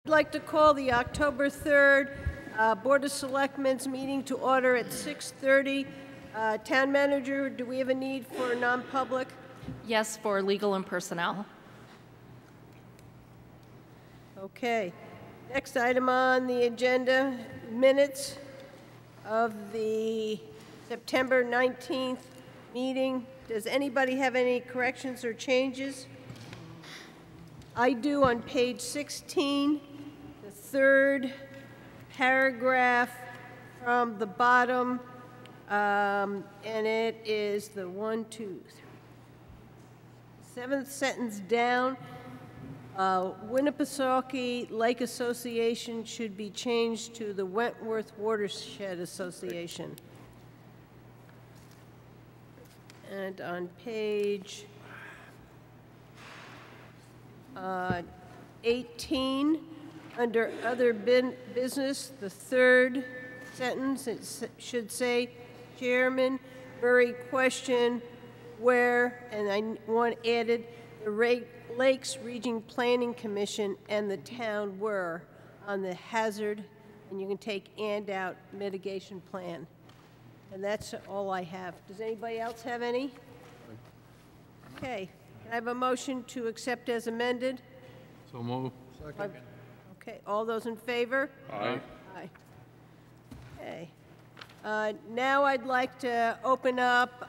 I'd like to call the October 3rd Board of Selectmen's meeting to order at 6:30. Town Manager, do we have a need for non-public? Yes, for legal and personnel. Okay. Next item on the agenda, minutes of the September 19th meeting. Does anybody have any corrections or changes? I do on page 16, the third paragraph from the bottom, and it is the 7th sentence down. Winnipesaukee Lake Association should be changed to the Wentworth Watershed Association. And on page 18, under other business, the third sentence, it should say, Chairman Murray questioned where, and I want added, the Lakes Region Planning Commission and the town were on the hazard, and you can take and out, mitigation plan. And that's all I have. Does anybody else have any? Okay. Can I have a motion to accept as amended? So move. Second. Okay. All those in favor? Aye. Aye. Okay. Now I'd like to open up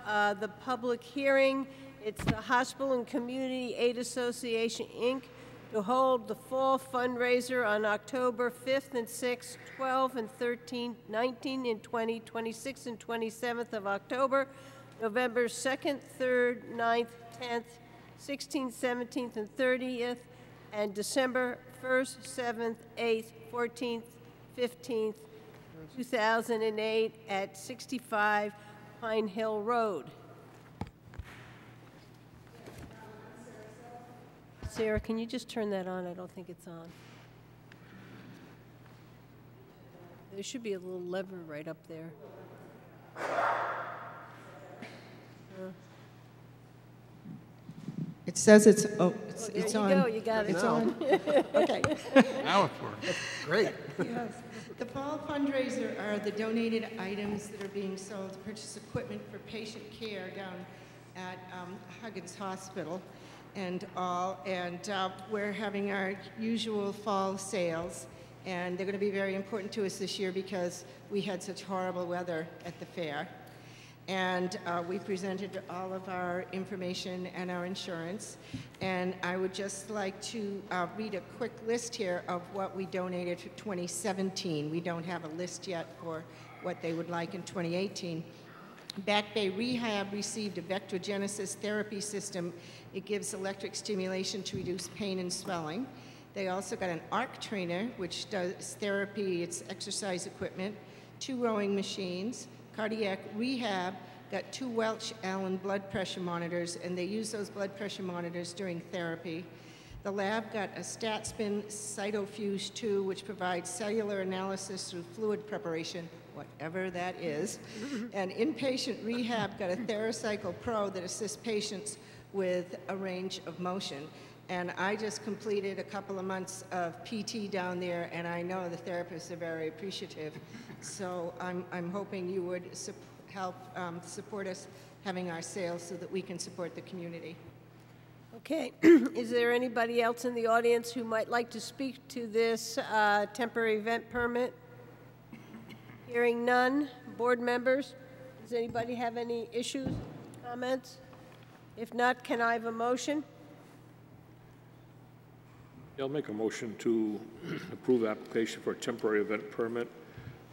the public hearing. It's the Hospital and Community Aid Association, Inc., to hold the fall fundraiser on October 5th and 6th, 12 and 13, 19 and 20, 26 and 27th of October, November 2nd, 3rd, 9th, 10th, 16th, 17th, and 30th, and December 1st, 7th, 8th, 14th, 15th, 2008 at 65 Pine Hill Road. Sarah, can you just turn that on? I don't think it's on. There should be a little lever right up there. It says it's There on. you go, you got it. It's on. Okay. Now it's working. Great. Yes. The fall fundraiser are the donated items that are being sold to purchase equipment for patient care down at Huggins Hospital and all. And we're having our usual fall sales. And they're going to be very important to us this year because we had such horrible weather at the fair. And we presented all of our information and our insurance. And I would just like to read a quick list here of what we donated for 2017. We don't have a list yet for what they would like in 2018. Back Bay Rehab received a vectrogenesis therapy system. It gives electric stimulation to reduce pain and swelling. They also got an ARC trainer, which does therapy, it's exercise equipment, 2 rowing machines. Cardiac Rehab got 2 Welch Allen blood pressure monitors, and they use those blood pressure monitors during therapy. The lab got a StatSpin Cytofuse 2, which provides cellular analysis through fluid preparation, whatever that is. And Inpatient Rehab got a TheraCycle Pro that assists patients with a range of motion. And I just completed a couple of months of PT down there, and I know the therapists are very appreciative. So I'm hoping you would help support us having our sales so that we can support the community. Okay. Is there anybody else in the audience who might like to speak to this temporary event permit? Hearing none. Board members, does anybody have any issues, comments? If not, can I have a motion? I'll make a motion to approve application for a temporary event permit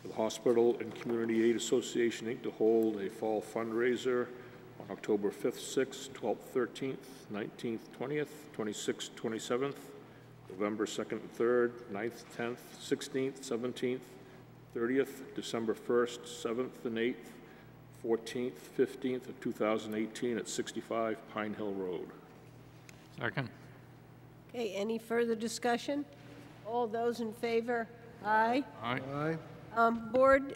for the Hospital and Community Aid Association, Inc. to hold a fall fundraiser on October 5th, 6th, 12th, 13th, 19th, 20th, 26th, 27th, November 2nd and 3rd, 9th, 10th, 16th, 17th, 30th, December 1st, 7th and 8th, 14th, 15th of 2018 at 65 Pine Hill Road. Second. Okay, any further discussion? All those in favor? Aye. Aye. Aye. Board,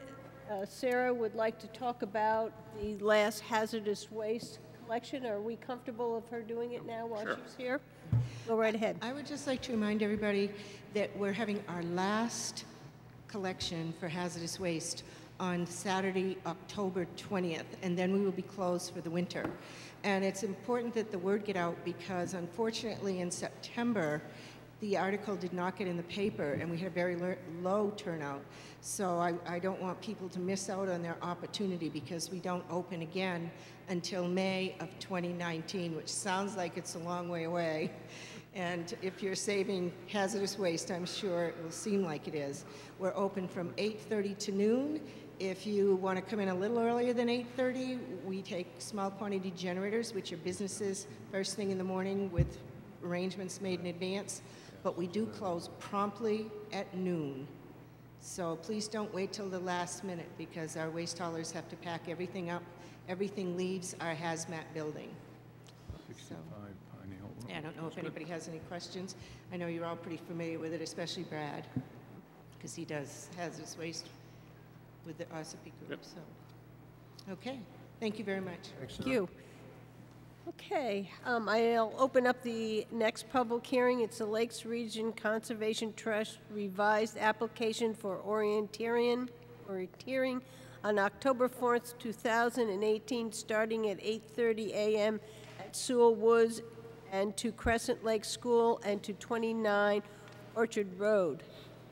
Sarah would like to talk about the last hazardous waste collection. Are we comfortable of her doing it now while she's here? Go right ahead. I would just like to remind everybody that we're having our last collection for hazardous waste on Saturday, October 20th, and then we will be closed for the winter. And it's important that the word get out because unfortunately in September, the article did not get in the paper and we had a very low turnout. So I don't want people to miss out on their opportunity because we don't open again until May of 2019, which sounds like it's a long way away. And if you're saving hazardous waste, I'm sure it will seem like it is. We're open from 8:30 to noon. If you want to come in a little earlier than 8:30, we take small quantity generators, which are businesses first thing in the morning with arrangements made in advance. But we do close promptly at noon. So please don't wait till the last minute because our waste haulers have to pack everything up. Everything leaves our hazmat building. So, yeah, I don't know if anybody has any questions. I know you're all pretty familiar with it, especially Brad, because he does hazardous waste with the Ossipee group. Yep. So, okay, thank you very much. Thank you. Okay, I'll open up the next public hearing. It's the Lakes Region Conservation Trust revised application for orienteering on October 4th, 2018, starting at 8:30 a.m. at Sewell Woods and to Crescent Lake School and to 29 Orchard Road.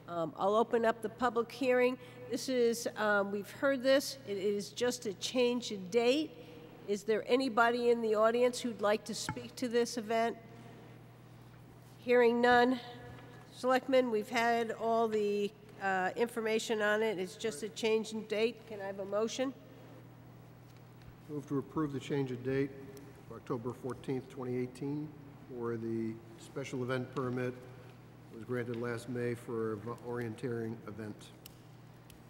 I'll open up the public hearing. This is, we've heard this, it is just a change of date. Is there anybody in the audience who'd like to speak to this event? Hearing none. Selectmen, we've had all the information on it. It's just a change in date. Can I have a motion? Move to approve the change of date, October 14th, 2018, for the special event permit that was granted last May for an orienteering event.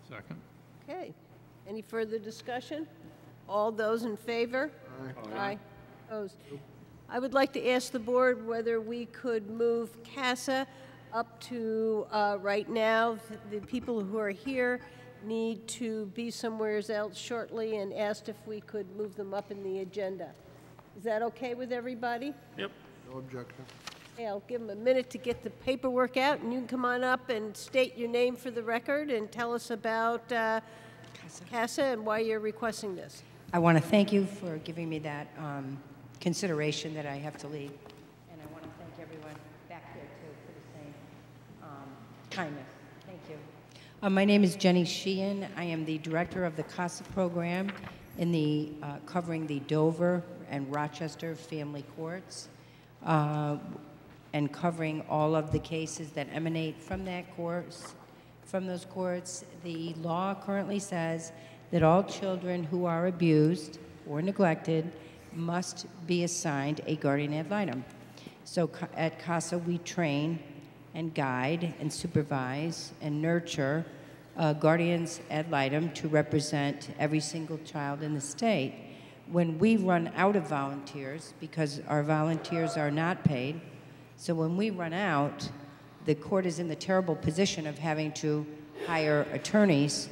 Second. Okay. Any further discussion? All those in favor? Aye. Aye. Opposed? I would like to ask the board whether we could move CASA up to, right now, the people who are here need to be somewhere else shortly and asked if we could move them up in the agenda. Is that okay with everybody? Yep. No objection. Okay, I'll give them a minute to get the paperwork out, and you can come on up and state your name for the record and tell us about CASA and why you're requesting this. I want to thank you for giving me that consideration that I have to leave. And I want to thank everyone back there, too, for the same kindness. Thank you. My name is Jenny Sheehan. I am the director of the CASA program in the covering the Dover and Rochester family courts and covering all of the cases that emanate from that course. From those courts, the law currently says that all children who are abused or neglected must be assigned a guardian ad litem. So at CASA, we train and guide and supervise and nurture guardians ad litem to represent every single child in the state. When we run out of volunteers, because our volunteers are not paid, so when we run out, the court is in the terrible position of having to hire attorneys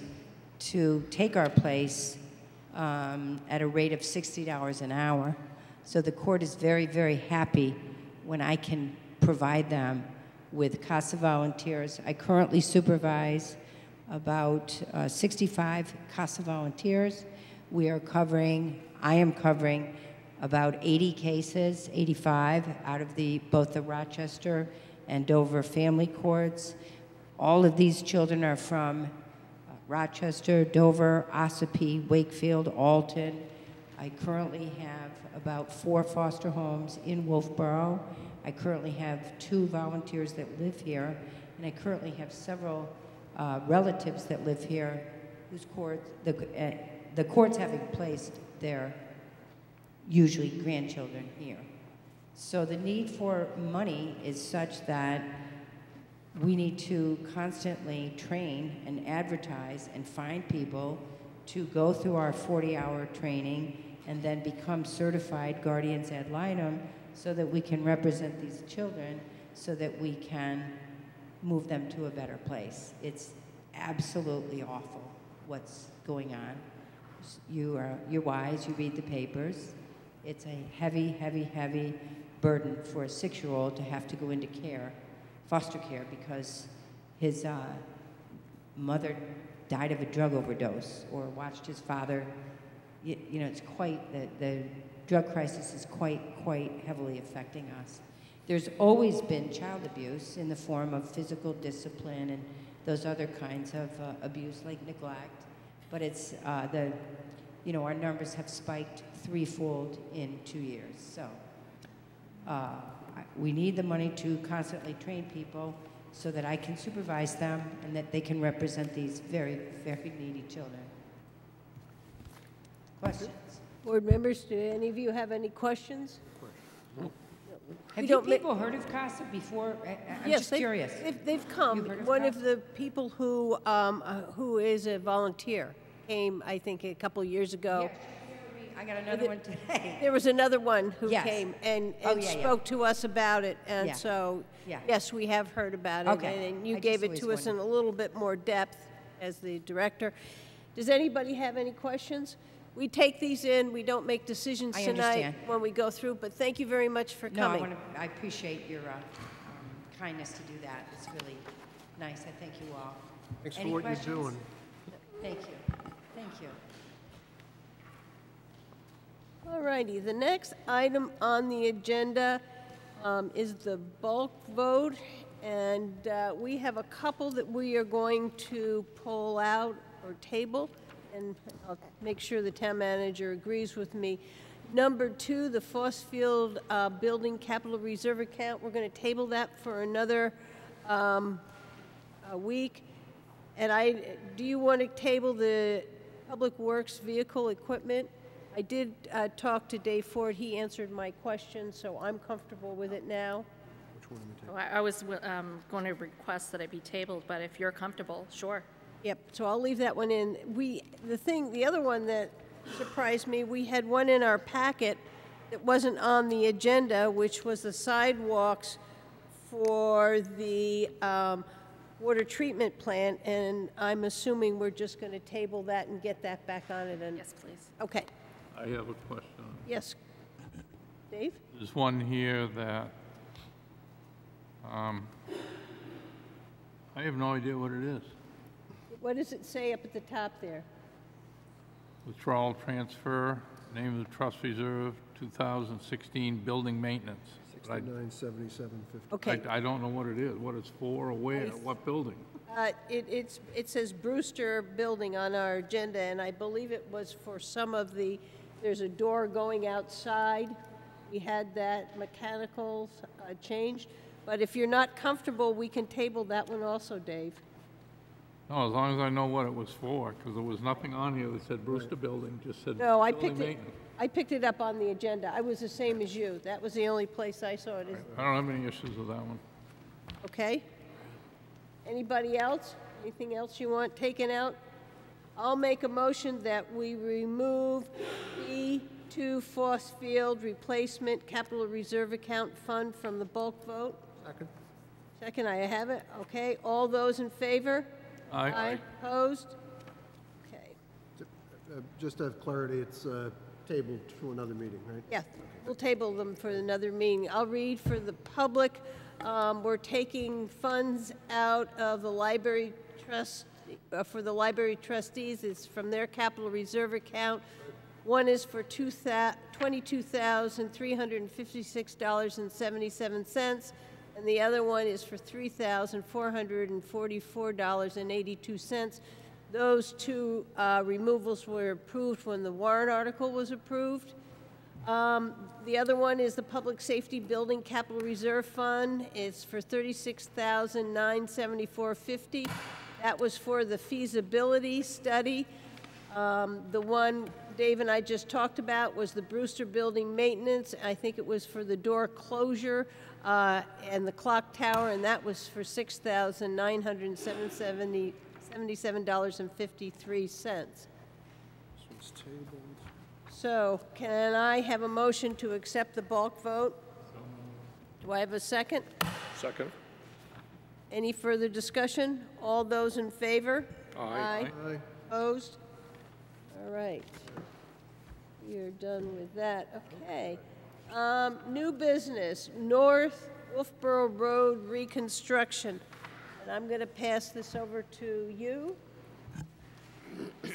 to take our place at a rate of $60 an hour. So the court is very, very happy when I can provide them with CASA volunteers. I currently supervise about 65 CASA volunteers. I am covering about 80 cases, 85 out of both the Rochester and Dover family courts. All of these children are from Rochester, Dover, Ossipee, Wakefield, Alton. I currently have about 4 foster homes in Wolfeboro. I currently have 2 volunteers that live here, and I currently have several relatives that live here whose the courts having placed their usually grandchildren here. So the need for money is such that we need to constantly train and advertise and find people to go through our 40-hour training and then become certified guardians ad litem so that we can represent these children so that we can move them to a better place. It's absolutely awful what's going on. You're wise, you read the papers. It's a heavy, heavy, heavy burden for a 6-year-old to have to go into care, foster care, because his mother died of a drug overdose or watched his father. You know, it's quite, the drug crisis is quite heavily affecting us. There's always been child abuse in the form of physical discipline and those other kinds of abuse like neglect, but it's you know, our numbers have spiked threefold in 2 years. So we need the money to constantly train people so that I can supervise them and that they can represent these very, very needy children. Questions? Board members, do any of you have any questions? Have We you don't ma- people heard of CASA before? I'm Yes, just curious. They've come. You've heard of One of CASA? the people who is a volunteer came, I think, a couple years ago. I got another one today. There was another one who Yes. came and Oh, yeah, yeah. spoke to us about it, and Yeah. so, Yeah. yes, we have heard about it. Okay. And you I gave just it to always us in a little bit more depth as the director. Does anybody have any questions? We take these in, we don't make decisions I tonight understand. when we go through, but thank you very much for No, coming. I appreciate your kindness to do that. It's really nice. I thank you all. Thanks for Any what questions? you're doing. Thank you. Thank you. All righty, the next item on the agenda is the bulk vote, and we have a couple that we are going to pull out or table, and I'll make sure the town manager agrees with me. Number 2, the Fossfield Building Capital Reserve Account, we're going to table that for another a week. And do you want to table the Public Works vehicle equipment? I did talk to Dave Ford. He answered my question, so I'm comfortable with it now. Which one am I taking? I was going to request that it be tabled, but if you're comfortable, sure. Yep, so I'll leave that one in. The other one that surprised me, we had one in our packet that wasn't on the agenda, which was the sidewalks for the water treatment plant, and I'm assuming we're just going to table that and get that back on it. And Yes, please. Okay, I have a question. yes. Dave? There's one here that, I have no idea what it is. What does it say up at the top there? Withdrawal transfer, name of the trust reserve, 2016 building maintenance. But 697750. Okay. I don't know what it is, what it's for, or where, what building. It says Brewster Building on our agenda, and I believe it was for some of there's a door going outside. We had that mechanicals changed. But if you're not comfortable, we can table that one also, Dave. No, as long as I know what it was for, because there was nothing on here that said Brewster Building, just said No, building maintenance. I picked it up on the agenda. I was the same as you. That was the only place I saw it. I don't have any issues with that one. Okay? Anybody else? Anything else you want taken out? I'll make a motion that we remove E2 Fossfield Replacement Capital Reserve Account Fund from the bulk vote. Second? Second, I have it. Okay, all those in favor? Aye. Opposed? Okay. Just to have clarity, it's tabled to another meeting, right? Yeah, we'll table them for another meeting. I'll read for the public. We're taking funds out of the library trust, for the library trustees. It's from their capital reserve account. One is for $22,356.77, and the other one is for $3,444.82. Those two removals were approved when the warrant article was approved. The other one is the Public Safety Building Capital Reserve Fund. It's for $36,974.50. That was for the feasibility study. The one Dave and I just talked about was the Brewster Building maintenance. I think it was for the door closure and the clock tower, and that was for $6,977.53. This one's tabled. So can I have a motion to accept the bulk vote? Do I have a second? Second? Any further discussion? All those in favor? Aye. Aye. Opposed? All right. We are done with that. Okay. New business, North Wolfeboro Road reconstruction. And I'm going to pass this over to you.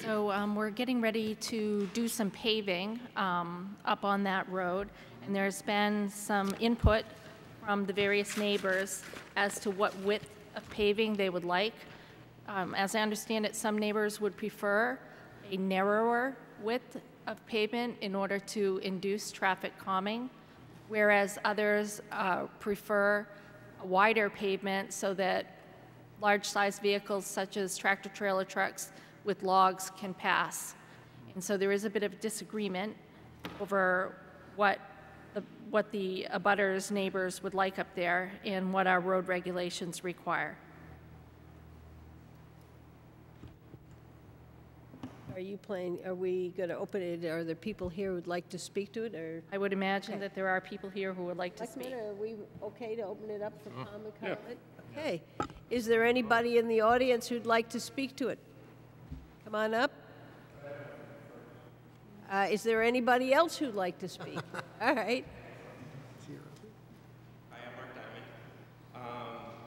So we're getting ready to do some paving up on that road, and there's been some input from the various neighbors as to what width of paving they would like. As I understand it, some neighbors would prefer a narrower width of pavement in order to induce traffic calming, whereas others prefer a wider pavement so that large-sized vehicles such as tractor-trailer trucks with logs can pass. And so there is a bit of disagreement over what the abutters neighbors would like up there and what our road regulations require. Are we going to open it? Are there people here who would like to speak to it, or? I would imagine that there are people here who would like to speak. Selectmen, are we okay to open it up for common comment? Okay. Is there anybody in the audience who'd like to speak to it? Come on up. Is there anybody else who'd like to speak? All right. Hi, I'm Mark Diamond.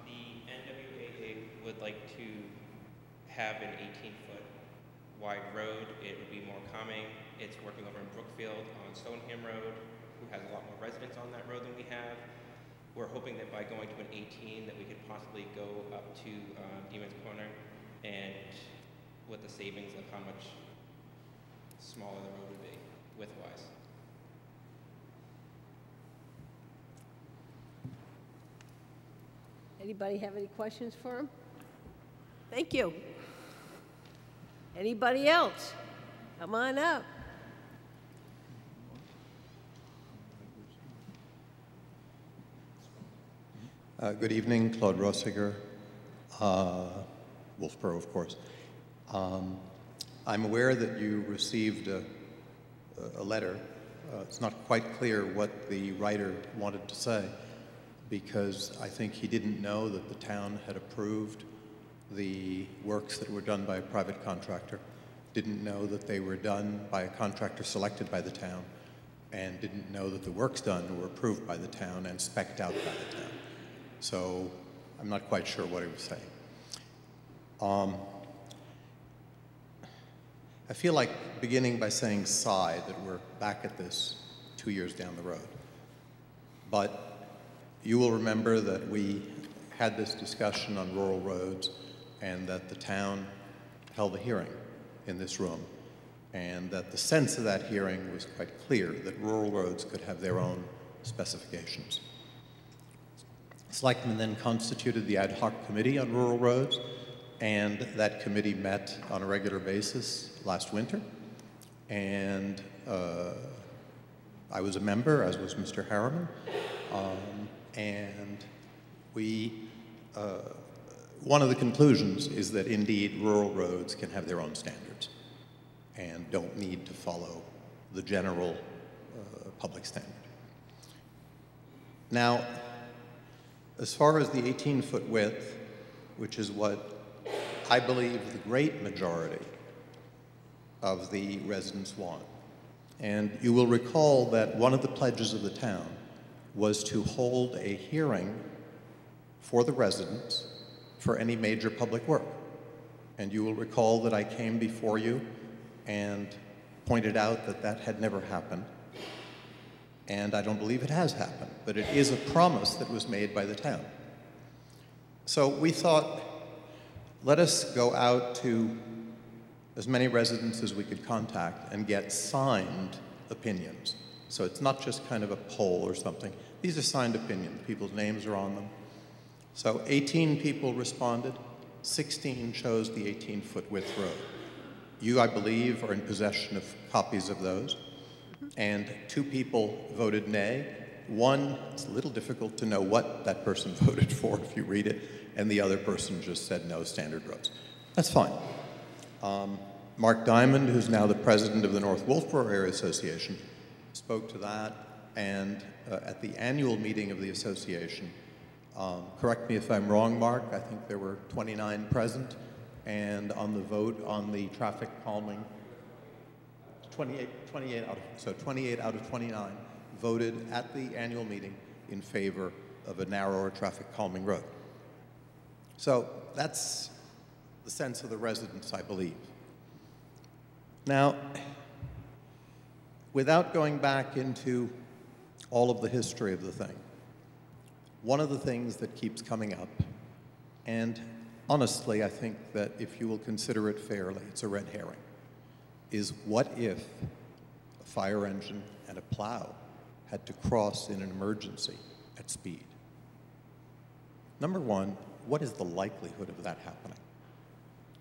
The NWAA would like to have an 18-foot wide road. It would be more calming. It's working over in Brookfield on Stoneham Road, who has a lot more residents on that road than we have. We're hoping that by going to an 18 that we could possibly go up to Demon's Corner, and with the savings of how much smaller the road would be width-wise. Anybody have any questions for him? Thank you. Anybody else? Come on up. Good evening, Claude Rossiger, Wolfeboro, of course. I'm aware that you received a letter. It's not quite clear what the writer wanted to say, because I think he didn't know that the town had approved the works that were done by a private contractor, didn't know that they were done by a contractor selected by the town, and didn't know that the works done were approved by the town and spec'd out by the town. So I'm not quite sure what he was saying. I feel like beginning by saying sigh that we're back at this 2 years down the road. But you will remember that we had this discussion on rural roads and that the town held a hearing in this room, and that the sense of that hearing was quite clear that rural roads could have their own specifications. Selectmen then constituted the ad hoc committee on rural roads, and that committee met on a regular basis last winter. And I was a member, as was Mr. Harriman, and one of the conclusions is that indeed rural roads can have their own standards and don't need to follow the general public standard. Now, as far as the 18-foot width, which is what I believe the great majority of the residents want, and you will recall that one of the pledges of the town was to hold a hearing for the residents for any major public work. And you will recall that I came before you and pointed out that that had never happened. And I don't believe it has happened, but it is a promise that was made by the town. So we thought, let us go out to as many residents as we could contact and get signed opinions. So it's not just kind of a poll or something. These are signed opinions. People's names are on them. So 18 people responded. 16 chose the 18-foot width road. You, I believe, are in possession of copies of those. And 2 people voted nay. One, it's a little difficult to know what that person voted for if you read it, and the other person just said no, standard roads. That's fine. Mark Diamond, who's now the president of the North Wolfeboro Area Association, spoke to that, and at the annual meeting of the association, correct me if I'm wrong, Mark, I think there were 29 present, and on the vote on the traffic calming, 28 out of 29 voted at the annual meeting in favor of a narrower traffic calming road. So that's the sense of the residents, I believe. Now, without going back into all of the history of the thing, one of the things that keeps coming up, and honestly, I think that if you will consider it fairly, it's a red herring, is what if a fire engine and a plow had to cross in an emergency at speed? Number one, what is the likelihood of that happening?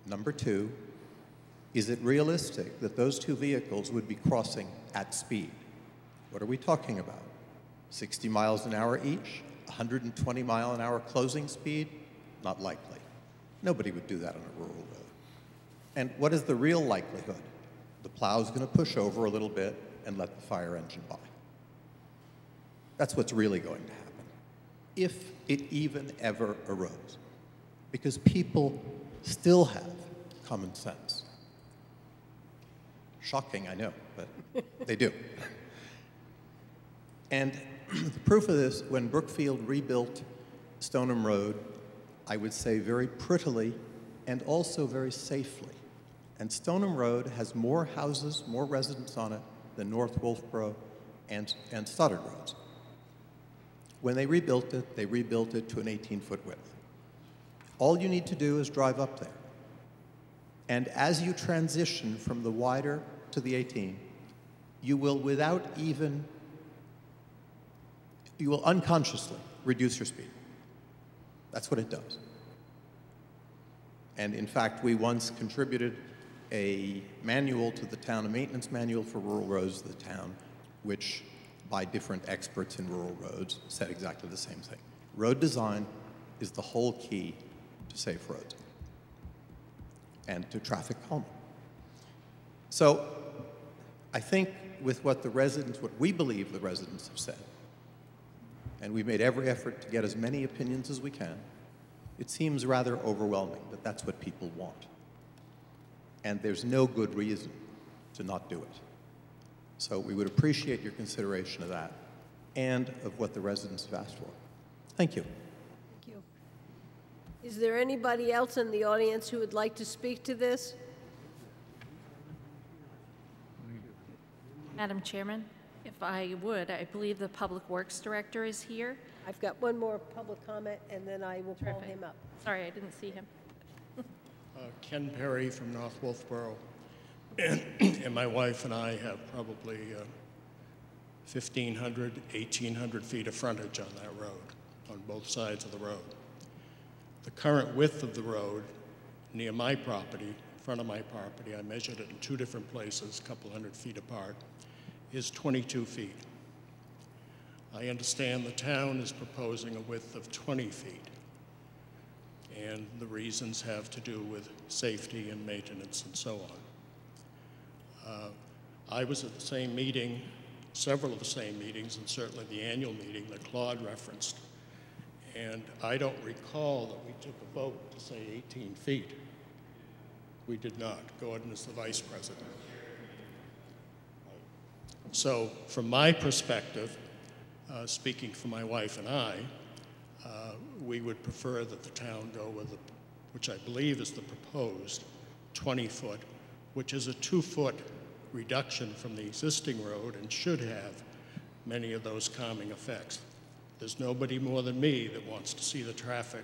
Number two, is it realistic that those two vehicles would be crossing at speed? What are we talking about? 60 miles an hour each? 120 mile an hour closing speed? Not likely. Nobody would do that on a rural road. And what is the real likelihood? The plow's going to push over a little bit and let the fire engine by. That's what's really going to happen, if it even ever arose, because people still have common sense. Shocking, I know, but they do. And the proof of this, when Brookfield rebuilt Stoneham Road, I would say very prettily and also very safely. And Stoneham Road has more houses, more residents on it than North Wolfeboro and Stoddard roads. When they rebuilt it to an 18-foot width. All you need to do is drive up there. And as you transition from the wider to the 18, you will unconsciously reduce your speed. That's what it does. And in fact, we once contributed a manual to the town, a maintenance manual for rural roads to the town, which by different experts in rural roads said exactly the same thing. Road design is the whole key to safe roads and to traffic calming. So I think with what we believe the residents have said, and we've made every effort to get as many opinions as we can, it seems rather overwhelming that that's what people want. And there's no good reason to not do it. So we would appreciate your consideration of that and of what the residents have asked for. Thank you. Thank you. Is there anybody else in the audience who would like to speak to this? Madam Chairman, if I would, I believe the Public Works Director is here. I've got one more public comment, and then I will call him up. Sorry, I didn't see him. Ken Perry from North Wolfeboro. And my wife and I have probably 1,500, 1,800 feet of frontage on that road, on both sides of the road. The current width of the road near my property, in front of my property, I measured it in two different places, a couple hundred feet apart, is 22 feet. I understand the town is proposing a width of 20 feet. And the reasons have to do with safety and maintenance and so on. I was at the same meeting, several of the same meetings, and certainly the annual meeting that Claude referenced. And I don't recall that we took a vote to say 18 feet. We did not. Gordon is the vice president. So from my perspective, speaking for my wife and I, we would prefer that the town go with, which I believe is the proposed 20-foot, which is a 2-foot reduction from the existing road and should have many of those calming effects. There's nobody more than me that wants to see the traffic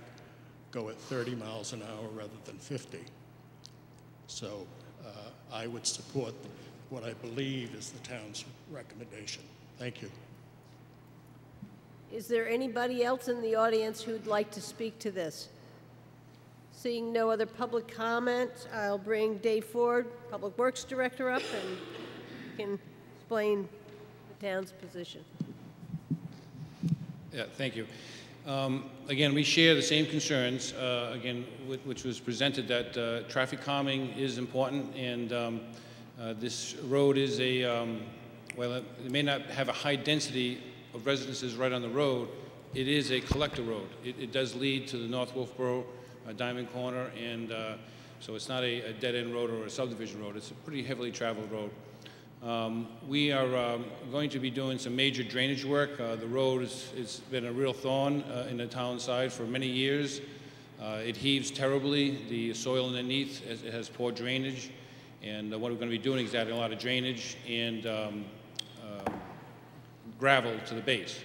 go at 30 miles an hour rather than 50. So I would support what I believe is the town's recommendation. Thank you. Is there anybody else in the audience who'd like to speak to this? Seeing no other public comment, I'll bring Dave Ford, Public Works Director, up, and he can explain the town's position. Yeah, thank you. Again, we share the same concerns, which was presented, that traffic calming is important, and this road is well, it may not have a high density of residences right on the road. It is a collector road. It does lead to the North Wolfeboro Diamond Corner, and so it's not a dead-end road or a subdivision road. It's a pretty heavily traveled road. We are going to be doing some major drainage work. The road it's been a real thorn in the town side for many years. It heaves terribly. The soil underneath has poor drainage. And what we're going to be doing is adding a lot of drainage and gravel to the base.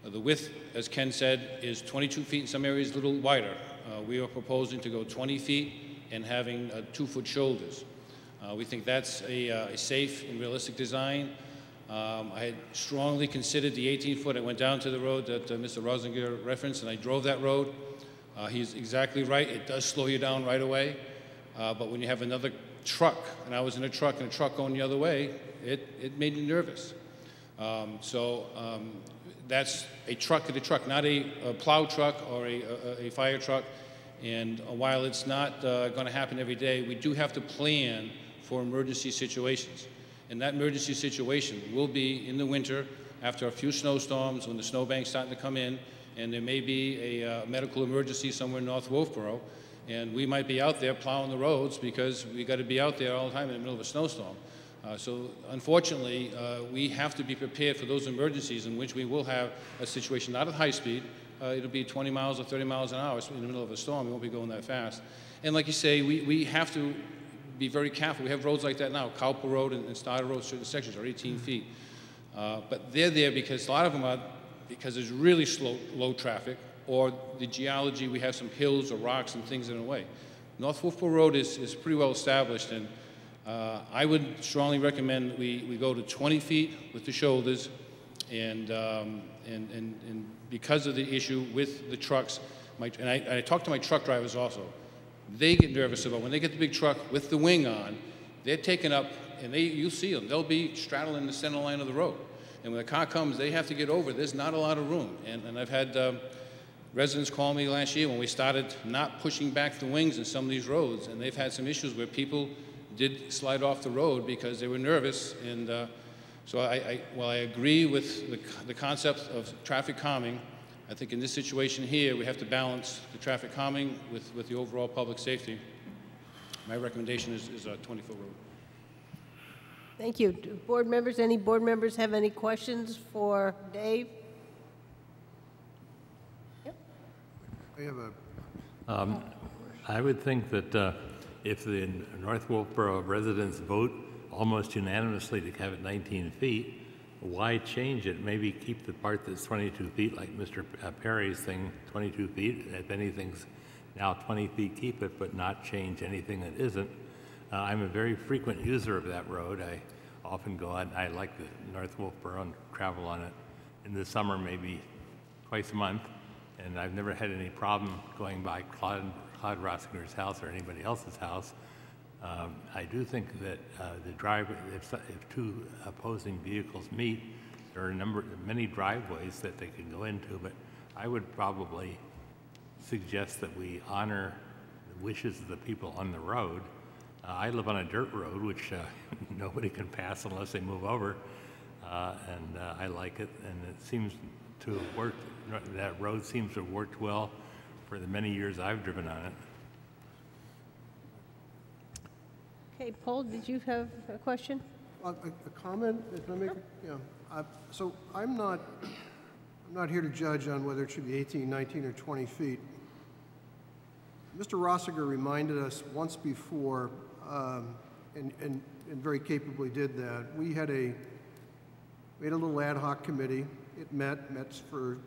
The width, as Ken said, is 22 feet, in some areas a little wider. We are proposing to go 20 feet and having 2-foot shoulders. We think that's a safe and realistic design. I had strongly considered the 18-foot. I went down to the road that Mr. Rosinger referenced, and I drove that road. He's exactly right. It does slow you down right away. But when you have another truck, and I was in a truck and a truck going the other way, it made me nervous. That's a truck to truck, not a plow truck or a fire truck. And while it's not going to happen every day, we do have to plan for emergency situations. And that emergency situation will be in the winter after a few snowstorms when the snowbank's starting to come in, and there may be a medical emergency somewhere in North Wolfeboro, and we might be out there plowing the roads because we got to be out there all the time in the middle of a snowstorm. So unfortunately, we have to be prepared for those emergencies in which we will have a situation, not at high speed. It'll be 20 miles or 30 miles an hour in the middle of a storm. We won't be going that fast. And like you say, we have to be very careful. We have roads like that now. Cowper Road and Stoddard Road, certain sections are 18 feet. But they're there because a lot of them are because there's really low traffic, or the geology, we have some hills or rocks and things in the way. North Wolfeboro Road is pretty well established, and I would strongly recommend we go to 20 feet with the shoulders, and because of the issue with the trucks, I talked to my truck drivers also. They get nervous about when they get the big truck with the wing on, they're taken up, and you'll see them. They'll be straddling the center line of the road. And when the car comes, they have to get over. There's not a lot of room. And I've had residents call me last year when we started not pushing back the wings in some of these roads, and they've had some issues where people did slide off the road because they were nervous. And so while I agree with the concept of traffic calming, I think in this situation here, we have to balance the traffic calming with the overall public safety. My recommendation is a 20-foot road. Thank you. Do board members, any board members have any questions for Dave? Yep. I have a... I would think that if the North Wolfeboro residents vote almost unanimously to have it 19 feet, why change it? Maybe keep the part that's 22 feet, like Mr. Perry's thing, 22 feet. If anything's now 20 feet, keep it, but not change anything that isn't. I'm a very frequent user of that road. I often go on. I like the North Wolfeboro and travel on it in the summer, maybe twice a month, and I've never had any problem going by Claude Rossinger's house or anybody else's house. I do think that the driveway, if two opposing vehicles meet, there are many driveways that they can go into, but I would probably suggest that we honor the wishes of the people on the road. I live on a dirt road, which nobody can pass unless they move over, and I like it, and it seems to have worked. That road seems to have worked well for the many years I've driven on it. Okay, Paul, did you have a question? A comment? Can I make? Yeah. So I'm not here to judge on whether it should be 18, 19, or 20 feet. Mr. Rossiger reminded us once before, and very capably did that. We had a little ad hoc committee. It met for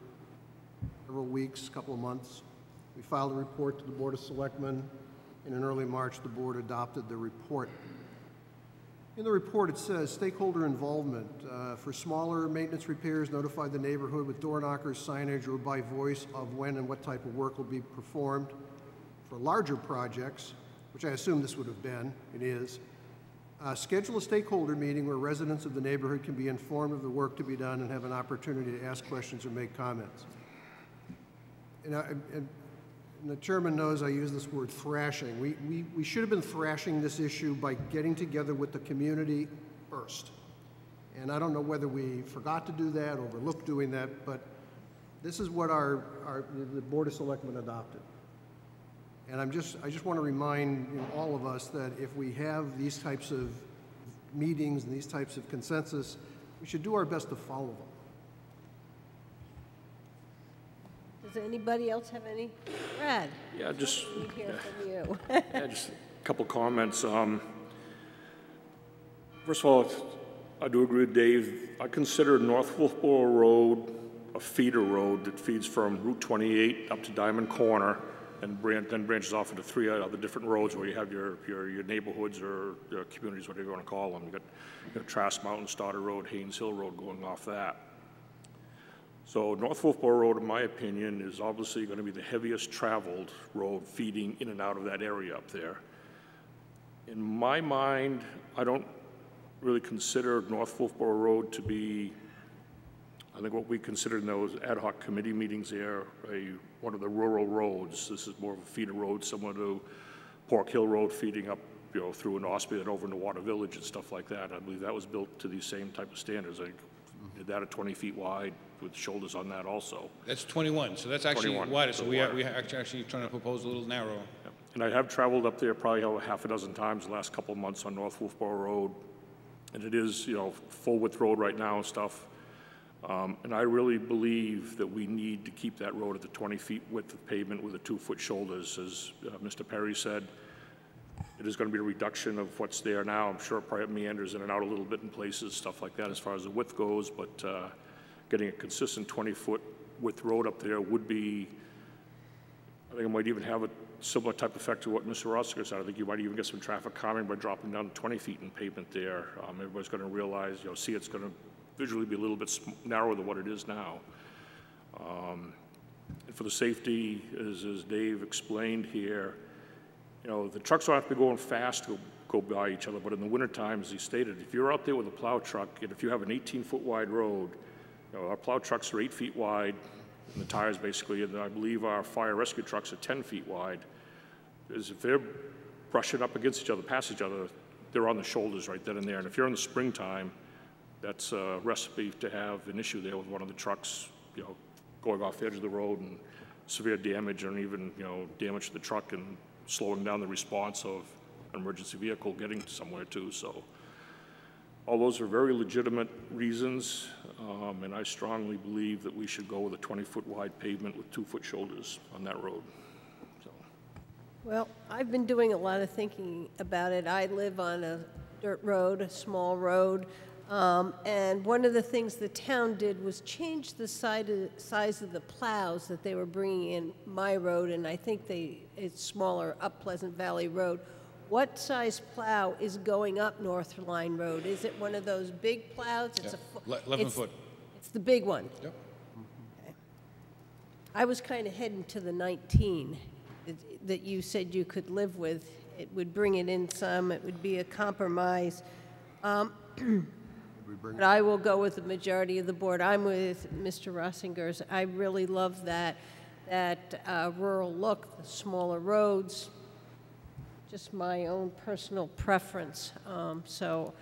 several weeks, a couple of months. We filed a report to the Board of Selectmen. And in early March, the board adopted the report. In the report, it says, stakeholder involvement. For smaller maintenance repairs, notify the neighborhood with door knockers, signage, or by voice of when and what type of work will be performed. For larger projects, which I assume this would have been, it is, schedule a stakeholder meeting where residents of the neighborhood can be informed of the work to be done and have an opportunity to ask questions or make comments. And the chairman knows I use this word thrashing. We should have been thrashing this issue by getting together with the community first. And I don't know whether we forgot to do that, overlooked doing that, but this is what the Board of Selectmen adopted. And I just want to remind all of us that if we have these types of meetings and these types of consensus, we should do our best to follow them. Does anybody else have any? Brad? Yeah, just, We hear from you. yeah, just a couple comments. First of all, I do agree with Dave. I consider North Wolfeboro Road a feeder road that feeds from Route 28 up to Diamond Corner and then branches off into 3 other different roads where you have your neighborhoods or your communities, whatever you want to call them. You got Trask Mountain, Stoddard Road, Haynes Hill Road going off that. So North Wolfeboro Road, in my opinion, is obviously going to be the heaviest traveled road feeding in and out of that area up there. In my mind, I don't really consider North Wolfeboro Road to be, I think what we considered in those ad hoc committee meetings there, one of the rural roads. This is more of a feeder road, similar to Pork Hill Road feeding up, through an Ospey and over into Water Village and stuff like that. I believe that was built to these same type of standards. I did that at 20 feet wide with shoulders on that also. That's 21, so that's actually 21, wider, so we are wider. actually trying to propose a little narrower. Yeah. And I have traveled up there probably a half a dozen times the last couple of months on North Wolfeboro Road. And it is, full width road right now and stuff. And I really believe that we need to keep that road at the 20 feet width of pavement with the 2-foot shoulders. As Mr. Perry said, it is going to be a reduction of what's there now. I'm sure it probably meanders in and out a little bit in places, stuff like that as far as the width goes, but getting a consistent 20-foot width road up there would be, I think it might even have a similar type of effect to what Mr. Rossiger said. I think you might even get some traffic calming by dropping down to 20 feet in pavement there. Everybody's going to realize, see it's going to visually be a little bit narrower than what it is now. And for the safety, as Dave explained here, the trucks don't have to be going fast to go by each other, but in the wintertime, as he stated, if you're out there with a plow truck, and if you have an 18-foot wide road, our plow trucks are 8 feet wide, and the tires basically, and I believe our fire rescue trucks are 10 feet wide, is if they're brushing up against each other, past each other, they're on the shoulders right then and there. And if you're in the springtime, that's a recipe to have an issue there with one of the trucks, going off the edge of the road and severe damage, and even, damage to the truck and slowing down the response of an emergency vehicle getting somewhere too. So all those are very legitimate reasons, and I strongly believe that we should go with a 20-foot wide pavement with 2-foot shoulders on that road. So. Well, I've been doing a lot of thinking about it. I live on a dirt road, a small road, and one of the things the town did was change the size of the plows that they were bringing in my road, and I think it's smaller up Pleasant Valley Road. What size plow is going up North Line Road? Is it one of those big plows? It's 11 foot. It's the big one. Yep. Okay. I was kind of heading to the 19 that you said you could live with. It would bring it in some. It would be a compromise. But I will go with the majority of the board. I'm with Mr. Rossinger's. I really love that rural look, the smaller roads. Just my own personal preference. So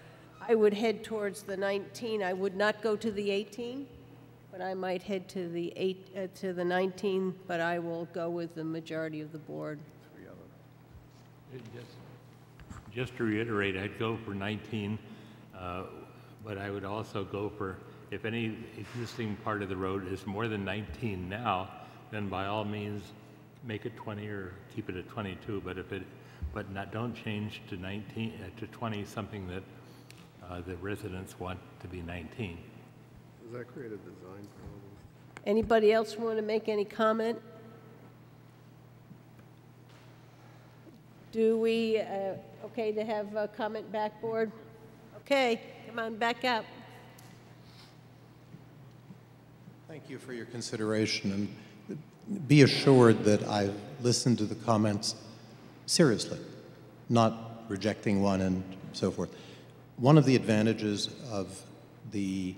I would head towards the 19. I would not go to the 18, but I might head to the 19, but I will go with the majority of the board. Just to reiterate, I'd go for 19, but I would also go for, if any existing part of the road is more than 19 now, then by all means, make it 20 or keep it at 22, but don't change to 19 to 20 something that the residents want to be 19. Does that create a design problem? Anybody else want to make any comment? Do we, okay to have a comment back, board? Okay, come on back up. Thank you for your consideration, and be assured that I've listened to the comments seriously, not rejecting one and so forth. One of the advantages of the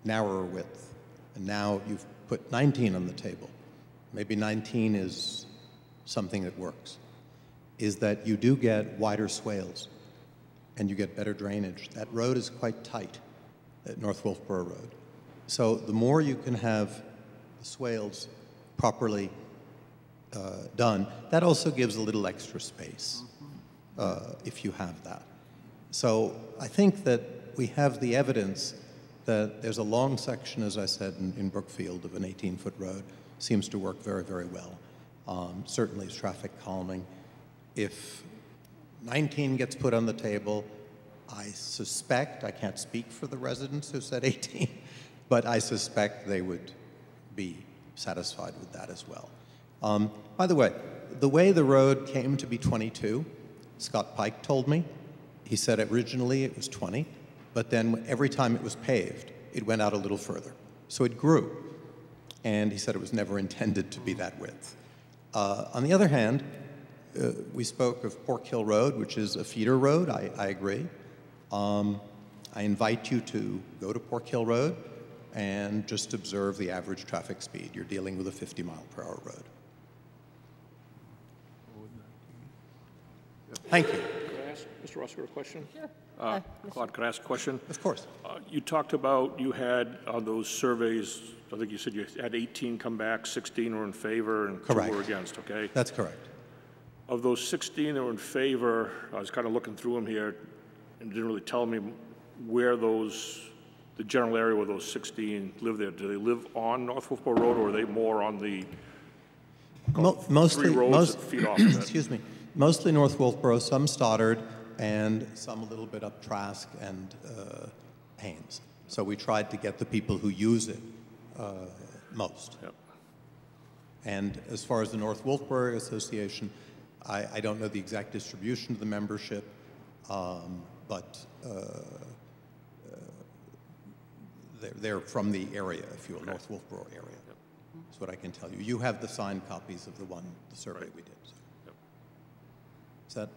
narrower width, and now you've put 19 on the table, maybe 19 is something that works, is that you do get wider swales and you get better drainage. That road is quite tight at North Wolfeboro Road. So the more you can have the swales properly done, that also gives a little extra space if you have that. So I think that we have the evidence that there's a long section, as I said, in Brookfield of an 18-foot road. Seems to work very, very well. Certainly is traffic calming. If 19 gets put on the table, I suspect, I can't speak for the residents who said 18, but I suspect they would be satisfied with that as well. By the way the road came to be 22, Scott Pike told me. He said originally it was 20, but then every time it was paved, it went out a little further. So it grew. And he said it was never intended to be that width. On the other hand, we spoke of Pork Hill Road, which is a feeder road. I agree. I invite you to go to Pork Hill Road and just observe the average traffic speed. You're dealing with a 50-mile-per-hour road. Thank you. Could I ask Mr. Rusker a question? Sure. Claude, could I ask a question? Of course. You talked about you had on those surveys, I think you said you had 18 come back, 16 were in favor, and Correct. 2 were against, okay? That's correct. Of those 16 that were in favor, I was kind of looking through them here, and didn't really tell me where those, the general area where those 16 live there. Do they live on North Wolfeboro Road, or are they more on the Mostly, three roads that feed off of it? excuse me, mostly North Wolfeboro, some Stoddard, and some a little bit up Trask and Haynes. So we tried to get the people who use it most. Yep. And as far as the North Wolfeboro Association, I don't know the exact distribution of the membership, but they're from the area, if you will, North Wolfeboro area. Yep. That's what I can tell you. You have the signed copies of the survey Right. we did. So. Yep. Is that?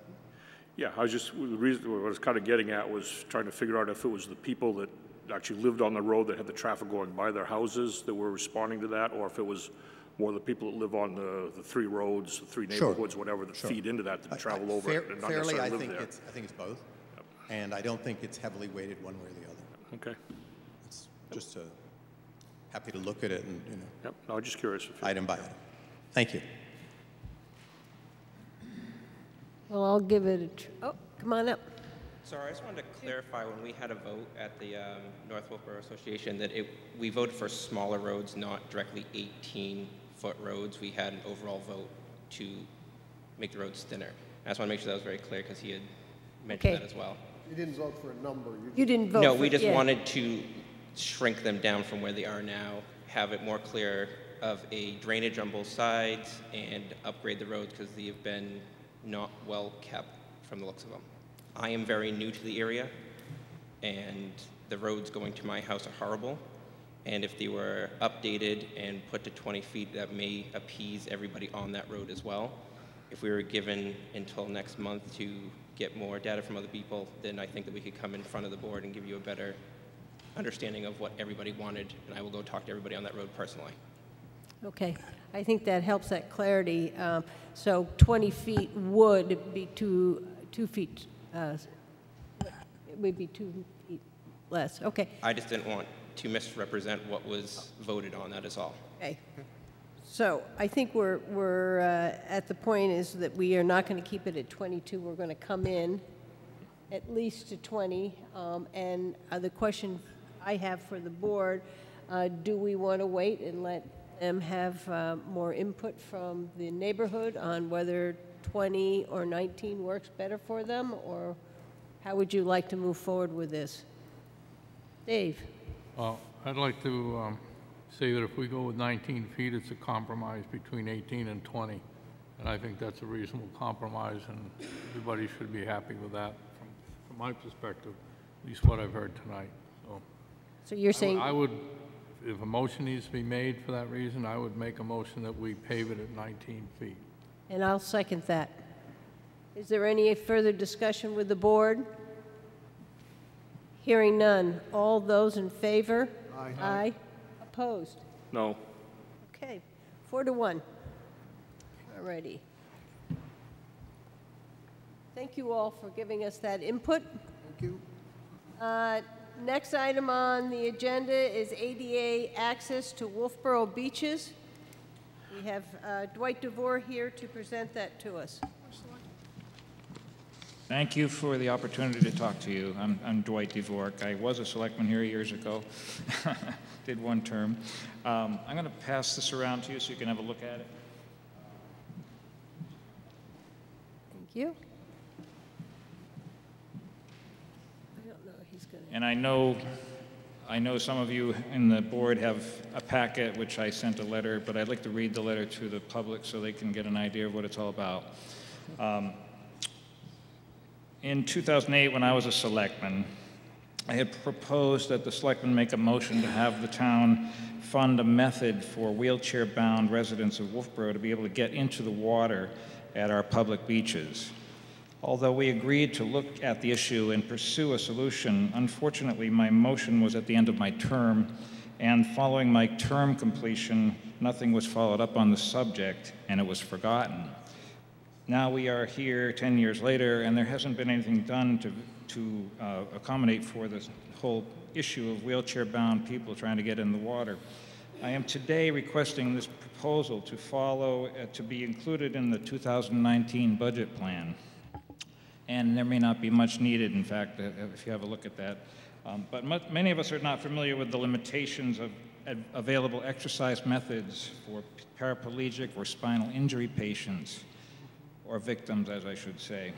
Yeah, I was just, the reason, what I was kind of getting at was trying to figure out if it was the people that actually lived on the road that had the traffic going by their houses that were responding to that, or if it was more the people that live on the 3 roads, the 3 neighborhoods, whatever, that feed into that, that travel over it and not fairly, necessarily live there. I think it's both. Yep. And I don't think it's heavily weighted one way or the other. Okay. It's just happy to look at it and, you know. Yep, no, I'm just curious. Item by item. Thank you. Well, I'll give it oh, come on up. Sorry, I just wanted to clarify, when we had a vote at the North Wolfeboro Association, that we voted for smaller roads, not directly 18-foot roads. We had an overall vote to make the roads thinner. I just want to make sure that was very clear, because he had mentioned that as well. You didn't vote for a number. You didn't vote No, for we just yeah. wanted to shrink them down from where they are now, have it more clear of a drainage on both sides, and upgrade the roads, because they have been not well kept from the looks of them. I am very new to the area, and the roads going to my house are horrible. And if they were updated and put to 20 feet, that may appease everybody on that road as well. If we were given until next month to get more data from other people, then I think that we could come in front of the board and give you a better understanding of what everybody wanted, and I will go talk to everybody on that road personally. Okay, I think that helps that clarity. So 20 feet would be 2 feet, it would be 2 feet less. Okay, I just didn't want to misrepresent what was voted on, that is all. okay. So I think we're at the point is that we are not going to keep it at 22. We're going to come in at least to 20. And the question I have for the board, do we want to wait and let them have more input from the neighborhood on whether 20 or 19 works better for them, or how would you like to move forward with this? Dave? Well, I'd like to say that if we go with 19 feet, it's a compromise between 18 and 20. And I think that's a reasonable compromise, and everybody should be happy with that from my perspective, at least what I've heard tonight. So you're saying... I would, if a motion needs to be made for that reason, I would make a motion that we pave it at 19 feet. And I'll second that. Is there any further discussion with the board? Hearing none. All those in favor? Aye. Aye. Opposed? No. Okay, 4-1. All righty. Thank you all for giving us that input. Thank you. Next item on the agenda is ADA access to Wolfeboro beaches. We have Dwight DeVore here to present that to us. Thank you for the opportunity to talk to you. I'm Dwight Dvork. I was a selectman here years ago. Did one term. I'm going to pass this around to you so you can have a look at it. Thank you. I don't know if he's going to... And I know some of you in the board have a packet, which I sent a letter, but I'd like to read the letter to the public so they can get an idea of what it's all about. In 2008, when I was a selectman, I had proposed that the selectmen make a motion to have the town fund a method for wheelchair-bound residents of Wolfeboro to be able to get into the water at our public beaches. Although we agreed to look at the issue and pursue a solution, unfortunately, my motion was at the end of my term, and following my term completion, nothing was followed up on the subject, and it was forgotten. Now we are here 10 years later, and there hasn't been anything done to accommodate for this whole issue of wheelchair-bound people trying to get in the water. I am today requesting this proposal to be included in the 2019 budget plan. And there may not be much needed, in fact, if you have a look at that. But many of us are not familiar with the limitations of available exercise methods for paraplegic or spinal injury patients, or victims, as I should say.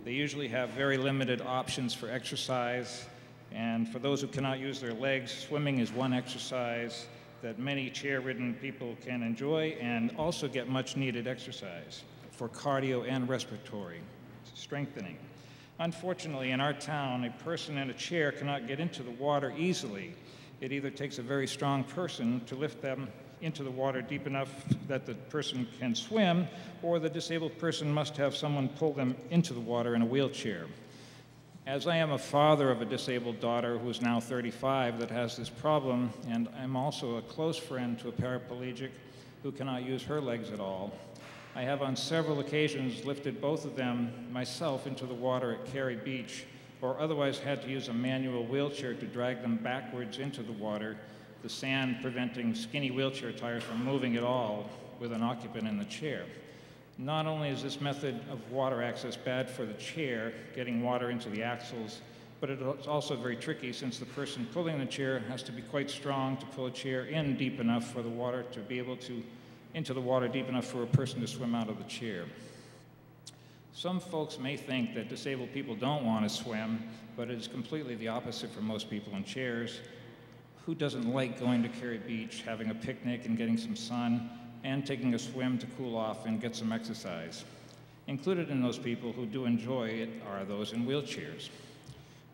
They usually have very limited options for exercise, and for those who cannot use their legs, swimming is one exercise that many chair-ridden people can enjoy and also get much needed exercise for cardio and respiratory strengthening. Unfortunately, in our town, a person in a chair cannot get into the water easily. It either takes a very strong person to lift them into the water deep enough that the person can swim, or the disabled person must have someone pull them into the water in a wheelchair. As I am a father of a disabled daughter who is now 35 that has this problem, and I'm also a close friend to a paraplegic who cannot use her legs at all, I have on several occasions lifted both of them myself into the water at Cary Beach, or otherwise had to use a manual wheelchair to drag them backwards into the water, the sand preventing skinny wheelchair tires from moving at all with an occupant in the chair. Not only is this method of water access bad for the chair, getting water into the axles, but it's also very tricky since the person pulling the chair has to be quite strong to pull a chair in deep enough for the water to be able to into the water deep enough for a person to swim out of the chair. Some folks may think that disabled people don't want to swim, but it is completely the opposite for most people in chairs. Who doesn't like going to Cary Beach, having a picnic and getting some sun, and taking a swim to cool off and get some exercise? Included in those people who do enjoy it are those in wheelchairs.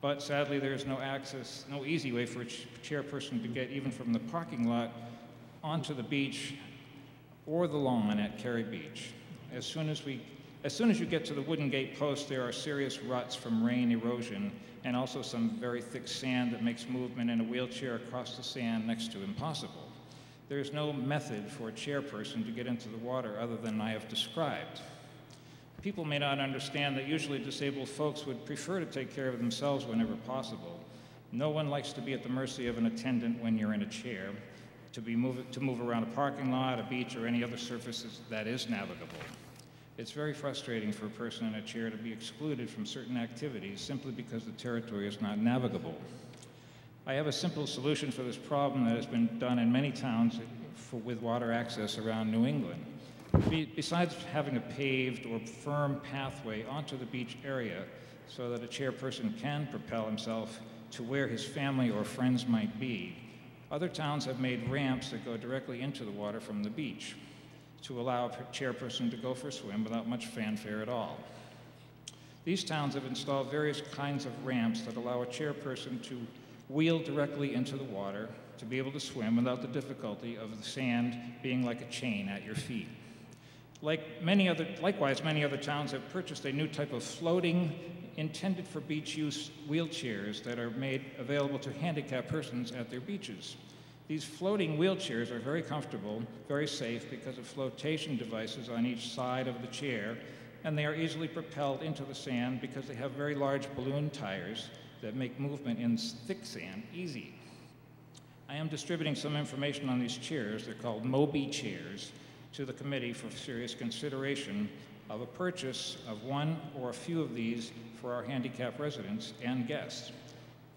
But sadly, there is no easy way for a chairperson to get even from the parking lot onto the beach or the lawn at Cary Beach. As soon as you get to the wooden gate post, there are serious ruts from rain erosion and also some very thick sand that makes movement in a wheelchair across the sand next to impossible. There is no method for a chairperson to get into the water other than I have described. People may not understand that usually disabled folks would prefer to take care of themselves whenever possible. No one likes to be at the mercy of an attendant when you're in a chair, to move around a parking lot, a beach, or any other surfaces that is navigable. It's very frustrating for a person in a chair to be excluded from certain activities simply because the territory is not navigable. I have a simple solution for this problem that has been done in many towns with water access around New England. Besides having a paved or firm pathway onto the beach area so that a chairperson can propel himself to where his family or friends might be, other towns have made ramps that go directly into the water from the beach to allow a chairperson to go for a swim without much fanfare at all. These towns have installed various kinds of ramps that allow a chairperson to wheel directly into the water to be able to swim without the difficulty of the sand being like a chain at your feet. Likewise, many other towns have purchased a new type of floating, intended for beach use wheelchairs that are made available to handicapped persons at their beaches. These floating wheelchairs are very comfortable, very safe because of flotation devices on each side of the chair, and they are easily propelled into the sand because they have very large balloon tires that make movement in thick sand easy. I am distributing some information on these chairs, they're called Moby chairs, to the committee for serious consideration of a purchase of one or a few of these for our handicapped residents and guests.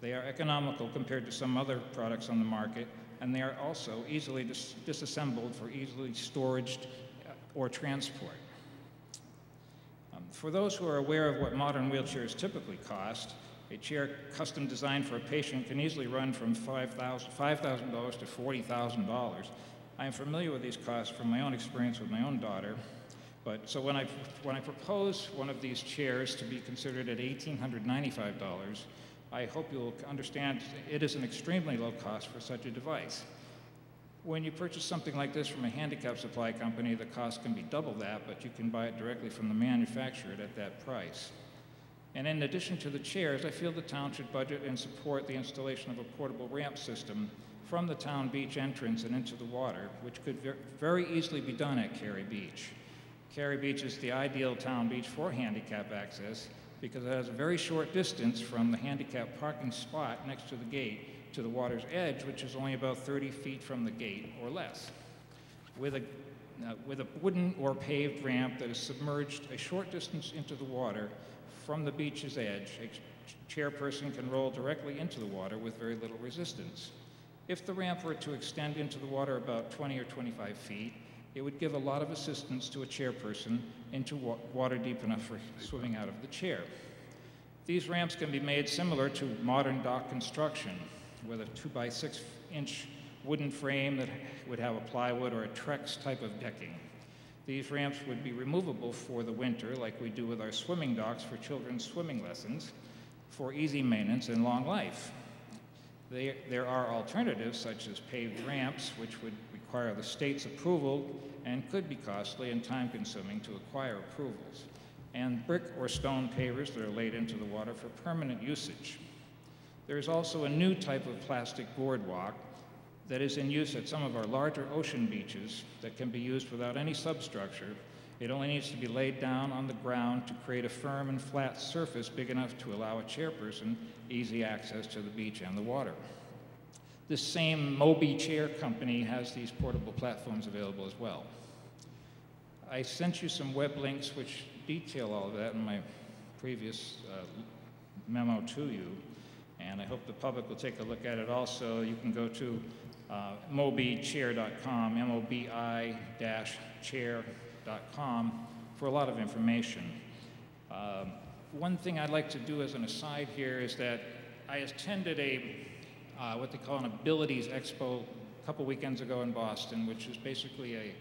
They are economical compared to some other products on the market, and they are also easily disassembled for easily storage or transport. For those who are aware of what modern wheelchairs typically cost, a chair custom designed for a patient can easily run from $5,000 to $40,000. I am familiar with these costs from my own experience with my own daughter. But so when I propose one of these chairs to be considered at $1,895, I hope you'll understand it is an extremely low cost for such a device. When you purchase something like this from a handicap supply company, the cost can be double that, but you can buy it directly from the manufacturer at that price. And in addition to the chairs, I feel the town should budget and support the installation of a portable ramp system from the town beach entrance and into the water, which could very easily be done at Cary Beach. Cary Beach is the ideal town beach for handicap access because it has a very short distance from the handicap parking spot next to the gate to the water's edge, which is only about 30 feet from the gate or less. With a wooden or paved ramp that is submerged a short distance into the water from the beach's edge, a chairperson can roll directly into the water with very little resistance. If the ramp were to extend into the water about 20 or 25 feet, it would give a lot of assistance to a chairperson into water deep enough for swimming out of the chair. These ramps can be made similar to modern dock construction, with a 2-by-6-inch wooden frame that would have a plywood or a Trex type of decking. These ramps would be removable for the winter, like we do with our swimming docks for children's swimming lessons, for easy maintenance and long life. There are alternatives, such as paved ramps, which would require the state's approval and could be costly and time-consuming to acquire approvals, and brick or stone pavers that are laid into the water for permanent usage. There is also a new type of plastic boardwalk that is in use at some of our larger ocean beaches that can be used without any substructure. It only needs to be laid down on the ground to create a firm and flat surface big enough to allow a chairperson easy access to the beach and the water. This same Moby Chair Company has these portable platforms available as well. I sent you some web links which detail all of that in my previous memo to you, and I hope the public will take a look at it also. You can go to mobichair.com, mobi-chair.com, for a lot of information. One thing I'd like to do as an aside here is that I attended what they call an Abilities Expo a couple weekends ago in Boston, which is basically a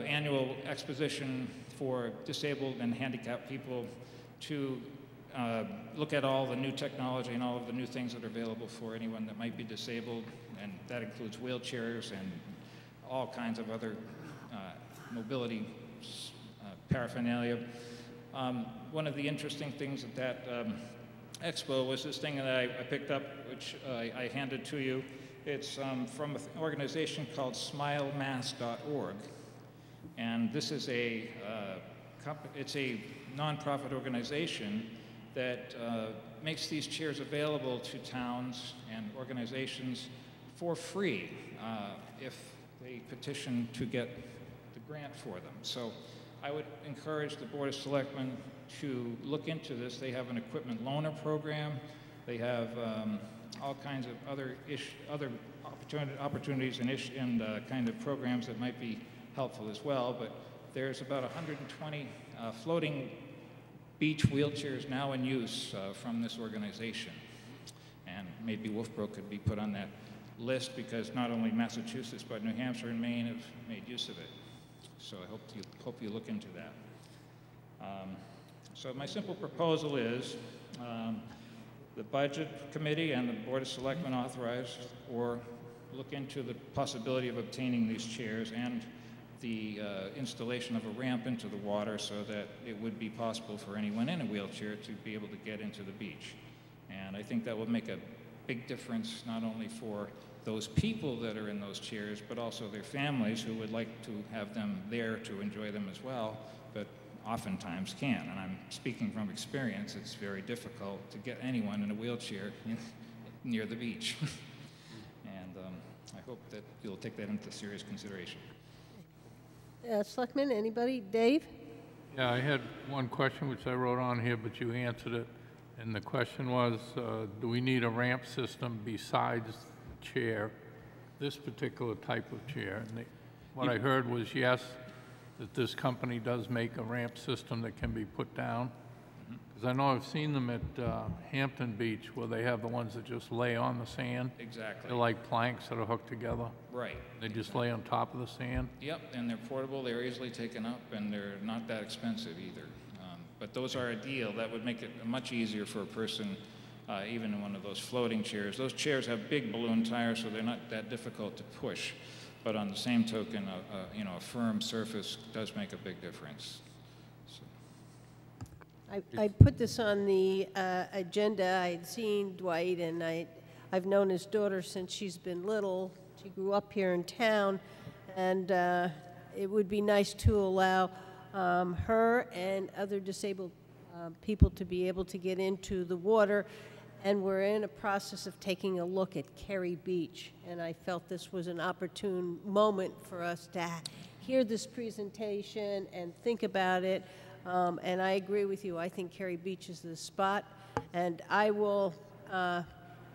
annual exposition for disabled and handicapped people to look at all the new technology and all of the new things that are available for anyone that might be disabled, and that includes wheelchairs and all kinds of other mobility paraphernalia. One of the interesting things at that expo was this thing that I picked up, which I handed to you. It's from an organization called SmileMass.org, and this is it's a nonprofit organization that makes these chairs available to towns and organizations for free if they petition to get the grant for them. So I would encourage the Board of Selectmen to look into this. They have an equipment loaner program. They have all kinds of other opportunities and kind of programs that might be helpful as well. But there's about 120 floating beach wheelchairs now in use from this organization. And maybe Wolfeboro could be put on that list because not only Massachusetts, but New Hampshire and Maine have made use of it. So I hope you look into that. So my simple proposal is the Budget Committee and the Board of Selectmen authorize or look into the possibility of obtaining these chairs and the installation of a ramp into the water so that it would be possible for anyone in a wheelchair to be able to get into the beach. And I think that will make a big difference not only for those people that are in those chairs, but also their families who would like to have them there to enjoy them as well, but oftentimes can't. And I'm speaking from experience, it's very difficult to get anyone in a wheelchair near the beach. And I hope that you'll take that into serious consideration. Selectmen, anybody? Dave? Yeah, I had one question which I wrote on here, but you answered it. And the question was, do we need a ramp system besides the chair, this particular type of chair? And what I heard was yes, that this company does make a ramp system that can be put down. Because I know I've seen them at Hampton Beach where they have the ones that just lay on the sand. Exactly. They're like planks that are hooked together. Right. They just lay on top of the sand. Yep, and they're portable, they're easily taken up, and they're not that expensive either. But those are a deal. That would make it much easier for a person, even in one of those floating chairs. Those chairs have big balloon tires, so they're not that difficult to push. But on the same token, you know, a firm surface does make a big difference. So. I put this on the agenda. I had seen Dwight, and I've known his daughter since she's been little. She grew up here in town, and it would be nice to allow her and other disabled people to be able to get into the water. And we're in a process of taking a look at Kerry Beach, and I felt this was an opportune moment for us to hear this presentation and think about it. And I agree with you. I think Kerry Beach is the spot, and I will,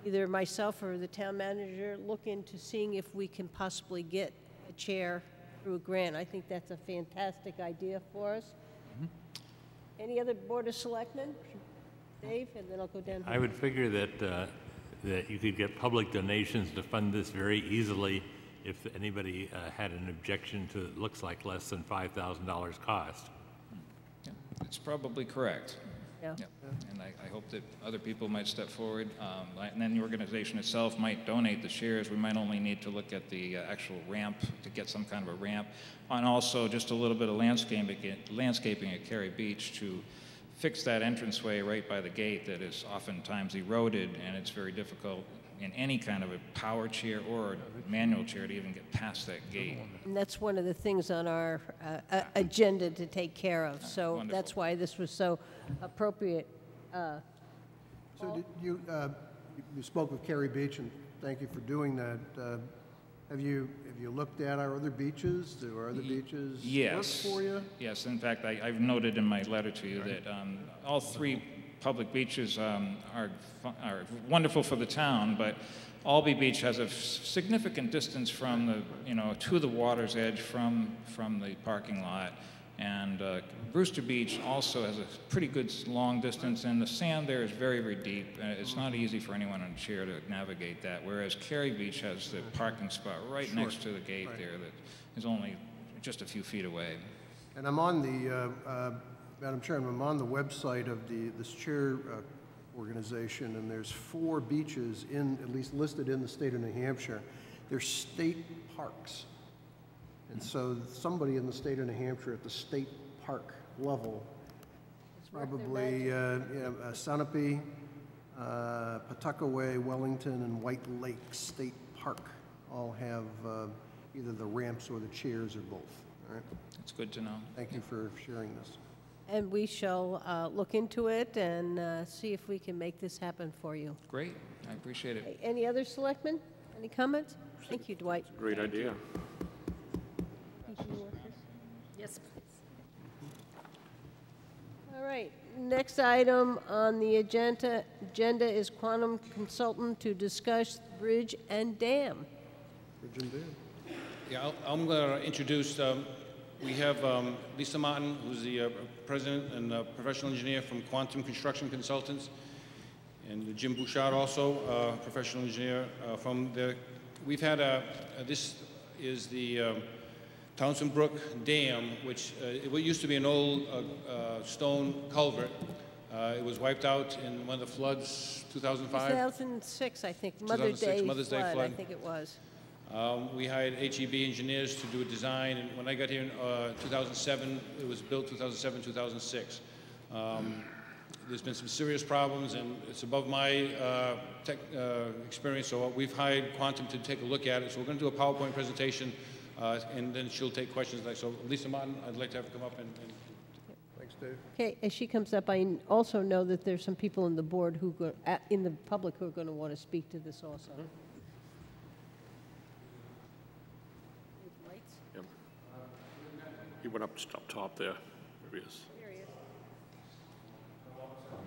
either myself or the town manager, look into seeing if we can possibly get a chair through a grant. I think that's a fantastic idea for us. Any other Board of Selectmen? Dave, and then I'll go down here. I would figure that that you could get public donations to fund this very easily if anybody had an objection to it looks like less than $5,000 cost. Yeah, it's probably correct. Yeah. Yep. And I hope that other people might step forward, and then the organization itself might donate the shares. We might only need to look at the actual ramp to get some kind of a ramp, and also just a little bit of landscaping at Kerry Beach to fix that entranceway right by the gate that is oftentimes eroded, and it's very difficult in any kind of a power chair or a manual chair to even get past that gate. And that's one of the things on our agenda to take care of. So Wonderful. that's why this was so appropriate. So did you spoke with Kerry Beach, and thank you for doing that. Have you looked at our other beaches? Do our other beaches work for you? Yes, in fact, I've noted in my letter to you that all three public beaches are wonderful for the town, but Albee Beach has a significant distance from the, to the water's edge from the parking lot. And Brewster Beach also has a pretty good long distance, and the sand there is very, very deep. It's not easy for anyone on a chair to navigate that, whereas Kerry Beach has the parking spot right next to the gate there that is only just a few feet away. And I'm on the, Madam Chairman, I'm on the website of this chair organization, and there's 4 beaches at least listed in the state of New Hampshire. They're state parks. And so somebody in the state of New Hampshire at the state park level, probably Sunapee, Pawtuckaway, Wellington, and White Lake State Park all have either the ramps or the chairs or both. All right? That's good to know. Thank you for sharing this. And we shall look into it and see if we can make this happen for you. Great. I appreciate it. Any other selectmen? Any comments? Thank you, Dwight. Great idea. Yes, please. All right, next item on the agenda is quantum consultant to discuss bridge and dam. Bridge and dam. Yeah, I'm going to introduce, we have Lisa Martin, who's the president and professional engineer from Quantum Construction Consultants, and Jim Bouchard also, professional engineer from the, we've had this is the Townsend Brook Dam, which it used to be an old stone culvert. It was wiped out in one of the floods, 2005. 2006, I think, Mother's Day flood, I think it was. We hired HEB engineers to do a design, and when I got here in 2007, it was built 2007, 2006. There's been some serious problems, and it's above my experience, so we've hired Quantum to take a look at it. So we're going to do a PowerPoint presentation, and then she'll take questions. So Lisa Martin, I'd like to have her come up and Thanks, Dave. Okay, as she comes up, I also know that there's some people in the board in the public who are going to want to speak to this also. He went up top there. There he is.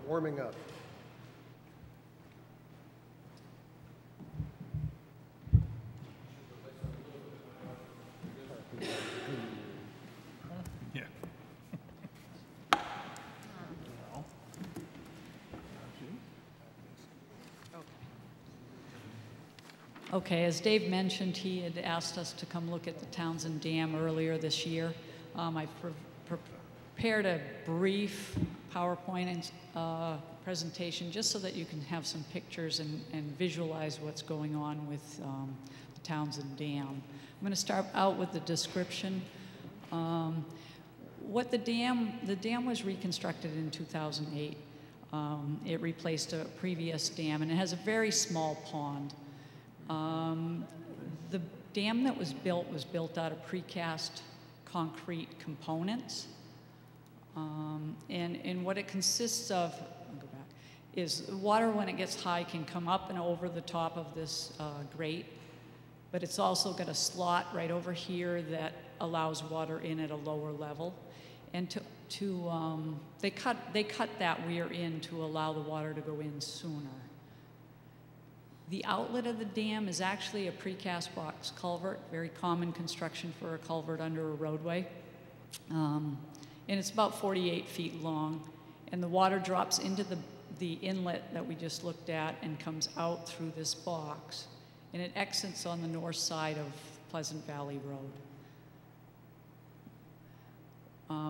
warming up. Yeah. Okay, as Dave mentioned, he had asked us to come look at the Townsend Dam earlier this year. I prepared a brief PowerPoint presentation just so that you can have some pictures and visualize what's going on with the Townsend Dam. I'm going to start out with the description. The dam was reconstructed in 2008. It replaced a previous dam, and it has a very small pond. The dam that was built out of precast concrete components. And what it consists of, I'll go back, is water when it gets high can come up and over the top of this grate, but it's also got a slot right over here that allows water in at a lower level. And they cut that weir in to allow the water to go in sooner. The outlet of the dam is actually a precast box culvert, very common construction for a culvert under a roadway. And it's about 48 feet long. And the water drops into the inlet that we just looked at and comes out through this box. And it exits on the north side of Pleasant Valley Road.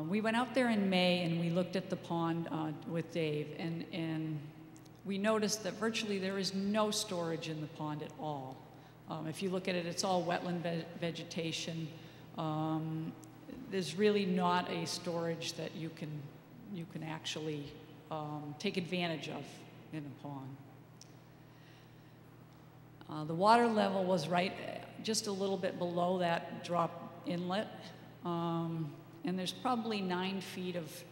We went out there in May and we looked at the pond with Dave, and we noticed that virtually there is no storage in the pond at all. If you look at it, it's all wetland vegetation. There's really not a storage that you can actually take advantage of in a pond. The water level was right just a little bit below that drop inlet, and there's probably 9 feet of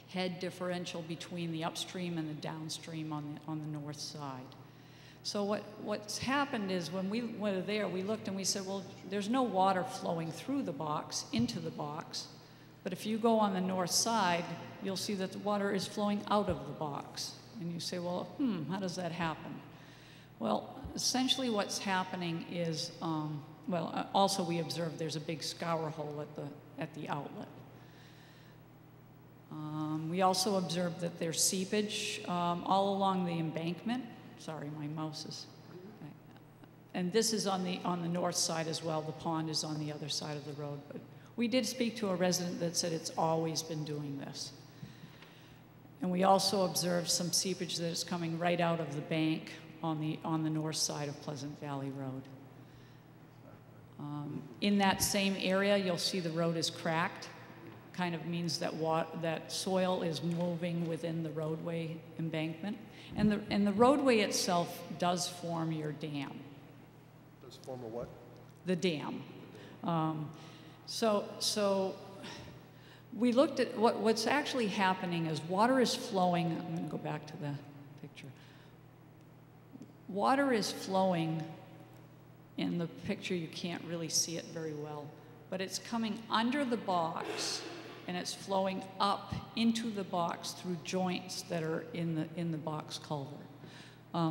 head differential between the upstream and the downstream on the north side. So what's happened is when we were there, we looked and we said, well, there's no water flowing through the box into the box, but if you go on the north side, you'll see that the water is flowing out of the box. And you say, well, how does that happen? Well, essentially what's happening is, also we observed there's a big scour hole at the outlet. We also observed that there's seepage all along the embankment. Sorry, my mouse is. Okay. And this is on the north side as well. The pond is on the other side of the road. But we did speak to a resident that said it's always been doing this. And we also observed some seepage that is coming right out of the bank on the north side of Pleasant Valley Road. In that same area, you'll see the road is cracked. Kind of means that that soil is moving within the roadway embankment. And the roadway itself does form your dam. Does form a what? The dam. So we looked at what's actually happening is water is flowing. I'm going to go back to the picture. Water is flowing. In the picture, you can't really see it very well, but it's coming under the box and it's flowing up into the box through joints that are in the box culvert.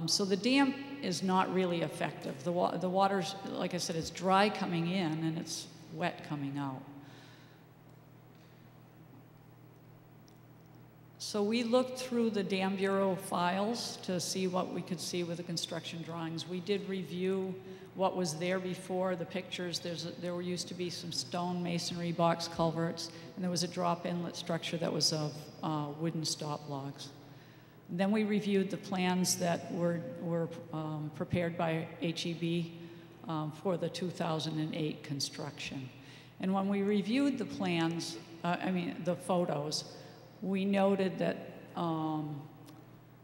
So the dam is not really effective. The water's, like I said, it's dry coming in and it's wet coming out. So we looked through the Dam Bureau files to see what we could see with the construction drawings. We did review what was there before, the pictures. There used to be some stone masonry box culverts, and there was a drop inlet structure that was of wooden stop logs. Then we reviewed the plans that were prepared by HEB for the 2008 construction. And when we reviewed the plans, the photos, we noted that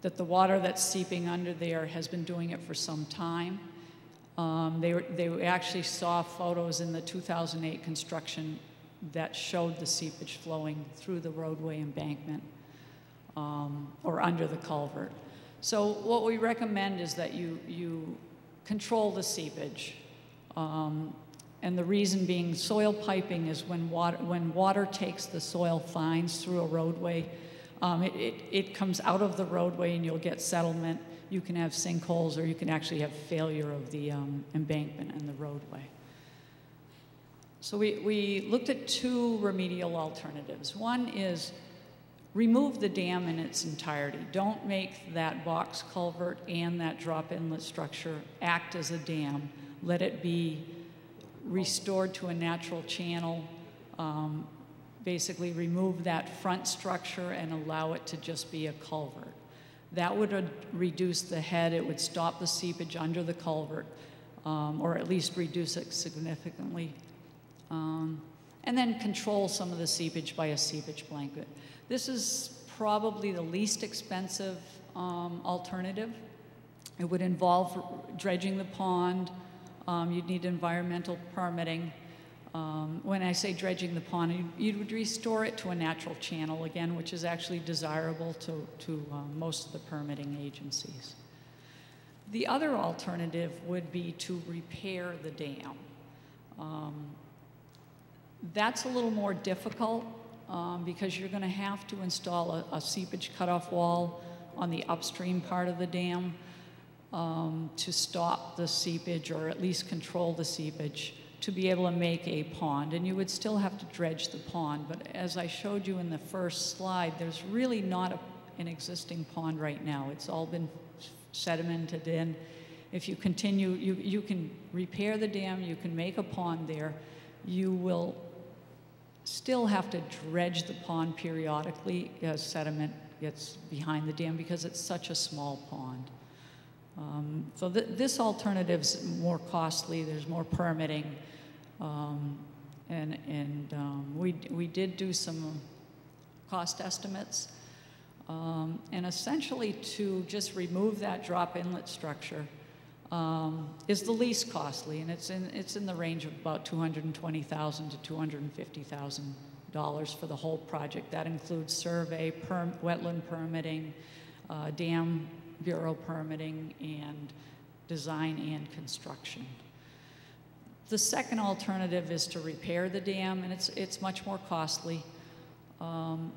that the water that's seeping under there has been doing it for some time. They actually saw photos in the 2008 construction that showed the seepage flowing through the roadway embankment or under the culvert. So what we recommend is that you control the seepage. And the reason being soil piping is when water takes the soil fines through a roadway, It comes out of the roadway and you'll get settlement. You can have sinkholes, or you can actually have failure of the embankment and the roadway. So we looked at two remedial alternatives. One is remove the dam in its entirety. Don't make that box culvert and that drop inlet structure act as a dam. Let it be restored to a natural channel. Basically remove that front structure and allow it to just be a culvert. That would reduce the head. It would stop the seepage under the culvert, or at least reduce it significantly. And then control some of the seepage by a seepage blanket. This is probably the least expensive alternative. It would involve dredging the pond. You'd need environmental permitting. When I say dredging the pond, you would restore it to a natural channel again, which is actually desirable to most of the permitting agencies. The other alternative would be to repair the dam. That's a little more difficult because you're going to have to install a seepage cutoff wall on the upstream part of the dam to stop the seepage, or at least control the seepage, to be able to make a pond. And you would still have to dredge the pond, but as I showed you in the first slide, there's really not an existing pond right now. It's all been sedimented in. If you continue, you can repair the dam, you can make a pond there. You will still have to dredge the pond periodically as sediment gets behind the dam because it's such a small pond. So this alternative's more costly. There's more permitting, we did do some cost estimates, and essentially to just remove that drop inlet structure is the least costly, and it's in the range of about $220,000 to $250,000 for the whole project. That includes survey, wetland permitting, dam bureau permitting, and design and construction. The second alternative is to repair the dam, and it's much more costly, and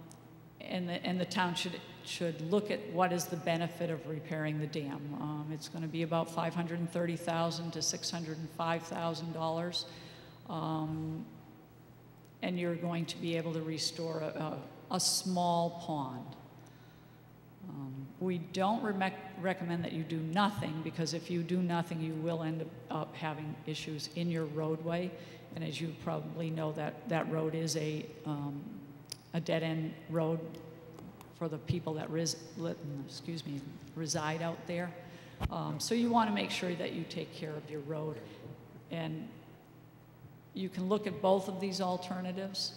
the town should look at what is the benefit of repairing the dam. It's going to be about $530,000 to $605,000, and you're going to be able to restore a small pond. We don't recommend that you do nothing, because if you do nothing, you will end up having issues in your roadway. And as you probably know, that road is a dead-end road for the people that reside out there. So you want to make sure that you take care of your road. And you can look at both of these alternatives.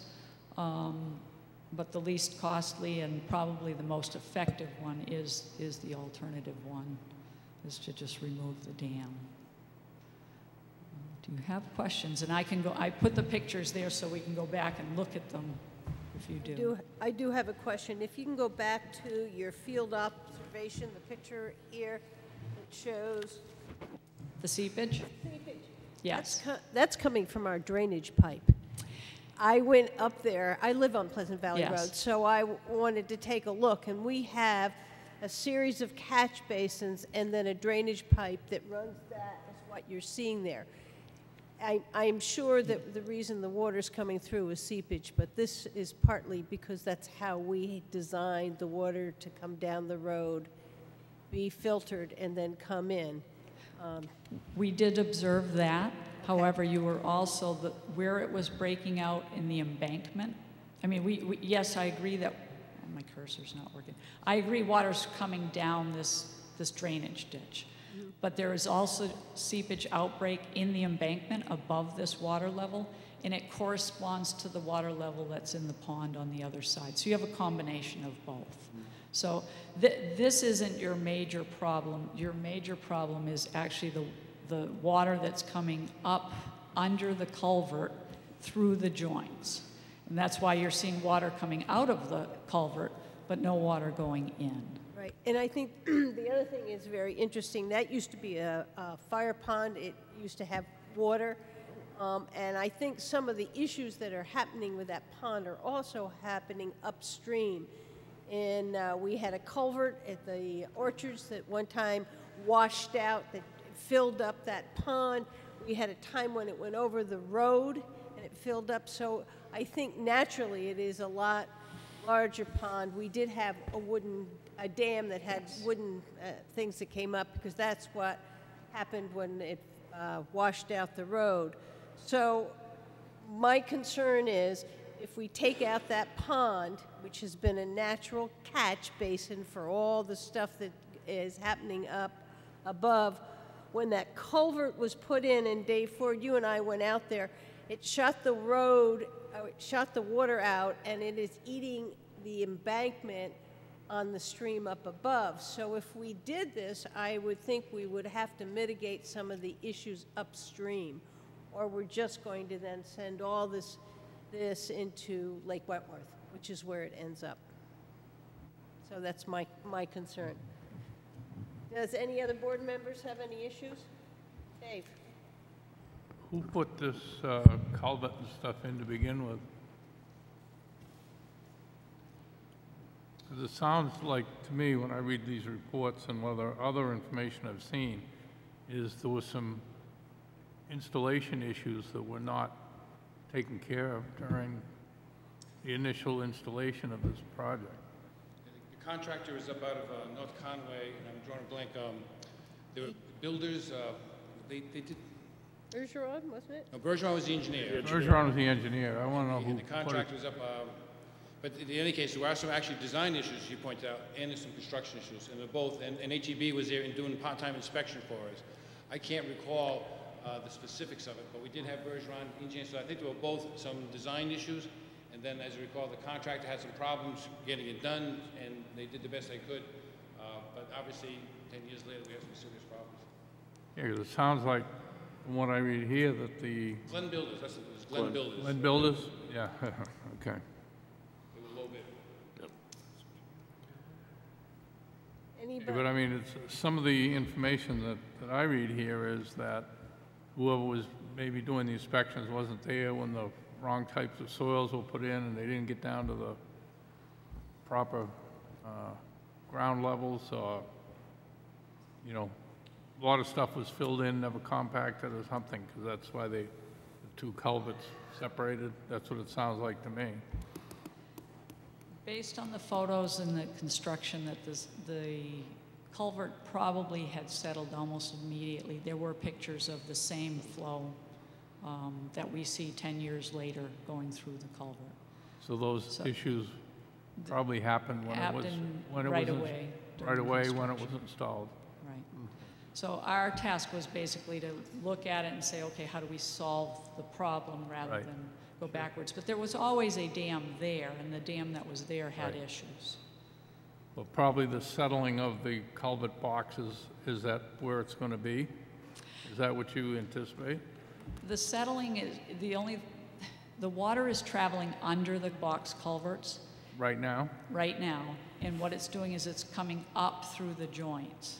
But the least costly and probably the most effective one is the alternative one, is to just remove the dam. Do you have questions? And I put the pictures there so we can go back and look at them if you do. I do have a question. If you can go back to your field observation, the picture here that shows the seepage? Seepage. Yes. That's coming from our drainage pipe. I went up there. I live on Pleasant Valley Road, so I wanted to take a look, and we have a series of catch basins and then a drainage pipe that runs that is what you're seeing there. I'm sure that the reason the water's coming through is seepage, but this is partly because that's how we designed the water to come down the road, be filtered, and then come in. We did observe that. However, you were also, where it was breaking out in the embankment. I mean, yes, I agree that, oh, my cursor's not working. I agree water's coming down this drainage ditch. Mm-hmm. But there is also seepage outbreak in the embankment above this water level, and it corresponds to the water level that's in the pond on the other side. So you have a combination of both. Mm-hmm. So this isn't your major problem. Your major problem is actually the water that's coming up under the culvert through the joints. And that's why you're seeing water coming out of the culvert, but no water going in. Right, and I think the other thing is very interesting. That used to be a fire pond. It used to have water. And I think some of the issues that are happening with that pond are also happening upstream. And we had a culvert at the orchards that one time washed out, that filled up that pond. We had a time when it went over the road and it filled up. So I think naturally it is a lot larger pond. We did have a dam that had wooden things that came up, because that's what happened when it washed out the road. So my concern is, if we take out that pond, which has been a natural catch basin for all the stuff that is happening up above, when that culvert was put in, and Dave Ford, you and I went out there, it shut the road, it shut the water out, and it is eating the embankment on the stream up above. So if we did this, I would think we would have to mitigate some of the issues upstream, or we're just going to then send all this into Lake Wentworth, which is where it ends up. So that's my concern. Does any other board members have any issues? Dave? Who put this culvert and stuff in to begin with? 'Cause it sounds like, to me, when I read these reports and other information I've seen, is there was some installation issues that were not taken care of during the initial installation of this project. The contractor is up out of North Conway, and I'm drawing a blank. They were builders. They did. Bergeron, wasn't it? No, Bergeron was the engineer. Bergeron was the engineer. I want to know who. And the contractor was up. But in any case, there were some actually design issues, you pointed out, and there's some construction issues, and they're both. And HEB was there and doing part-time inspection for us. I can't recall the specifics of it, but we did have Bergeron engineers, so I think there were both some design issues, and then, as I recall, the contractor had some problems getting it done, and they did the best they could. But obviously, 10 years later, we have some serious problems. Yeah, 'cause it sounds like, from what I read here, that the... Glenn Builders, that's what it was, Glenn Builders. Glenn Builders? Yeah, okay. They were low bid. Anybody? But I mean, it's, some of the information that I read here is that whoever was maybe doing the inspections wasn't there when the wrong types of soils were put in, and they didn't get down to the proper ground levels, or, you know, a lot of stuff was filled in, never compacted or something, because that's why the two culverts separated. That's what it sounds like to me. Based on the photos and the construction, that the culvert probably had settled almost immediately. There were pictures of the same flow that we see 10 years later going through the culvert. So those issues probably happened when it was right away when it was installed. Right. So our task was basically to look at it and say, okay, how do we solve the problem rather than go backwards? But there was always a dam there, and the dam that was there had issues. Well, probably the settling of the culvert boxes, is that where it's going to be? Is that what you anticipate? The settling is the water is traveling under the box culverts. Right now? Right now. And what it's doing is it's coming up through the joints.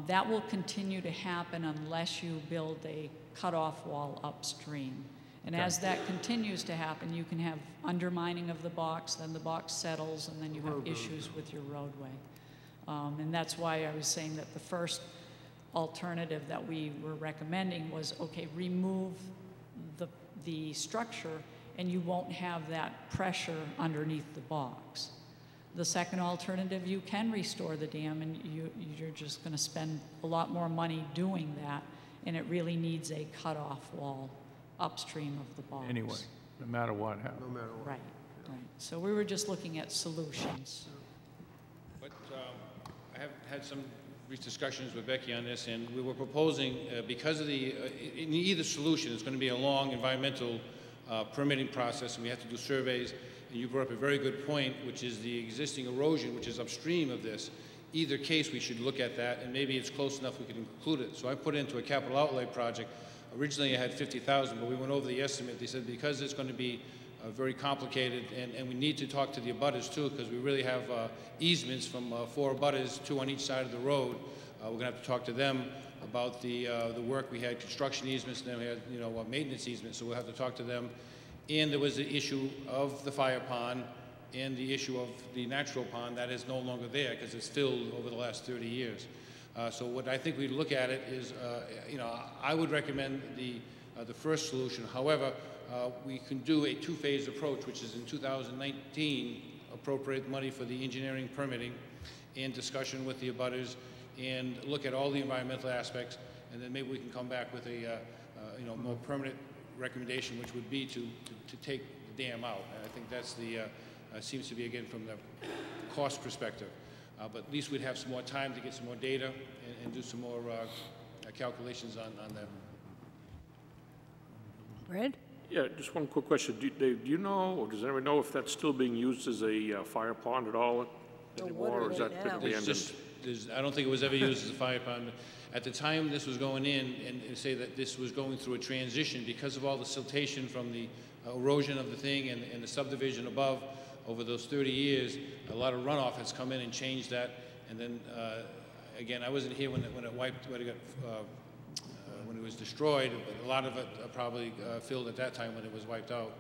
That will continue to happen unless you build a cutoff wall upstream. And as that continues to happen, you can have undermining of the box, then the box settles, and then you have issues with your roadway. And that's why I was saying that the first alternative that we were recommending was, okay, remove the structure, and you won't have that pressure underneath the box. The second alternative, you can restore the dam, and you're just going to spend a lot more money doing that, and it really needs a cutoff wall upstream of the box. Anyway, no matter what happens. No matter what. Right, right. So we were just looking at solutions. But I have had some brief discussions with Becky on this, and we were proposing, because of the, in either solution, it's going to be a long environmental permitting process, and we have to do surveys. And you brought up a very good point, which is the existing erosion, which is upstream of this. Either case, we should look at that, and maybe it's close enough we can include it. So I put into a capital outlay project. Originally, I had 50,000, but we went over the estimate. They said because it's going to be very complicated, and we need to talk to the abutters too, because we really have easements from 4 abutters, 2 on each side of the road. We're going to have to talk to them about the work. We had construction easements, and then we had, you know, maintenance easements. So we'll have to talk to them. And there was the issue of the fire pond and the issue of the natural pond that is no longer there because it's filled over the last 30 years. So what I think we look at it is, I would recommend the first solution. However, we can do a two-phase approach, which is in 2019, appropriate money for the engineering permitting and discussion with the abutters and look at all the environmental aspects, and then maybe we can come back with a more permanent recommendation, which would be to take the dam out. And I think that's the, seems to be, again, from the cost perspective. But at least we'd have some more time to get some more data and do some more calculations on that. Brad? Yeah, just one quick question. Do you know, or does anyone know if that's still being used as a fire pond at all anymore, or is that abandoned? I don't think it was ever used as a fire pond. At the time this was going in, and say that this was going through a transition because of all the siltation from the erosion of the thing and the subdivision above over those 30 years, a lot of runoff has come in and changed that. And then, again, I wasn't here when it wiped, when it was destroyed, but a lot of it probably filled at that time when it was wiped out.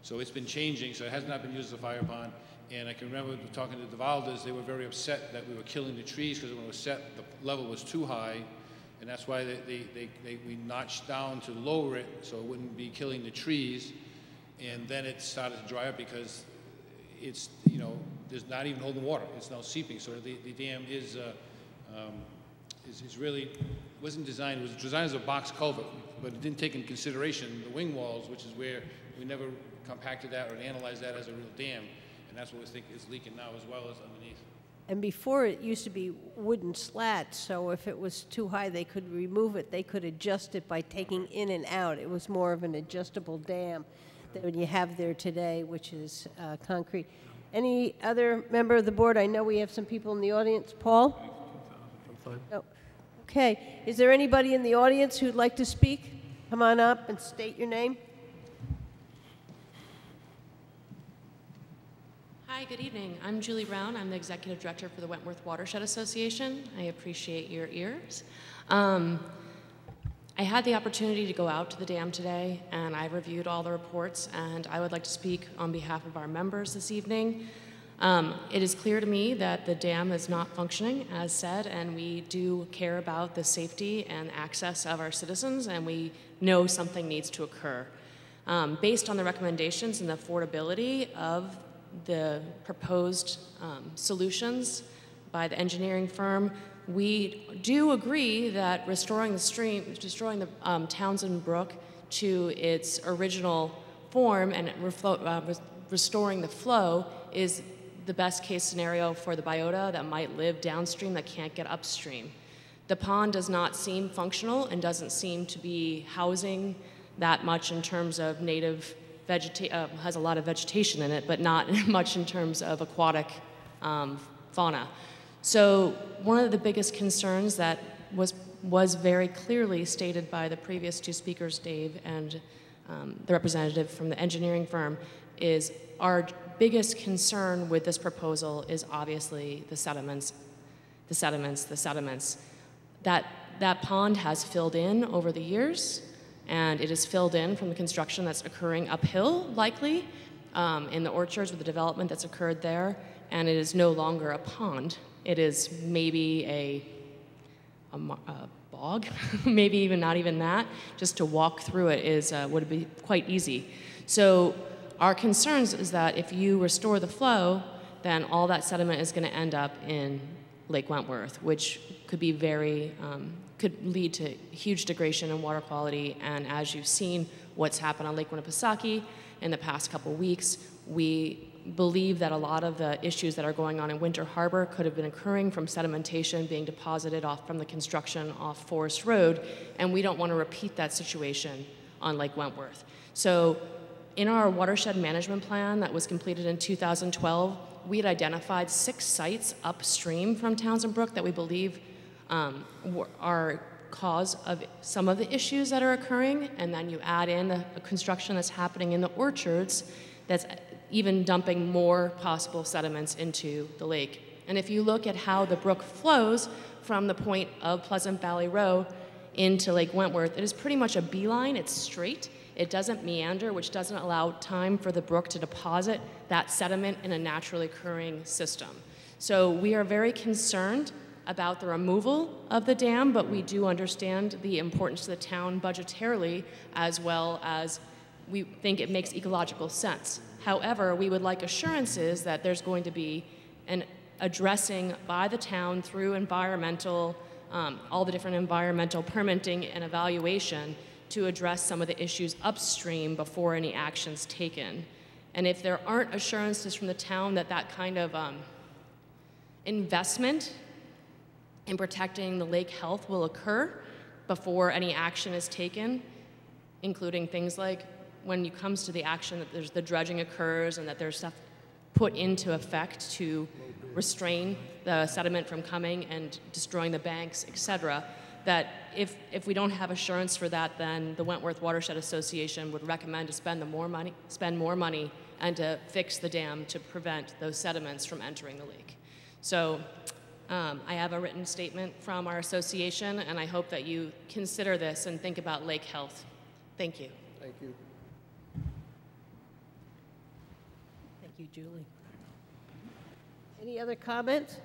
So it's been changing, so it has not been used as a fire pond. And I can remember talking to the Valdas, they were very upset that we were killing the trees because when it was set, the level was too high. And that's why we notched down to lower it so it wouldn't be killing the trees. And then it started to dry up because it's, there's not even holding water. It's now seeping. So the dam is really, wasn't designed, it was designed as a box culvert, but it didn't take into consideration the wing walls, which is where we never compacted that or analyzed that as a real dam. And that's what we think is leaking now as well as underneath. And before, it used to be wooden slats, so if it was too high, they could remove it. They could adjust it by taking in and out. It was more of an adjustable dam than you have there today, which is concrete. Any other member of the board? I know we have some people in the audience. Paul? I'm fine. Oh. Okay. Is there anybody in the audience who'd like to speak? Come on up and state your name. Hi, good evening. I'm Julie Brown. I'm the Executive Director for the Wentworth Watershed Association. I appreciate your ears. I had the opportunity to go out to the dam today, and I reviewed all the reports, and I would like to speak on behalf of our members this evening. It is clear to me that the dam is not functioning, as said, and we do care about the safety and access of our citizens, and we know something needs to occur. Based on the recommendations and the affordability of the proposed solutions by the engineering firm, we do agree that restoring the Townsend Brook to its original form and restoring the flow is the best case scenario for the biota that might live downstream that can't get upstream. The pond does not seem functional and doesn't seem to be housing that much in terms of native vegetation, has a lot of vegetation in it, but not much in terms of aquatic fauna. So one of the biggest concerns that was very clearly stated by the previous two speakers, Dave and the representative from the engineering firm, is our biggest concern with this proposal is obviously the sediments. That pond has filled in over the years, and it is filled in from the construction that's occurring uphill, likely, in the orchards with the development that's occurred there, and it is no longer a pond. It is maybe a bog, maybe even not even that. Just to walk through it would be quite easy. So our concerns is that if you restore the flow, then all that sediment is going to end up in Lake Wentworth, which could be could lead to huge degradation in water quality. And as you've seen what's happened on Lake Winnipesaukee in the past couple weeks, we believe that a lot of the issues that are going on in Winter Harbor could have been occurring from sedimentation being deposited off from the construction off Forest Road, and we don't want to repeat that situation on Lake Wentworth. So in our watershed management plan that was completed in 2012, we had identified 6 sites upstream from Townsend Brook that we believe are cause of some of the issues that are occurring, and then you add in the construction that's happening in the orchards that's even dumping more possible sediments into the lake. And if you look at how the brook flows from the point of Pleasant Valley Row into Lake Wentworth, it is pretty much a beeline. It's straight. it doesn't meander, which doesn't allow time for the brook to deposit that sediment in a naturally occurring system. So we are very concerned about the removal of the dam, but we do understand the importance to the town budgetarily, as well as we think it makes ecological sense. However, we would like assurances that there's going to be an addressing by the town through environmental, all the different environmental permitting and evaluation to address some of the issues upstream before any action's taken. And if there aren't assurances from the town that that kind of investment in protecting the lake health will occur before any action is taken, including things like when it comes to the action that there's the dredging occurs and that there's stuff put into effect to restrain the sediment from coming and destroying the banks, et cetera, that if we don't have assurance for that, then the Wentworth Watershed Association would recommend to spend more money and to fix the dam to prevent those sediments from entering the lake. So I have a written statement from our association, and I hope that you consider this and think about lake health. Thank you. Thank you. Thank you, Julie. Any other comments?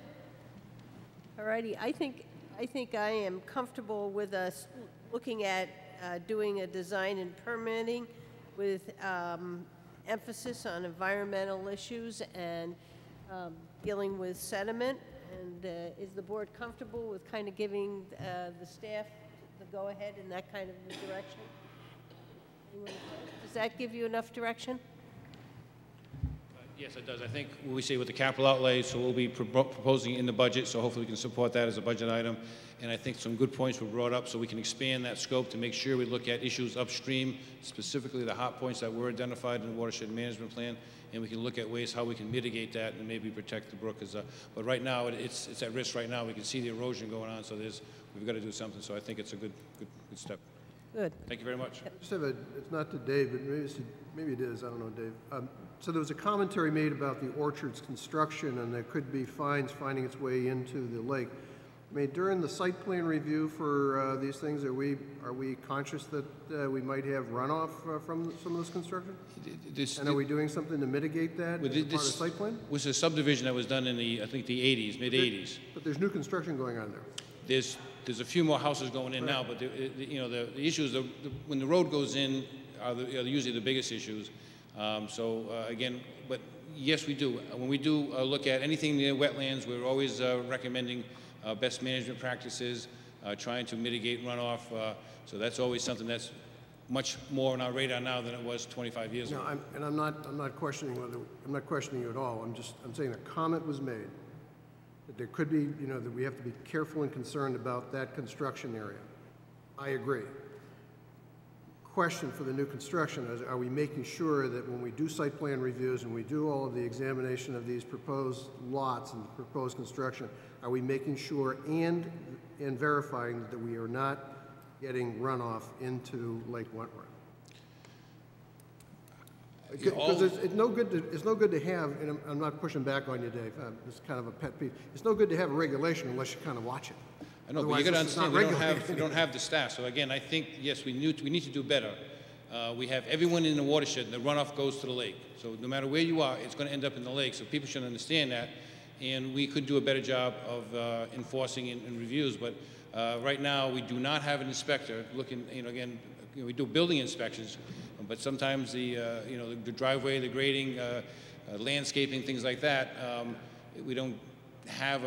All righty, I think I am comfortable with us looking at doing a design and permitting with emphasis on environmental issues and dealing with sediment. And is the board comfortable with kind of giving the staff the go-ahead in that kind of a direction? Does that give you enough direction? Yes, it does. I think what we say with the capital outlay, so we'll be proposing in the budget, so hopefully we can support that as a budget item. And I think some good points were brought up, so we can expand that scope to make sure we look at issues upstream, specifically the hot points that were identified in the watershed management plan, and we can look at ways how we can mitigate that and maybe protect the brook. But right now, it's at risk right now. We can see the erosion going on, so we've got to do something. So I think it's a good step. Good. Thank you very much. Just have it's not to Dave, but maybe it is, I don't know, Dave. So there was a commentary made about the orchard's construction, and there could be fines finding its way into the lake. I mean, during the site plan review for these things, are we conscious that we might have runoff from some of this construction? And are we doing something to mitigate that as part of the site plan? Was a subdivision that was done in I think the 80s, mid-80s. But there's new construction going on there. There's a few more houses going in now, but the issues when the road goes in are usually the biggest issues. Again, but yes, we do. When we do look at anything near wetlands, we're always recommending best management practices, trying to mitigate runoff. So that's always something that's much more on our radar now than it was 25 years ago. I'm not questioning you at all. I'm saying a comment was made that there could be, that we have to be careful and concerned about that construction area. I agree. Question for the new construction is, are we making sure that when we do site plan reviews and we do all of the examination of these proposed lots and proposed construction, are we making sure and verifying that we are not getting runoff into Lake Wentworth? Because it's no good to have, and I'm not pushing back on you, Dave. It's kind of a pet peeve. It's no good to have a regulation unless you kind of watch it. I know, but you got to understand we don't have the staff. So again, I think yes, we need to do better. We have everyone in the watershed, and the runoff goes to the lake. So no matter where you are, it's going to end up in the lake. So people should understand that, and we could do a better job of enforcing and reviews. But right now, we do not have an inspector looking. Again, we do building inspections, but sometimes the driveway, the grading, landscaping, things like that, we don't have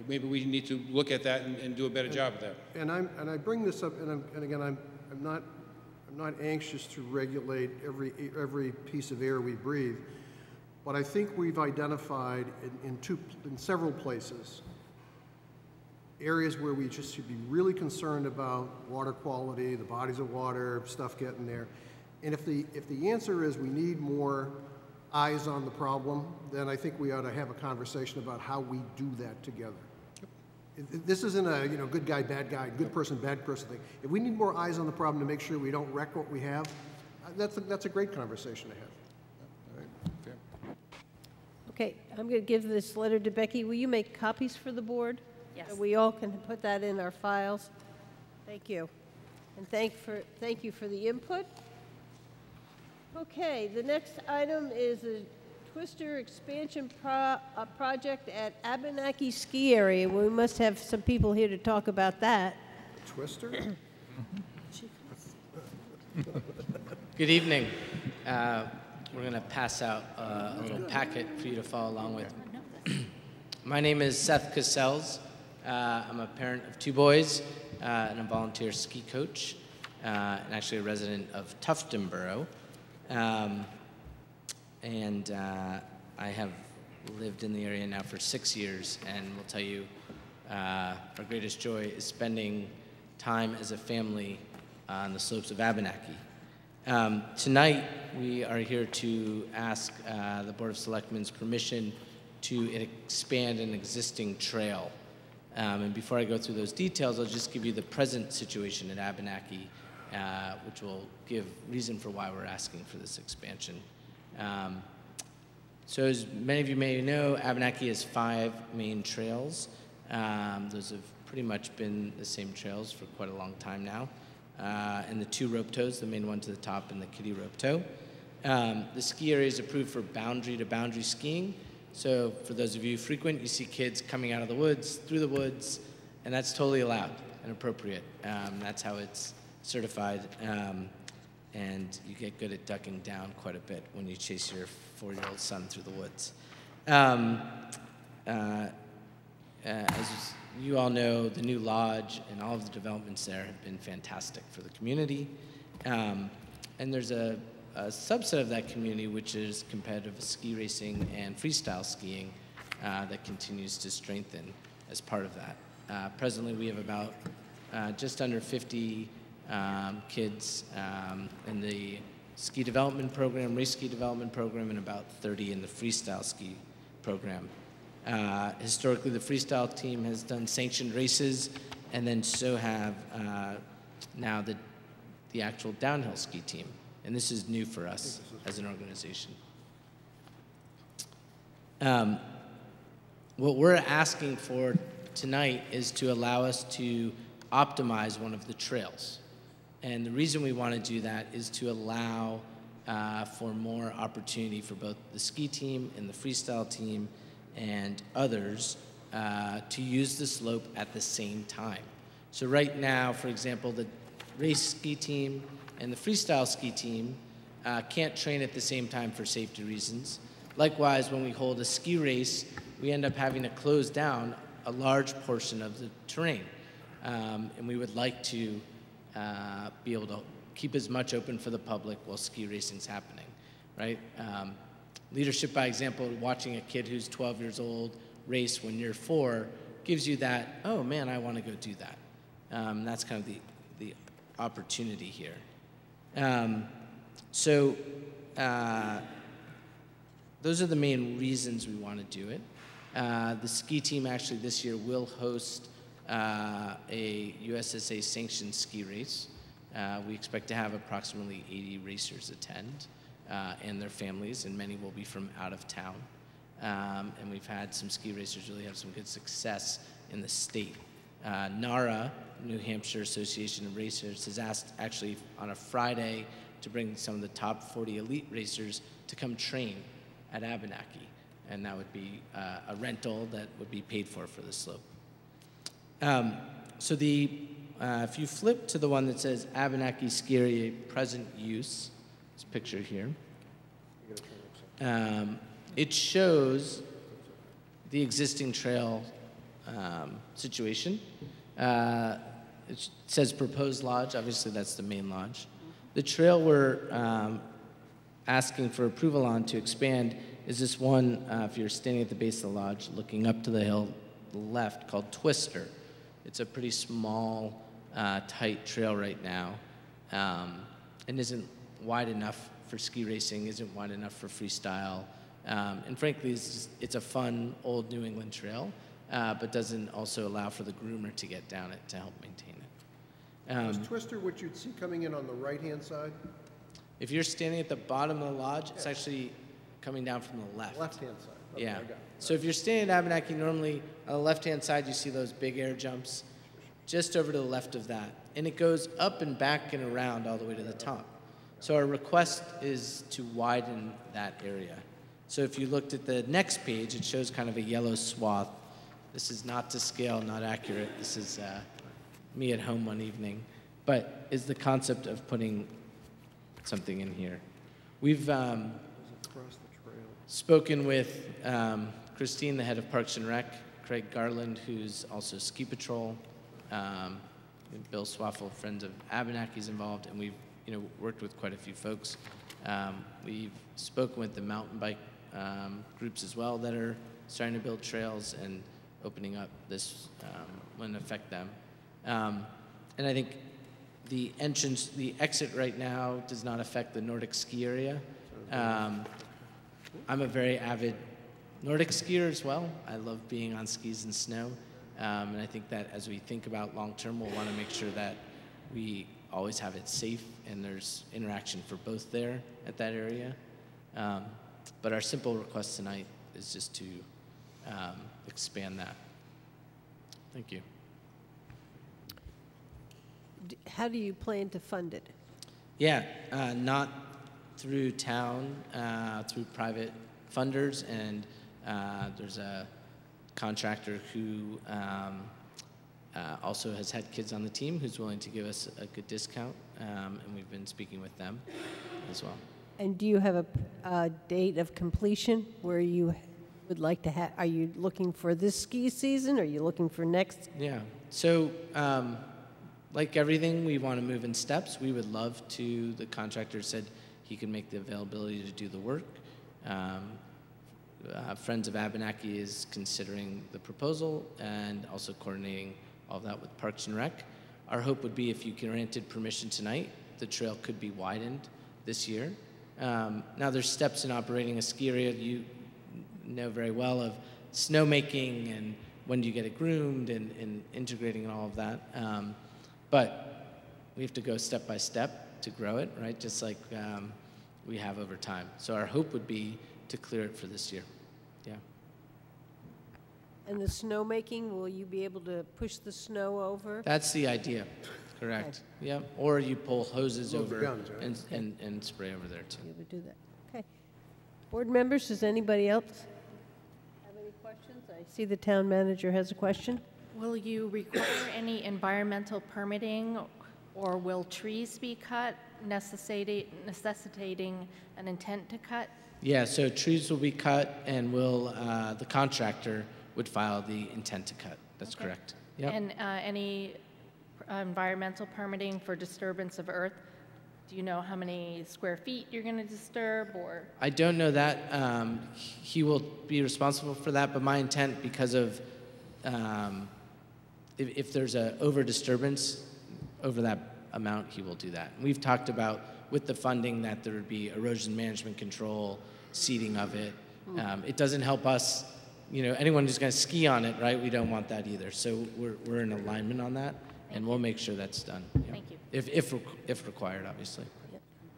maybe we need to look at that and do a better job of that. And I bring this up, and again, I'm not anxious to regulate every piece of air we breathe, but I think we've identified in several places areas where we just should be really concerned about water quality, the bodies of water, stuff getting there. And if the answer is we need more eyes on the problem, then I think we ought to have a conversation about how we do that together. This isn't a good guy, good person, bad person thing. If we need more eyes on the problem to make sure we don't wreck what we have, that's a great conversation to have. All right. Fair. Okay, I'm going to give this letter to Becky. Will you make copies for the board? Yes. So we all can put that in our files. Thank you. And thank you for the input. Okay, the next item is a Twister expansion project at Abenaki Ski Area. We must have some people here to talk about that. Twister? Good evening. We're going to pass out a little packet for you to follow along with. My name is Seth Cassells. I'm a parent of 2 boys and a volunteer ski coach, and actually a resident of Tuftonboro. I have lived in the area now for 6 years, and will tell you our greatest joy is spending time as a family on the slopes of Abenaki. Tonight, we are here to ask the Board of Selectmen's permission to expand an existing trail. And before I go through those details, I'll just give you the present situation at Abenaki, which will give reason for why we're asking for this expansion. So as many of you may know, Abenaki has 5 main trails. Those have pretty much been the same trails for quite a long time now. And the 2 rope tows, the main one to the top and the kiddie rope tow. The ski area is approved for boundary-to-boundary skiing. So for those of you who frequent, you see kids coming out of the woods, through the woods, and that's totally allowed and appropriate. That's how it's certified. And you get good at ducking down quite a bit when you chase your 4-year-old son through the woods. As you all know, the new lodge and all of the developments there have been fantastic for the community. And there's a subset of that community which is competitive ski racing and freestyle skiing that continues to strengthen as part of that. Presently, we have about just under 50 kids in the ski development program, race ski development program, and about 30 in the freestyle ski program. Historically, the freestyle team has done sanctioned races, and then so have now the actual downhill ski team. And this is new for us as an organization. What we're asking for tonight is to allow us to optimize one of the trails. And the reason we want to do that is to allow for more opportunity for both the ski team and the freestyle team and others to use the slope at the same time. So right now, for example, the race ski team and the freestyle ski team can't train at the same time for safety reasons. Likewise, when we hold a ski race, we end up having to close down a large portion of the terrain. And we would like to be able to keep as much open for the public while ski racing's happening, right? Leadership by example, watching a kid who's 12 years old race when you're 4 gives you that, oh man, I want to go do that. That's kind of the opportunity here. Those are the main reasons we want to do it. The ski team actually this year will host a USSA sanctioned ski race. We expect to have approximately 80 racers attend and their families, and many will be from out of town. And we've had some ski racers really have some good success in the state. NARA, New Hampshire Association of Racers, has asked actually on a Friday to bring some of the top 40 elite racers to come train at Abenaki. And that would be a rental that would be paid for the slope. If you flip to the one that says Abenaki Ski Area Present Use, this picture here, it shows the existing trail situation. It says proposed lodge, obviously that's the main lodge. The trail we're asking for approval on to expand is this one, if you're standing at the base of the lodge looking up to the hill, the left, called Twister. It's a pretty small, tight trail right now, and isn't wide enough for ski racing, isn't wide enough for freestyle, and frankly, it's a fun old New England trail, but doesn't also allow for the groomer to get down it to help maintain it. Is Twister what you'd see coming in on the right-hand side? If you're standing at the bottom of the lodge, it's actually coming down from the left. Left-hand side. Okay, Yeah. I got it. So if you're standing at Abenaki, normally on the left-hand side, you see those big air jumps. Just over to the left of that. And it goes up and back and around all the way to the top. So our request is to widen that area. So if you looked at the next page, it shows kind of a yellow swath. This is not to scale, not accurate. This is me at home one evening. But is the concept of putting something in here. We've spoken with Christine, the head of Parks and Rec, Craig Garland, who's also Ski Patrol, Bill Swaffel, Friends of Abenaki's involved, and we've worked with quite a few folks. We've spoken with the mountain bike groups as well that are starting to build trails, and opening up this wouldn't affect them. And I think the exit right now does not affect the Nordic ski area. I'm a very avid Nordic skier as well. I love being on skis and snow. And I think that as we think about long-term, we'll want to make sure that we always have it safe and there's interaction for both there at that area. But our simple request tonight is just to expand that. Thank you. How do you plan to fund it? Yeah, not through town, through private funders, and there's a contractor who also has had kids on the team who's willing to give us a good discount, and we've been speaking with them as well. And do you have a date of completion where you would like to have? Are you looking for this ski season? Or are you looking for next? Yeah. So, like everything, we want to move in steps. We would love to. The contractor said he could make the availability to do the work. Friends of Abenaki is considering the proposal and also coordinating all of that with Parks and Rec. Our hope would be if you granted permission tonight, the trail could be widened this year. Now there's steps in operating a ski area you know very well of snowmaking and when do you get it groomed and integrating and all of that. But we have to go step by step to grow it, right? Just like we have over time. So our hope would be to clear it for this year. Yeah. And the snowmaking, will you be able to push the snow over? That's the idea. Correct. Okay. Yeah. Or you pull hoses over guns, right? and spray over there too. You would do that. Okay. Board members, does anybody else have any questions? I see the town manager has a question. Will you require any environmental permitting, or will trees be cut, necessitating an intent to cut? Yeah, so trees will be cut, and the contractor would file the intent to cut. That's okay. Correct. Yep. And any environmental permitting for disturbance of earth? Do you know how many square feet you're going to disturb, or? I don't know that. He will be responsible for that, but my intent, because of if there's a over disturbance over that amount, he will do that. And we've talked about with the funding that there would be erosion management control, seeding of it. It doesn't help us, anyone who's going to ski on it, right? We don't want that either. So we're in alignment on that, and we'll make sure that's done. Thank you. If required, obviously.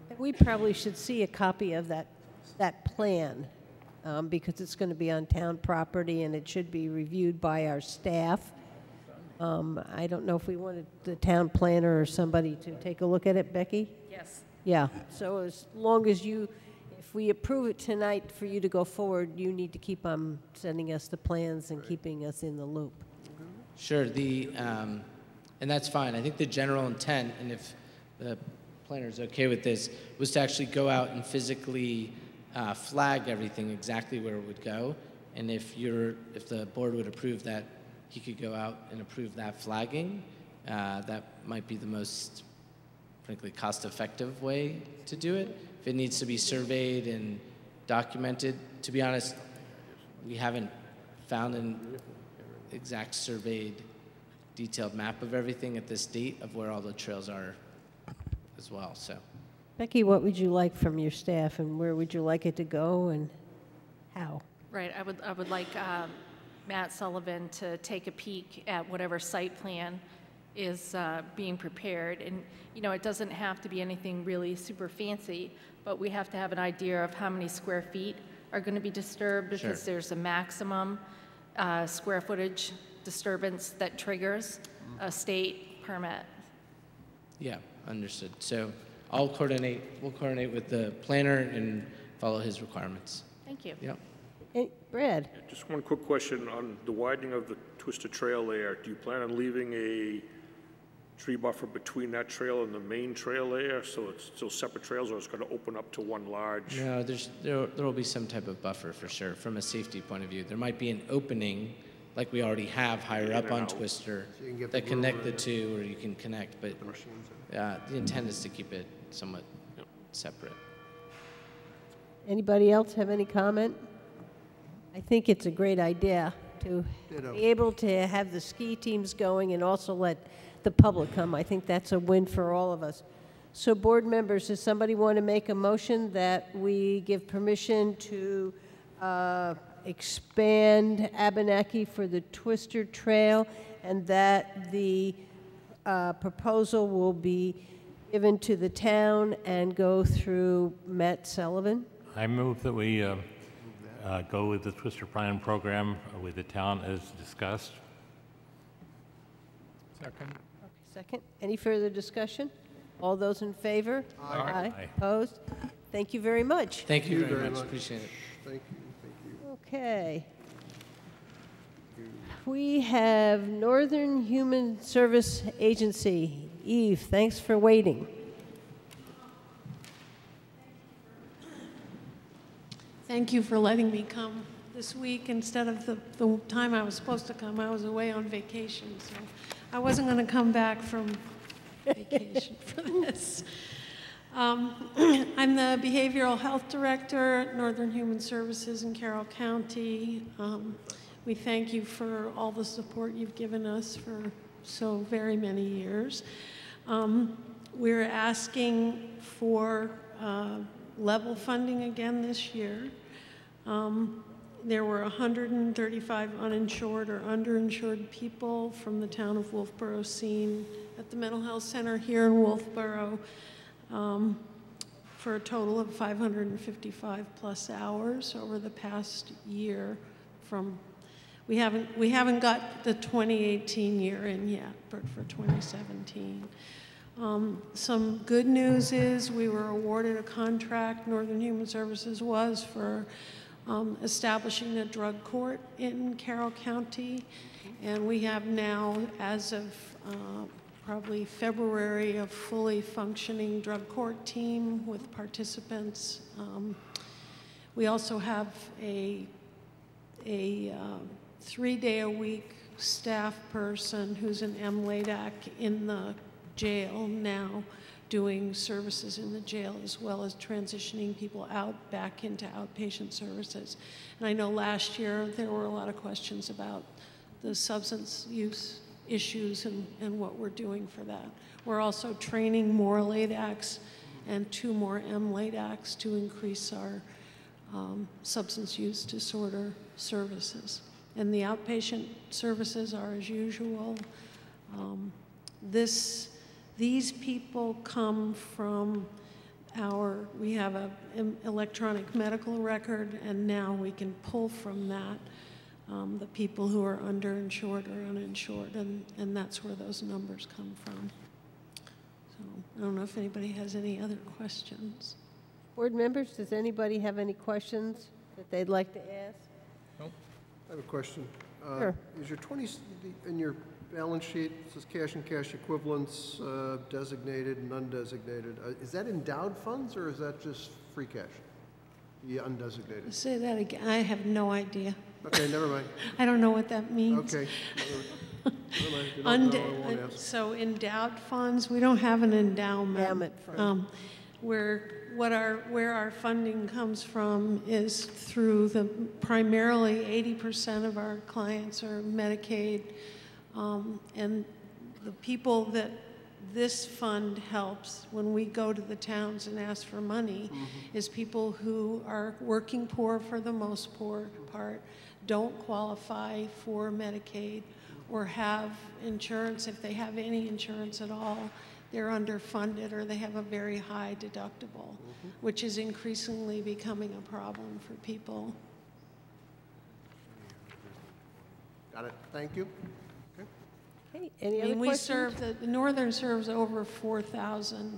And we probably should see a copy of that plan because it's going to be on town property and it should be reviewed by our staff. I don't know if we wanted the town planner or somebody to take a look at it, Becky? Yes. Yeah, so as long as if we approve it tonight for you to go forward, you need to keep on sending us the plans and keeping us in the loop. Sure, and that's fine. I think the general intent, and if the planner's okay with this, was to actually go out and physically flag everything exactly where it would go. And if the board would approve that, he could go out and approve that flagging. That might be the most, frankly, cost-effective way to do it. If it needs to be surveyed and documented, to be honest, we haven't found an exact surveyed, detailed map of everything at this date of where all the trails are as well. So, Becky, what would you like from your staff, and where would you like it to go, and how? Right. I would like Matt Sullivan to take a peek at whatever site plan is being prepared. And, it doesn't have to be anything really super fancy, but we have to have an idea of how many square feet are going to be disturbed, because Sure. there's a maximum square footage disturbance that triggers a state permit. yeah, understood. So we'll coordinate with the planner and follow his requirements. Thank you. Yep. Hey, Brad? Just one quick question on the widening of the Twister Trail there. Do you plan on leaving a tree buffer between that trail and the main trail there, so it's still separate trails, or it's going to open up to one large? No, there will be some type of buffer for sure from a safety point of view. There might be an opening like we already have higher up on Twister that connect the two, or you can connect, but the intent is to keep it somewhat separate. Anybody else have any comment? I think it's a great idea to be able to have the ski teams going and also let the public come. I think that's a win for all of us. So board members, does somebody want to make a motion that we give permission to expand Abenaki for the Twister Trail, and that the proposal will be given to the town and go through Matt Sullivan? I move that we go with the Twister Plan program with the town as discussed. Second. Okay, second. Any further discussion? All those in favor? Aye. Aye. Opposed? Thank you very much. Thank you very much. Appreciate it. Thank you, thank you. Okay. We have Northern Human Service Agency. Eve, thanks for waiting. Thank you for letting me come this week instead of the time I was supposed to come. I was away on vacation, so I wasn't going to come back from vacation for this. I'm the Behavioral Health Director at Northern Human Services in Carroll County. We thank you for all the support you've given us for so very many years. We're asking for level funding again this year. There were 135 uninsured or underinsured people from the town of Wolfeboro seen at the mental health center here in Wolfeboro for a total of 555 plus hours over the past year. We haven't got the 2018 year in yet, but for 2017. Some good news is we were awarded a contract, Northern Human Services was, for establishing a drug court in Carroll County. And we have now, as of probably February, a fully functioning drug court team with participants. We also have a 3-day-a-week staff person who's an MLADAC in the jail now, doing services in the jail as well as transitioning people back into outpatient services. And I know last year there were a lot of questions about the substance use issues and what we're doing for that. We're also training more LADACs and 2 more MLADACs to increase our substance use disorder services. And the outpatient services are as usual. These people come from we have an electronic medical record, and now we can pull from that the people who are underinsured or uninsured, and that's where those numbers come from. So I don't know if anybody has any other questions. Board members, does anybody have any questions that they'd like to ask? Nope. I have a question. Sure. Is your in your balance sheet, it says cash and cash equivalents, designated and undesignated. Is that endowed funds, or is that just free cash? The undesignated. Say that again. I have no idea. Okay, never mind. I don't know what that means. Okay. Never mind. So endowed funds, we don't have an endowment. Where our funding comes from is through primarily 80% of our clients are Medicaid, and the people that this fund helps when we go to the towns and ask for money is people who are working poor for the most part, don't qualify for Medicaid, or have insurance, if they have any insurance at all, they're underfunded, or they have a very high deductible, which is increasingly becoming a problem for people. Got it. Thank you. Okay. Any other questions? The Northern serves over 4,000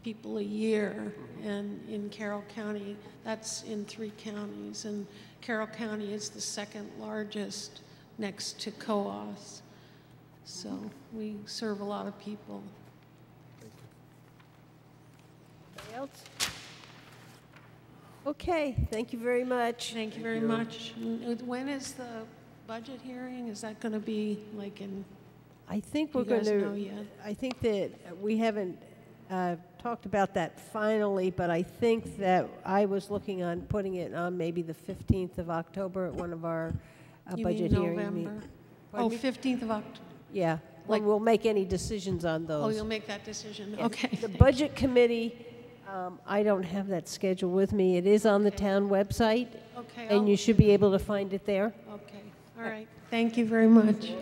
people a year. And in Carroll County, that's in 3 counties. And Carroll County is the second largest next to Coos. So we serve a lot of people. Anybody else? Okay, thank you very much. Thank you very much. When is the budget hearing? Is that going to be like in? I think we're You going guys know to, yet? I think that we haven't talked about that finally, but I think that I was looking on putting it on maybe the 15th of October at one of our You budget mean hearing November? meetings. Oh, 15th of October. Yeah, Like- when we'll make any decisions on those. Oh, you'll make that decision. Yeah. Okay. The budget committee, I don't have that schedule with me. It is on the town website. Okay, And you should be able to find it there. Okay, all right. Thank you very much.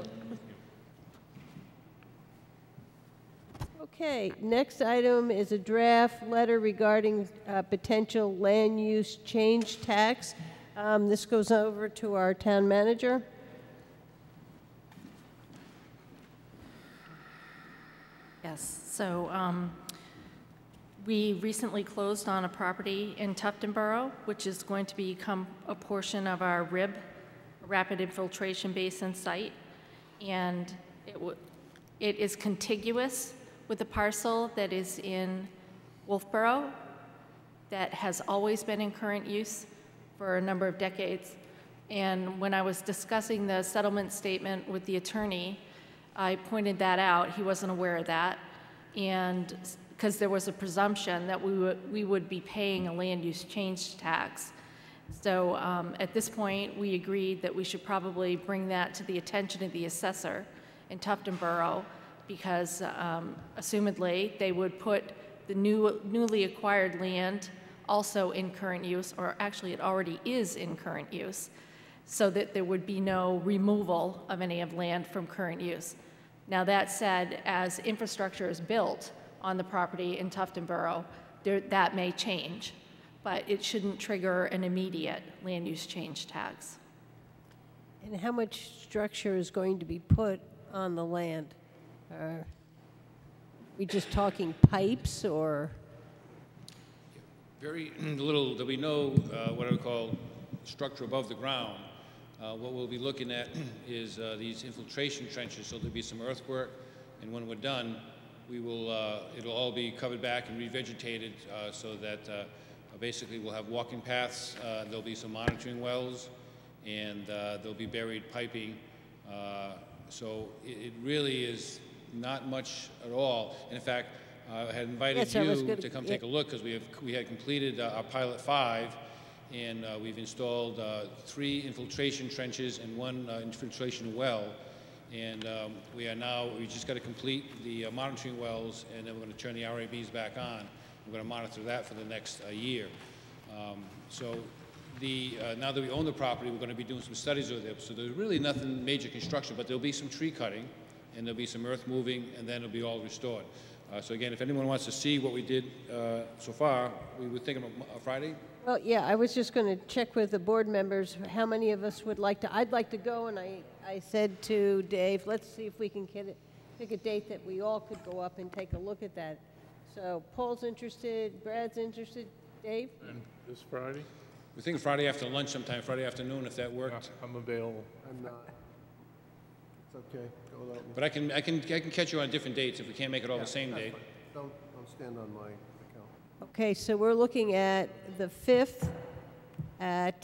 Okay, next item is a draft letter regarding potential land use change tax. This goes over to our town manager. Yes, so we recently closed on a property in Tuftonboro, which is going to become a portion of our RIB, Rapid Infiltration Basin site. And it is contiguous with a parcel that is in Wolfeboro that has always been in current use for a number of decades. And when I was discussing the settlement statement with the attorney, I pointed that out. He wasn't aware of that. And because there was a presumption that we would be paying a land use change tax. So at this point, we agreed that we should probably bring that to the attention of the assessor in Tuftonboro, because assumedly they would put the newly acquired land also in current use, or actually it already is in current use, so that there would be no removal of any of land from current use. Now that said, as infrastructure is built on the property in Tuftonboro, that may change, but it shouldn't trigger an immediate land use change tax. And how much structure is going to be put on the land? Are we just talking pipes or? Very little, there'll be no what I would call structure above the ground. What we'll be looking at is these infiltration trenches, so there'll be some earthwork, and when we're done, we will, it'll all be covered back and revegetated so that basically we'll have walking paths, there'll be some monitoring wells, and there'll be buried piping. So it really is not much at all. And in fact, I had invited you to come take a look, because we had completed our pilot 5, and we've installed 3 infiltration trenches and 1 infiltration well. And we just got to complete the monitoring wells, and then we're going to turn the RABs back on. We're going to monitor that for the next year. So now that we own the property, we're going to be doing some studies over there. So there's really nothing major construction, but there'll be some tree cutting, and there'll be some earth moving, and then it'll be all restored. So again, if anyone wants to see what we did so far, we were thinking of Friday. Well, yeah, I was just going to check with the board members how many of us would like to. I'd like to go, and I said to Dave, let's see if we can pick a date that we all could go up and take a look at that. So Paul's interested, Brad's interested, Dave? And this Friday? We're thinking Friday after lunch sometime, Friday afternoon, if that worked. I'm available. I'm not. It's okay. Go without me. But I can catch you on different dates if we can't make it all the same That's date. fine. Don't stand on my account. Okay, so we're looking at the 5th at,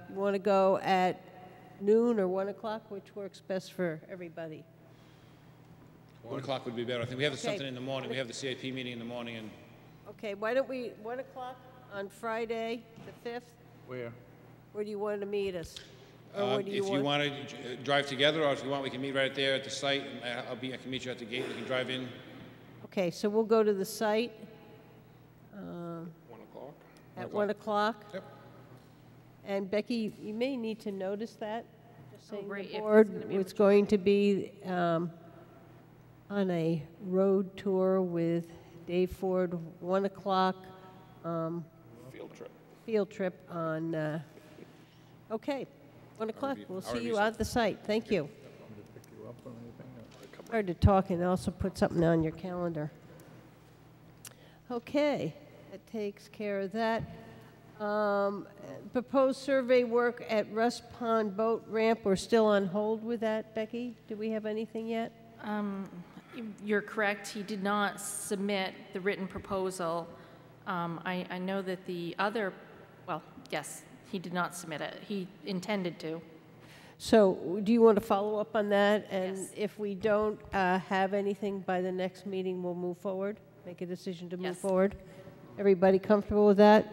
you want to go at noon or 1 o'clock, which works best for everybody? 1 o'clock would be better. I think we have Okay. something in the morning. We have the CIP meeting in the morning, and Okay, why don't we, 1 o'clock on Friday, the 5th? Where? Where do you want to meet us? Or where do if you want to drive together, or if you want, we can meet right there at the site. I can meet you at the gate. We can drive in. Okay, so we'll go to the site 1 o'clock? at 1 o'clock. Yep. And Becky, you may need to notice that, just saying right, if the it's board, gonna be it's going to be on a road tour with Dave Ford, 1 o'clock. Field trip on, okay, 1 o'clock. We'll see you at the site. Thank you. Hard to talk and also put something on your calendar. Okay, that takes care of that. Proposed survey work at Russ Pond Boat Ramp, we're still on hold with that, Becky? Do we have anything yet? You're correct. He did not submit the written proposal. I know that the other, well, yes, he did not submit it. He intended to. So do you want to follow up on that? And Yes. if we don't have anything by the next meeting, we'll move forward? Make a decision to move Yes. forward? Everybody comfortable with that?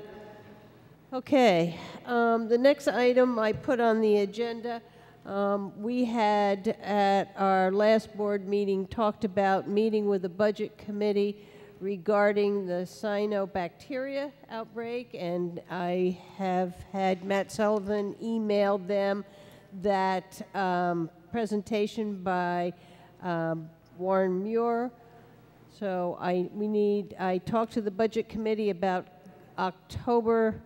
Okay. The next item I put on the agenda, we had at our last board meeting talked about meeting with the budget committee regarding the cyanobacteria outbreak, and I have had Matt Sullivan email them that presentation by Warren Muir. So I talked to the budget committee about October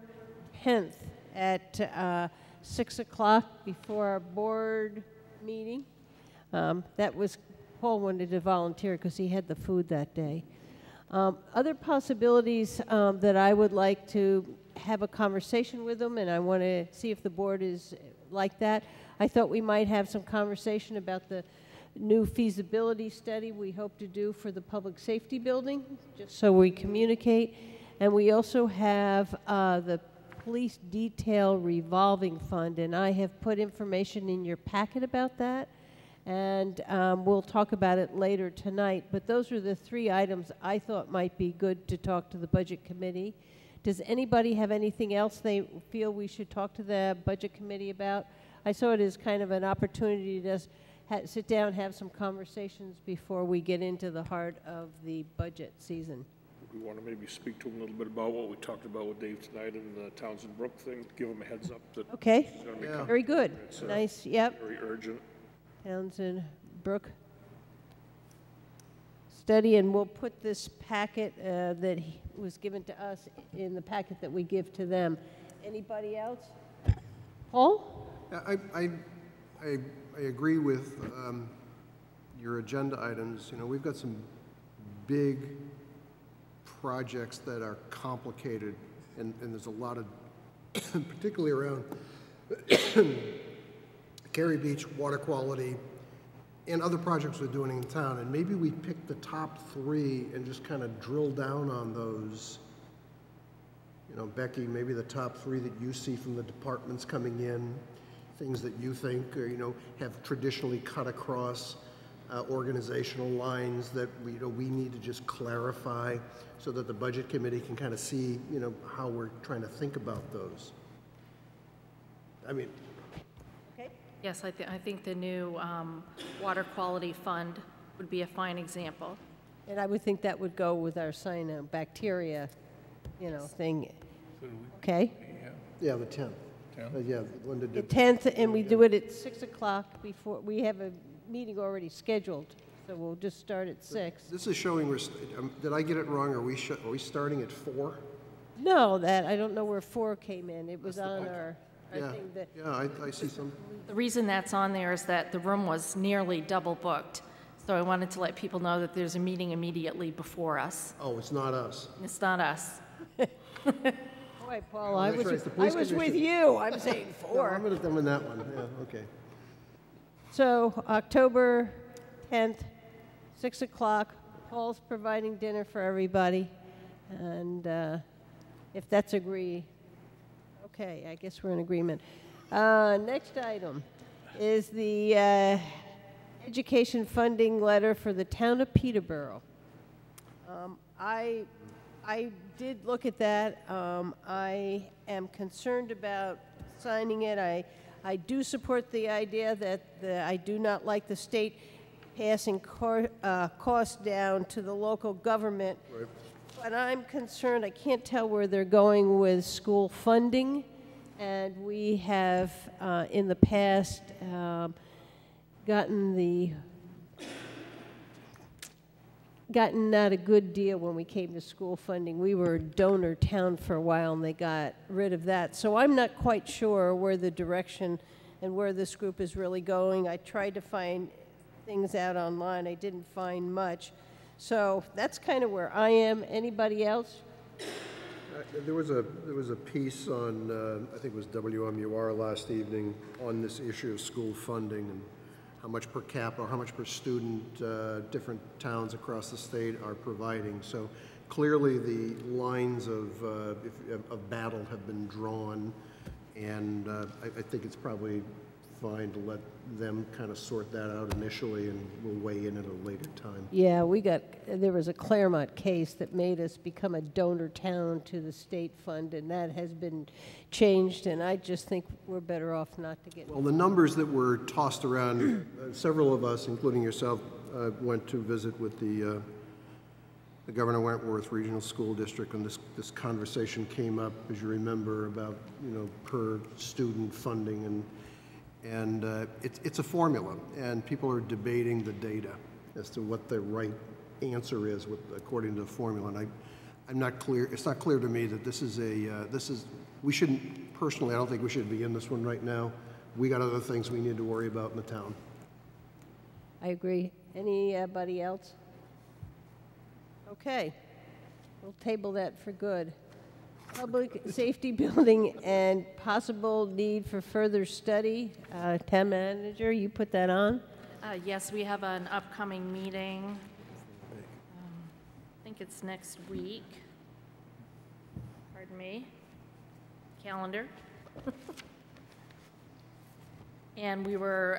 10th at 6 o'clock before our board meeting. That was, Paul wanted to volunteer because he had the food that day. Other possibilities that I would like to have a conversation with them, and I want to see if the board is like that. I thought we might have some conversation about the new feasibility study we hope to do for the public safety building, just so we communicate. And we also have the police detail revolving fund, and I have put information in your packet about that, and we'll talk about it later tonight. But those are the three items I thought might be good to talk to the budget committee. Does anybody have anything else they feel we should talk to the budget committee about? I saw it as kind of an opportunity to just sit down, have some conversations before we get into the heart of the budget season. We want to maybe speak to them a little bit about what we talked about with Dave tonight and the Townsend Brook thing, give them a heads up that Okay, this is going to be coming. very good. It's, Nice, yep. very urgent. Townsend Brook study, and we'll put this packet that was given to us in the packet that we give to them. Anybody else? Paul? I agree with your agenda items. You know, we've got some big projects that are complicated, and there's a lot of, particularly around Cary Beach, water quality, and other projects we're doing in town. And maybe we pick the top three and just kind of drill down on those. You know, Becky, maybe the top three that you see from the departments coming in, things that you think, you know, have traditionally cut across organizational lines that we need to just clarify so that the budget committee can kind of see, you know, how we're trying to think about those. I mean, okay. Yes, I think the new water quality fund would be a fine example. And I would think that would go with our cyanobacteria, you know, thing. Okay? yeah, the 10th. Yeah, Linda The did. 10th, and we do it at 6 o'clock before, we have a meeting already scheduled, so we'll just start at 6. This is showing did I get it wrong? Are we starting at 4? No, I don't know where 4 came in. It was on our Yeah, thing that. yeah, I see some. The reason that's on there is that the room was nearly double booked. So I wanted to let people know that there's a meeting immediately before us. Oh, it's not us. It's not us. Boy, Paul, Oh, I that's was, right, the I police was with commission. you. I'm saying No, 4. I'm going to them in that one. Yeah, okay. So October 10th, 6 o'clock, Paul's providing dinner for everybody. And if that's agreed, okay, I guess we're in agreement. Next item is the education funding letter for the town of Peterborough. I did look at that. I am concerned about signing it. I do support the idea that I do not like the state passing costs down to the local government. Right. But I'm concerned, I can't tell where they're going with school funding. And we have, in the past, gotten not a good deal when we came to school funding. We were a donor town for a while, and they got rid of that. So I'm not quite sure where the direction and where this group is really going. I tried to find things out online. I didn't find much. So that's kind of where I am. Anybody else? There was a piece on, I think it was WMUR last evening, on this issue of school funding and how much per capita, or how much per student different towns across the state are providing. So clearly the lines of battle have been drawn, and I think it's probably fine to let them kind of sort that out initially, and we'll weigh in at a later time. Yeah, there was a Claremont case that made us become a donor town to the state fund, and that has been changed, and I just think we're better off not to get... Well, the numbers that were tossed around, several of us, including yourself, went to visit with the Governor Wentworth Regional School District, and this conversation came up, as you remember, about, per student funding, and it's a formula, and people are debating the data as to what the right answer is according to the formula. And I'm not clear. It's not clear to me that this is we shouldn't, personally, I don't think we should be in this one right now. We got other things we need to worry about in the town. I agree. Anybody else? Okay, we'll table that for good. Public safety building and possible need for further study. Town manager, you put that on? Yes, we have an upcoming meeting. I think it's next week. Pardon me. Calendar. And we were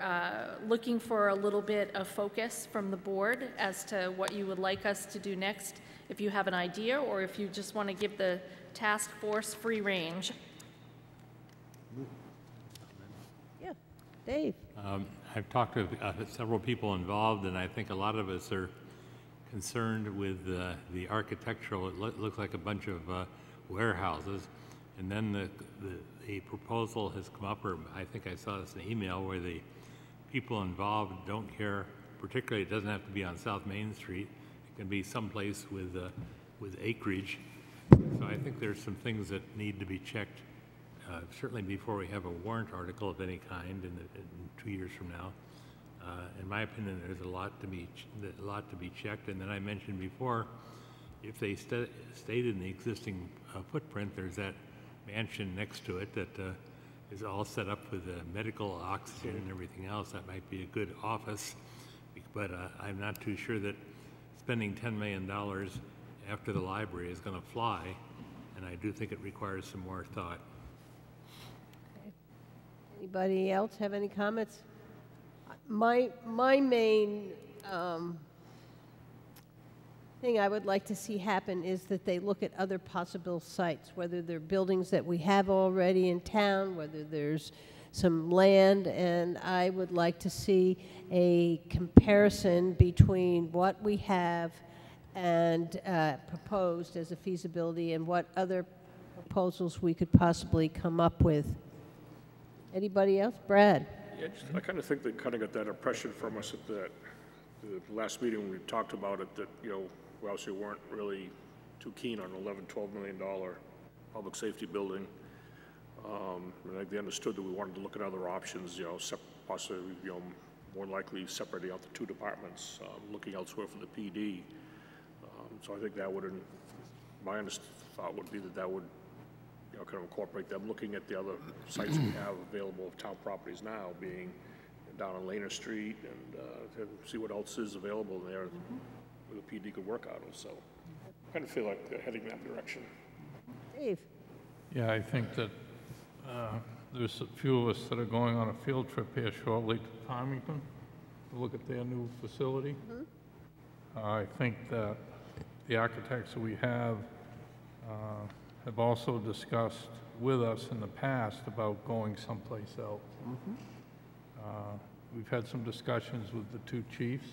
looking for a little bit of focus from the board as to what you would like us to do next, if you have an idea, or if you just want to give the task force free range. Yeah, Dave. I've talked to several people involved, and I think a lot of us are concerned with the architectural. It looks like a bunch of warehouses, and then the proposal has come up, or I think I saw this in an email, where the people involved don't care. Particularly, it doesn't have to be on South Main Street. It can be someplace with acreage. So I think there's some things that need to be checked, certainly before we have a warrant article of any kind in 2 years from now. In my opinion, there's a lot to be checked. And then I mentioned before, if they stayed in the existing footprint, there's that mansion next to it that is all set up with medical oxygen and everything else. That might be a good office, but I'm not too sure that spending $10 million after the library is going to fly, and I do think it requires some more thought. Okay. Anybody else have any comments? My main thing I would like to see happen is that they look at other possible sites, whether they're buildings that we have already in town, whether there's some land, and I would like to see a comparison between what we have and proposed as a feasibility and what other proposals we could possibly come up with. Anybody else? Brad? Yeah, I kind of think they kind of got that impression from us at the last meeting when we talked about it, that, we obviously weren't really too keen on $11, $12 million public safety building. And I think they understood that we wanted to look at other options, possibly, more likely separating out the two departments, looking elsewhere for the PD. So I think that would, my thought would be that would, kind of incorporate them looking at the other sites we have available of town properties now, being down on Laner Street, and see what else is available there where the PD could work out of. So I kind of feel like they're heading that direction. Dave? Yeah, I think that there's a few of us that are going on a field trip here shortly to Farmington to look at their new facility. I think that the architects that we have also discussed with us in the past about going someplace else. We've had some discussions with the two chiefs.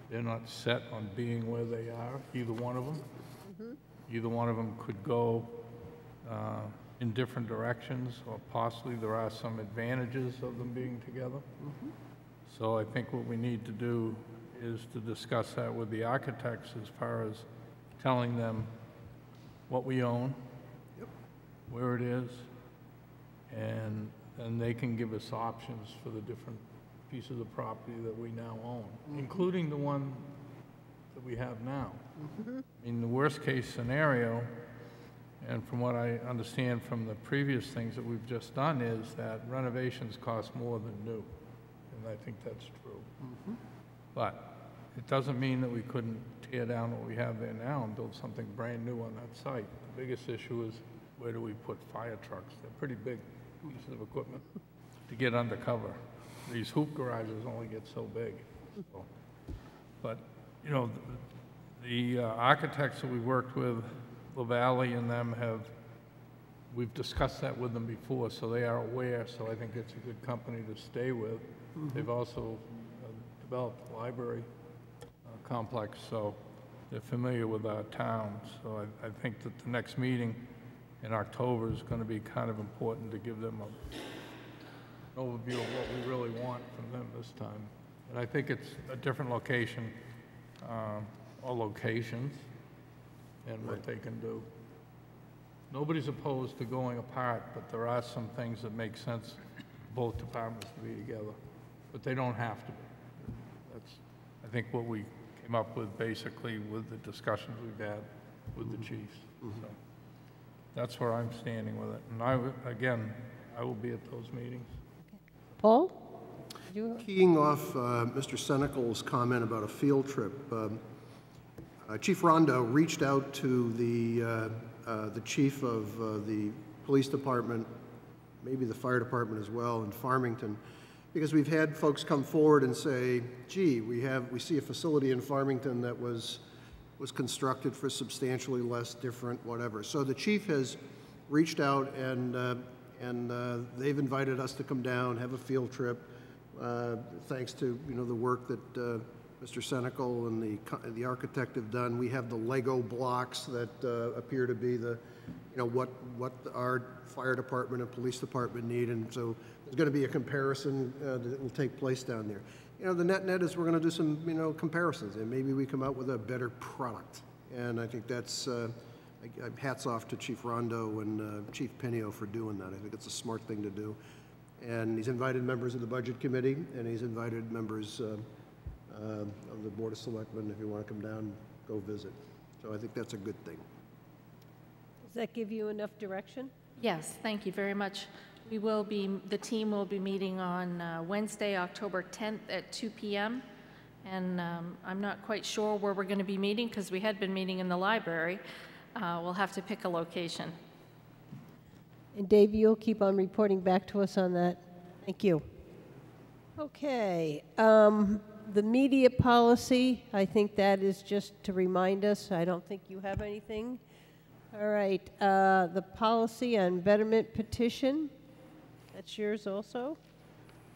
They're not set on being where they are, either one of them. Either one of them could go in different directions, or possibly there are some advantages of them being together. So I think what we need to do is to discuss that with the architects as far as telling them what we own, where it is, and they can give us options for the different pieces of property that we now own, including the one that we have now. I mean, the worst-case scenario, and from what I understand from the previous things that we've just done, is that renovations cost more than new, and I think that's true. But it doesn't mean that we couldn't tear down what we have there now and build something brand new on that site. The biggest issue is where do we put fire trucks? They're pretty big pieces of equipment to get undercover. These hoop garages only get so big. So, but, you know, the architects that we worked with, LaValle and them we've discussed that with them before, so they are aware, so I think it's a good company to stay with. They've also developed a library complex, so they're familiar with our town. So I think that the next meeting in October is going to be kind of important to give them an overview of what we really want from them this time. And I think it's a different location, or locations, and what they can do. Nobody's opposed to going apart, but there are some things that make sense for both departments to be together. But they don't have to be. That's, I think, what we came up with basically with the discussions we've had with the chiefs. So that's where I'm standing with it. And I will be at those meetings. Paul? Keying off Mr. Senecal's comment about a field trip, Chief Rondo reached out to the chief of the police department, maybe the fire department as well, in Farmington, because we've had folks come forward and say, gee, we see a facility in Farmington that was constructed for substantially less, different, whatever. So the chief has reached out and they've invited us to come down, have a field trip, thanks to the work that Mr. Senecal and the architect have done. We have the Lego blocks that appear to be what our fire department and police department need, and so there's going to be a comparison that will take place down there. The net is we're going to do some comparisons, and maybe we come out with a better product. And I think that's hats off to Chief Rondo and Chief Pinio for doing that. I think it's a smart thing to do. And he's invited members of the Budget Committee, and he's invited members of the Board of Selectmen, if you want to come down, go visit. So I think that's a good thing. Does that give you enough direction? Yes, thank you very much. The team will be meeting on Wednesday, October 10th at 2 p.m. And I'm not quite sure where we're going to be meeting because we had been meeting in the library. We'll have to pick a location. And Dave, you'll keep on reporting back to us on that. Thank you. Okay. The media policy, I think that is just to remind us. I don't think you have anything. All right. The policy on betterment petition, that's yours also.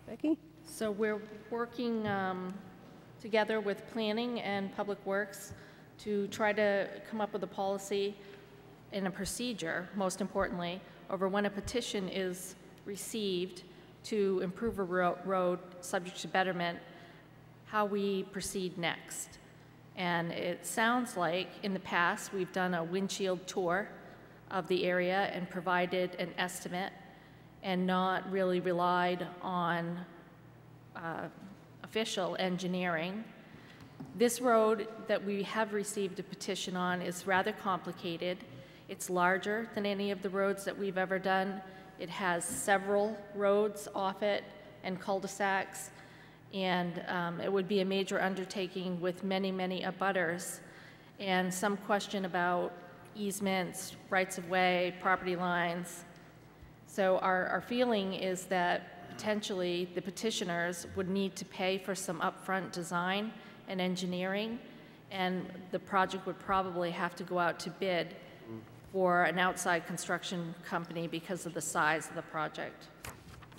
Becky? So we're working together with Planning and Public Works to try to come up with a policy and a procedure, most importantly, over when a petition is received to improve a road subject to betterment, how we proceed next. And it sounds like in the past we've done a windshield tour of the area and provided an estimate and not really relied on official engineering. This road that we have received a petition on is rather complicated. It's larger than any of the roads that we've ever done. It has several roads off it and cul-de-sacs, and it would be a major undertaking with many, many abutters, and some question about easements, rights-of-way, property lines. So our feeling is that potentially the petitioners would need to pay for some upfront design and engineering, and the project would probably have to go out to bid for an outside construction company because of the size of the project.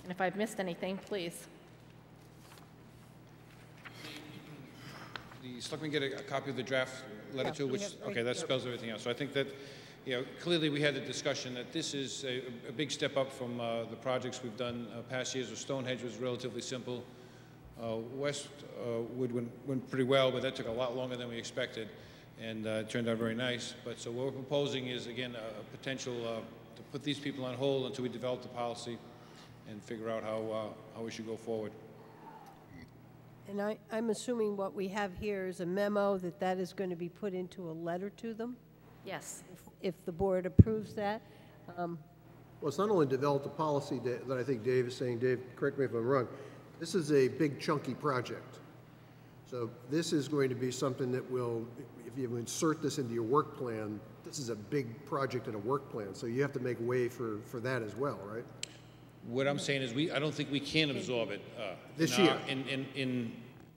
And if I've missed anything, please. The selectmen get a copy of the draft letter too, which, okay, that spells everything out. So I think that, clearly we had a discussion that this is a big step up from the projects we've done past years. With Stonehenge was relatively simple. Westwood went pretty well, but that took a lot longer than we expected, and it turned out very nice. But so what we're proposing is, again, a potential to put these people on hold until we develop the policy and figure out how we should go forward. And I'm assuming what we have here is a memo that is going to be put into a letter to them, Yes. if the board approves that. Well, it's not only developed a policy that I think Dave is saying, Dave, correct me if I'm wrong, this is a big chunky project. So this is going to be something that will, if you insert this into your work plan, this is a big project in a work plan, so you have to make way for that as well, right? What I'm saying is I don't think we can absorb it. This year.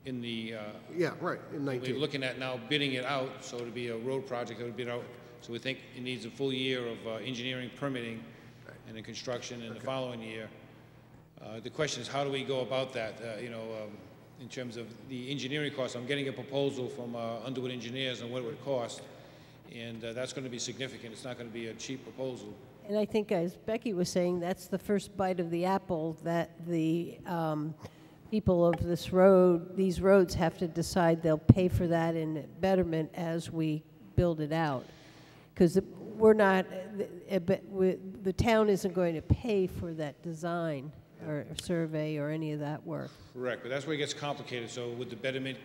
In the. Yeah, right, in 19. We're looking at now bidding it out, so it'll be a road project that would bid out. So we think it needs a full year of engineering permitting and then construction in the following year. The question is, how do we go about that? In terms of the engineering costs, I'm getting a proposal from Underwood Engineers on what it would cost, and that's going to be significant. It's not going to be a cheap proposal. And I think, as Becky was saying, that's the first bite of the apple that the people of these roads have to decide they'll pay for that in betterment as we build it out. Because the town isn't going to pay for that design or survey or any of that work. Correct, but that's where it gets complicated. So would the betterment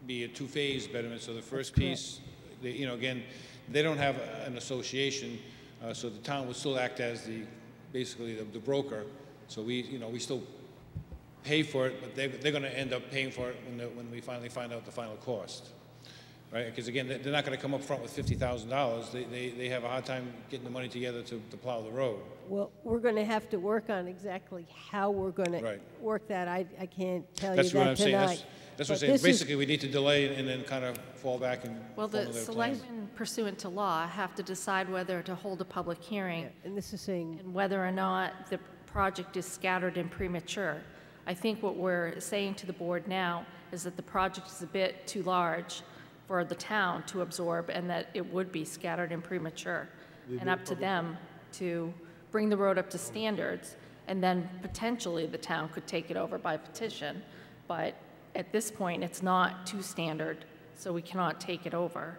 be a two-phase betterment? So the first piece, again, they don't have an association, so the town would still act as basically the broker. So we still pay for it, but they're going to end up paying for it when we finally find out the final cost, right? Because again, they're not going to come up front with $50,000. They have a hard time getting the money together to plow the road. Well, we're going to have to work on exactly how we're going to work that. I can't tell you that tonight. That's what I'm saying. That's what I'm saying. Basically, we need to delay and then kind of fall back and Well, the selectmen pursuant to law have to decide whether to hold a public hearing. And this is saying... And whether or not the project is scattered and premature. I think what we're saying to the board now is that the project is a bit too large for the town to absorb and that it would be scattered and premature. And up to them to bring the road up to standards, and then potentially the town could take it over by petition. But at this point, it's not to standard, so we cannot take it over.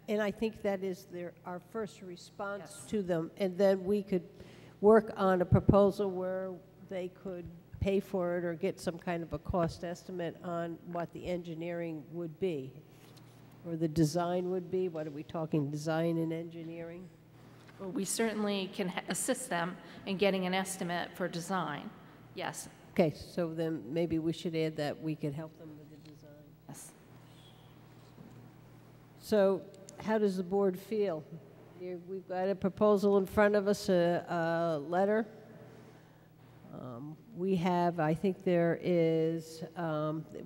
And I think that is our first response to them, and then we could work on a proposal where they could pay for it or get some kind of a cost estimate on what the engineering would be, or the design would be. What are we talking, design and engineering? Well, we certainly can assist them in getting an estimate for design, yes. Okay, so then maybe we should add that we could help them with the design. Yes. So how does the board feel? We've got a proposal in front of us, a letter. We have, I think there is,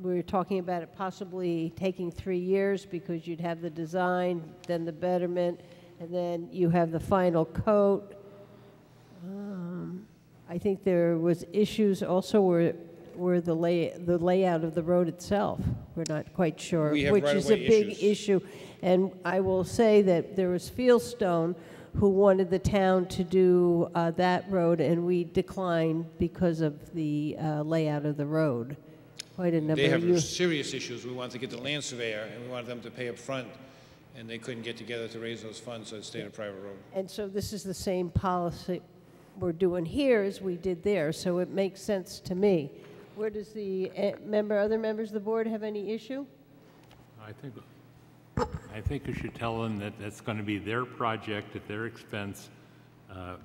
we're talking about it possibly taking 3 years because you'd have the design, then the betterment, and then you have the final coat. I think there was issues also where the layout of the road itself, we're not quite sure, which is a big issue. And I will say that there was Fieldstone who wanted the town to do that road, and we declined because of the layout of the road. Quite a number They of have serious issues. We wanted to get the land surveyor, and we wanted them to pay up front, and they couldn't get together to raise those funds, so it stayed a private road. And so this is the same policy we're doing here as we did there, so it makes sense to me. Where does the other members of the board have any issue? I think you should tell them that that's going to be their project at their expense,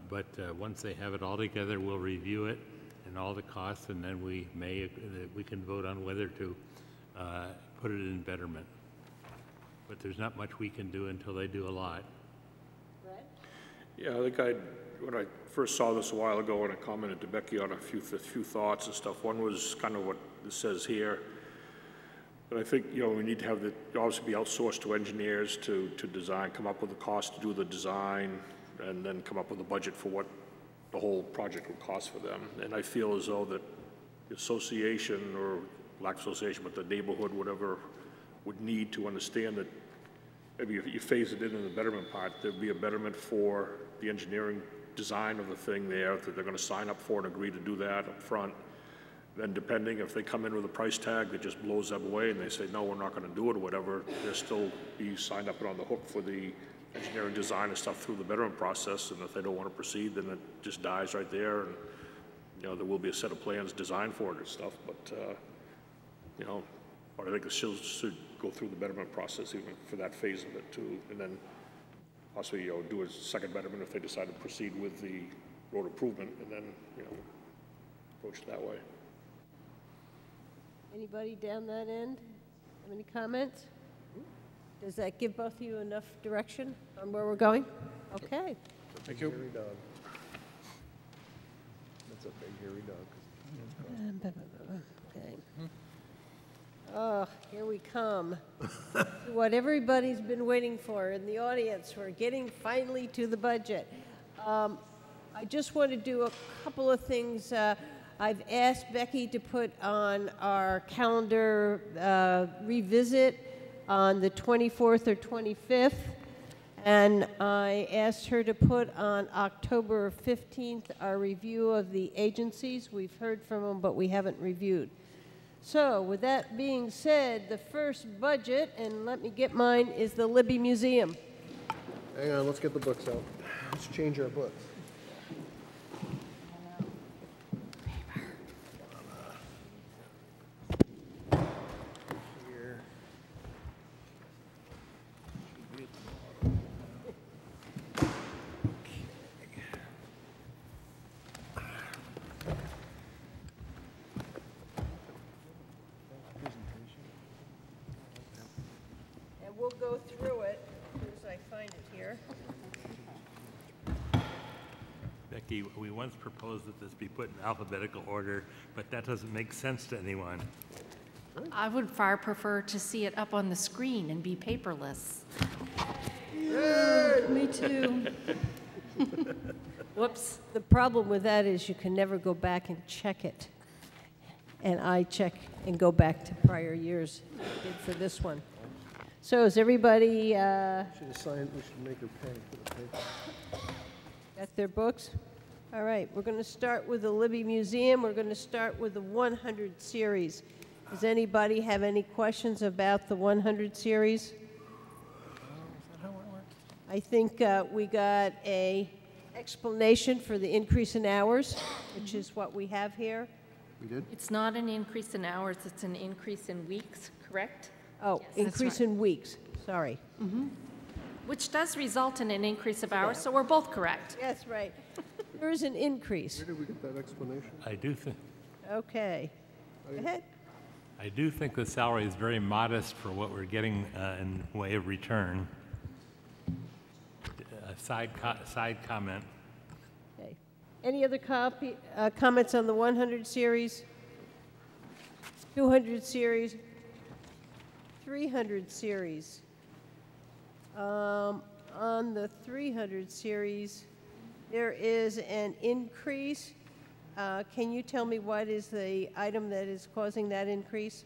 but once they have it all together, we'll review it and all the costs, and then we can vote on whether to put it in betterment. But there's not much we can do until they do a lot. Yeah, I think when I first saw this a while ago, and I commented to Becky on a few thoughts and stuff. One was kind of what this says here. But I think, we need to have obviously be outsourced to engineers to design, come up with the cost to do the design, and then come up with a budget for what the whole project would cost for them. And I feel as though that the association, or lack of association, but the neighborhood, whatever, would need to understand that maybe if you phase it in the betterment part, there'd be a betterment for the engineering design of the thing there, that they're going to sign up for and agree to do that up front. Then depending if they come in with a price tag that just blows them away and they say, no, we're not going to do it or whatever, they'll still be signed up and on the hook for the engineering design and stuff through the betterment process. And if they don't want to proceed, then it just dies right there. And, there will be a set of plans designed for it and stuff. But you know, or I think it still should go through the betterment process even for that phase of it too, and then possibly, you know, do a second betterment if they decide to proceed with the road improvement, and then, you know, approach it that way. Anybody down that end have any comments? Does that give both of you enough direction on where we're going? Okay. Thank you. Hairy dog. That's a big hairy dog. Okay. Oh, here we come. What everybody's been waiting for in the audience. We're getting finally to the budget. I just want to do a couple of things. I've asked Becky to put on our calendar revisit on the 24th or 25th, and I asked her to put on October 15th our review of the agencies. We've heard from them, but we haven't reviewed. So with that being said, the first budget, and let me get mine, is the Libby Museum. Hang on, let's get the books out. Let's change our books. We'll go through it as I find it here. Becky, we once proposed that this be put in alphabetical order, but that doesn't make sense to anyone. I would far prefer to see it up on the screen and be paperless. Me too. Whoops. The problem with that is you can never go back and check it. And I check and go back to prior years. I did for this one. So is everybody Should have signed, we should make her pay for the paper. got their books? All right, we're going to start with the Libby Museum. We're going to start with the 100 series. Does anybody have any questions about the 100 series? I think we got a explanation for the increase in hours, which is what we have here. We did? It's not an increase in hours, it's an increase in weeks, correct? Oh, increase in weeks, sorry. Which does result in an increase of hours, so we're both correct. Yes, right. There is an increase. Where did we get that explanation? I do think. Okay. Go ahead. I do think the salary is very modest for what we're getting in way of return. A side comment. Okay. Any other comments on the 100 series? 200 series? 300 series? On the 300 series, there is an increase. Can you tell me what is the item that is causing that increase?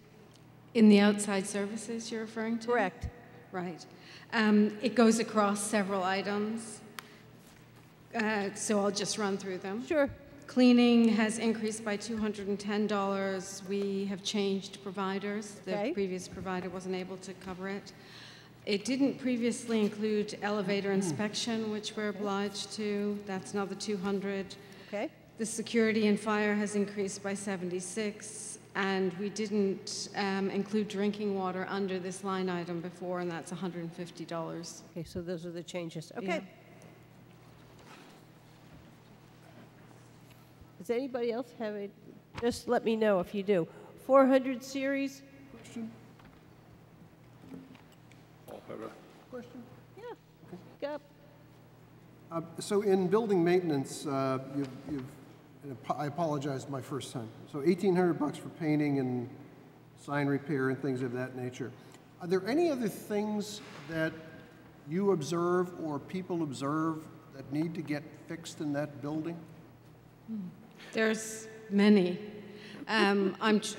In the outside services you're referring to? Correct. Right. It goes across several items, so I'll just run through them. Sure. Cleaning has increased by $210. We have changed providers. Okay. The previous provider wasn't able to cover it. It didn't previously include elevator inspection, which we're obliged to. That's another $200. Okay. The security and fire has increased by $76, and we didn't include drinking water under this line item before, and that's $150. Okay, so those are the changes. Okay. Yeah. Does anybody else have it? Just let me know if you do. 400 series? Question? Question? Yeah. Speak up. So in building maintenance, and I apologize, my first time. So $1,800 for painting and sign repair and things of that nature. Are there any other things that you observe or people observe that need to get fixed in that building? There's many. I'm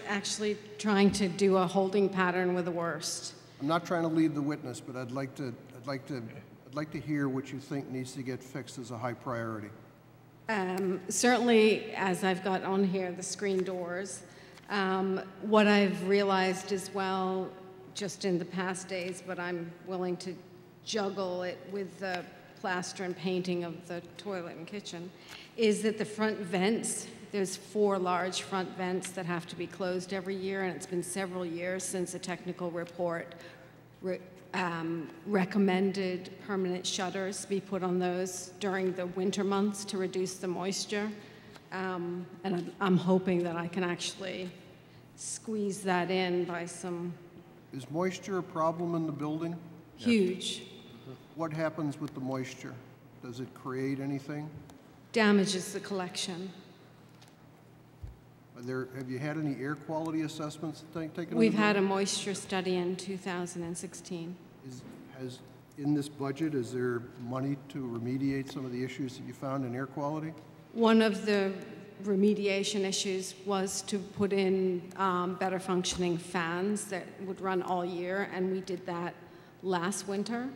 actually trying to do a holding pattern with the worst. I'm not trying to lead the witness, but I'd like to hear what you think needs to get fixed as a high priority. Certainly, as I've got on here, the screen doors. What I've realized as well, just in the past days, but I'm willing to juggle it with the plaster and painting of the toilet and kitchen, is that the front vents there's 4 large front vents that have to be closed every year, and it's been several years since a technical report recommended permanent shutters be put on those during the winter months to reduce the moisture. And I'm hoping that I can actually squeeze that in by some... Is moisture a problem in the building? Huge. What happens with the moisture? Does it create anything? Damages the collection. Have you had any air quality assessments taken? We've had a moisture study in 2016. In this budget, is there money to remediate some of the issues that you found in air quality? One of the remediation issues was to put in better functioning fans that would run all year, and we did that last winter.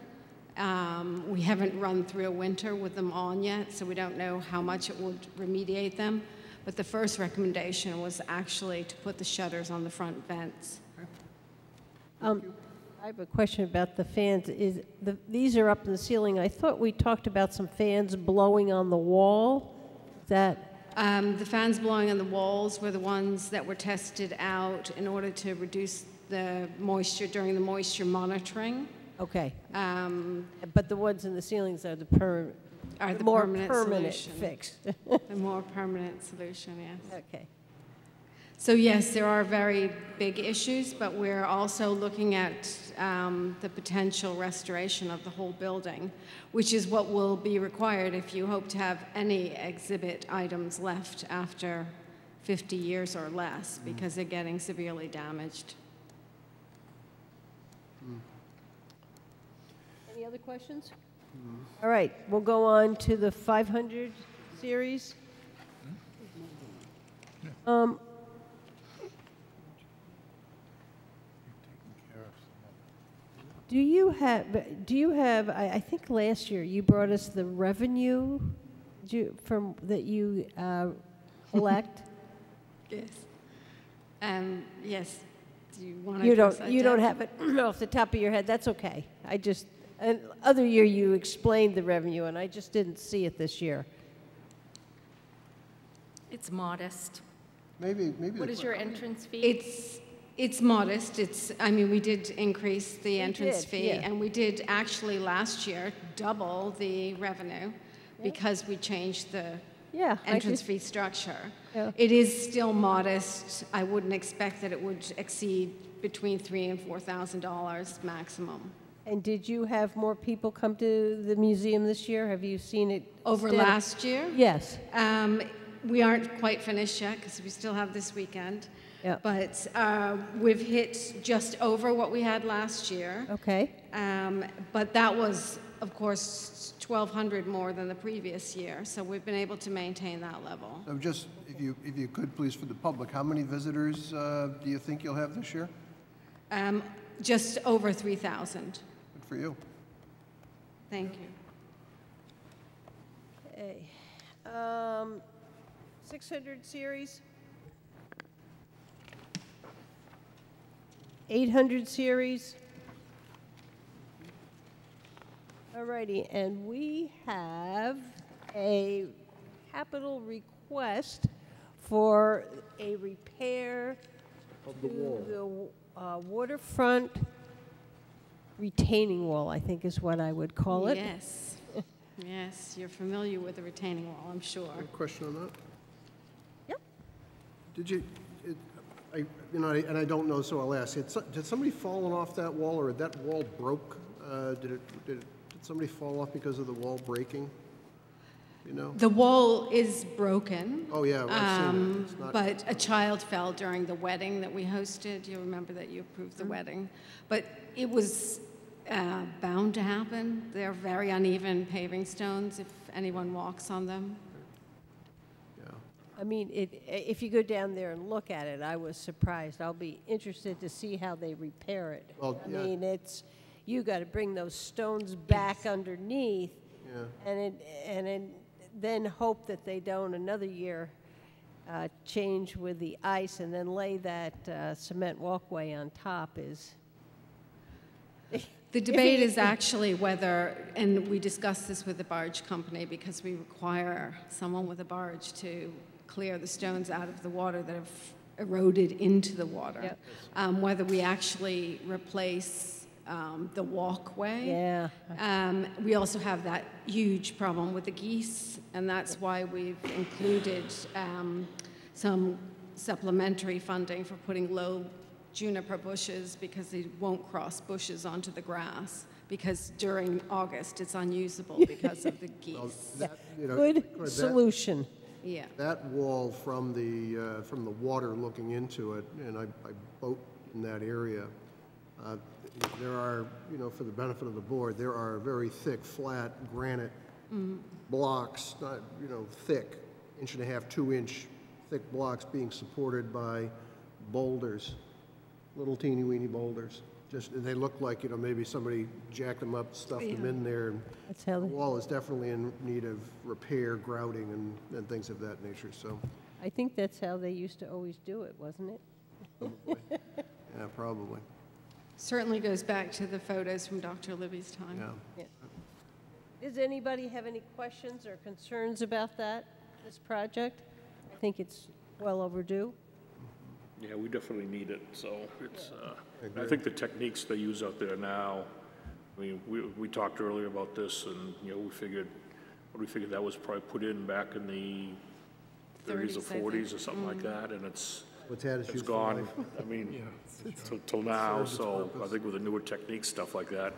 We haven't run through a winter with them on yet, so we don't know how much it would remediate them. But the first recommendation was actually to put the shutters on the front vents. I have a question about the fans. These are up in the ceiling. I thought we talked about some fans blowing on the wall. The fans blowing on the walls were the ones that were tested out in order to reduce the moisture during the moisture monitoring. Okay. But the ones in the ceilings are the more permanent fix. The more permanent solution, yes. Okay. So yes, there are very big issues, but we're also looking at the potential restoration of the whole building, which is what will be required if you hope to have any exhibit items left after 50 years or less, because they're getting severely damaged. Any other questions? All right, we'll go on to the 500 series. Do you have, I think last year you brought us the revenue that you collect? Yes. Yes. Do you want to You don't have it off the top of your head. That's okay. Other year you explained the revenue, and I just didn't see it this year. It's modest. Maybe. What is your entrance fee? It's modest. We did increase the entrance fee, yeah. and we did actually last year double the revenue because we changed the entrance fee structure. Yeah. It is still modest. I wouldn't expect that it would exceed between $3,000 and $4,000 maximum. And did you have more people come to the museum this year? Have you seen it over last year? Yes. We aren't quite finished yet because we still have this weekend. Yeah. But we've hit just over what we had last year. Okay. But that was, of course, 1,200 more than the previous year. So we've been able to maintain that level. So just, if you could, please, for the public, how many visitors do you think you'll have this year? Just over 3,000. Good for you. Thank you. Okay. 600 series. 800 series. Alrighty, and we have a capital request for a repair of the wall. The waterfront retaining wall, I think is what I would call it. Yes. Yes, you're familiar with the retaining wall, I'm sure. Question on that? Yep. Did you, and I don't know, so I'll ask. Did somebody fallen off that wall, or that wall broke? Did somebody fall off because of the wall breaking? You know? The wall is broken. Oh yeah, I've seen it. It's not, but a child fell during the wedding that we hosted. You remember that you approved the wedding, but it was bound to happen. They're very uneven paving stones if anyone walks on them. I mean, if you go down there and look at it, I was surprised. I'll be interested to see how they repair it. Well, I mean, you got to bring those stones back underneath, and then hope that they don't another year change with the ice, and then lay that cement walkway on top is. The debate is actually whether, and we discussed this with the barge company because we require someone with a barge to clear the stones out of the water that have eroded into the water. Yep. Whether we actually replace the walkway. Yeah. We also have that huge problem with the geese, and that's why we've included some supplementary funding for putting low juniper bushes, because they won't cross bushes onto the grass, because during August it's unusable because of the geese. Well, that, you know, Good that- solution. Yeah. That wall from the water looking into it, and I boat in that area, there are, you know, for the benefit of the board, there are very thick, flat granite blocks, not, you know, thick, 1.5 to 2-inch thick blocks being supported by boulders, little teeny weeny boulders. Just, they look like, you know, maybe somebody jacked them up, stuffed them in there. That's how The wall is definitely in need of repair, grouting, and things of that nature, so. I think that's how they used to always do it, wasn't it? Yeah, probably. Certainly goes back to the photos from Dr. Libby's time. Yeah. Does anybody have any questions or concerns about this project? I think it's well overdue. Yeah, we definitely need it, so it's, I think the techniques they use out there now, I mean, we talked earlier about this, and, you know, we figured that was probably put in back in the 30s or 40s or something like that, and it's gone, I mean, till now, so I think with the newer technique, stuff like that,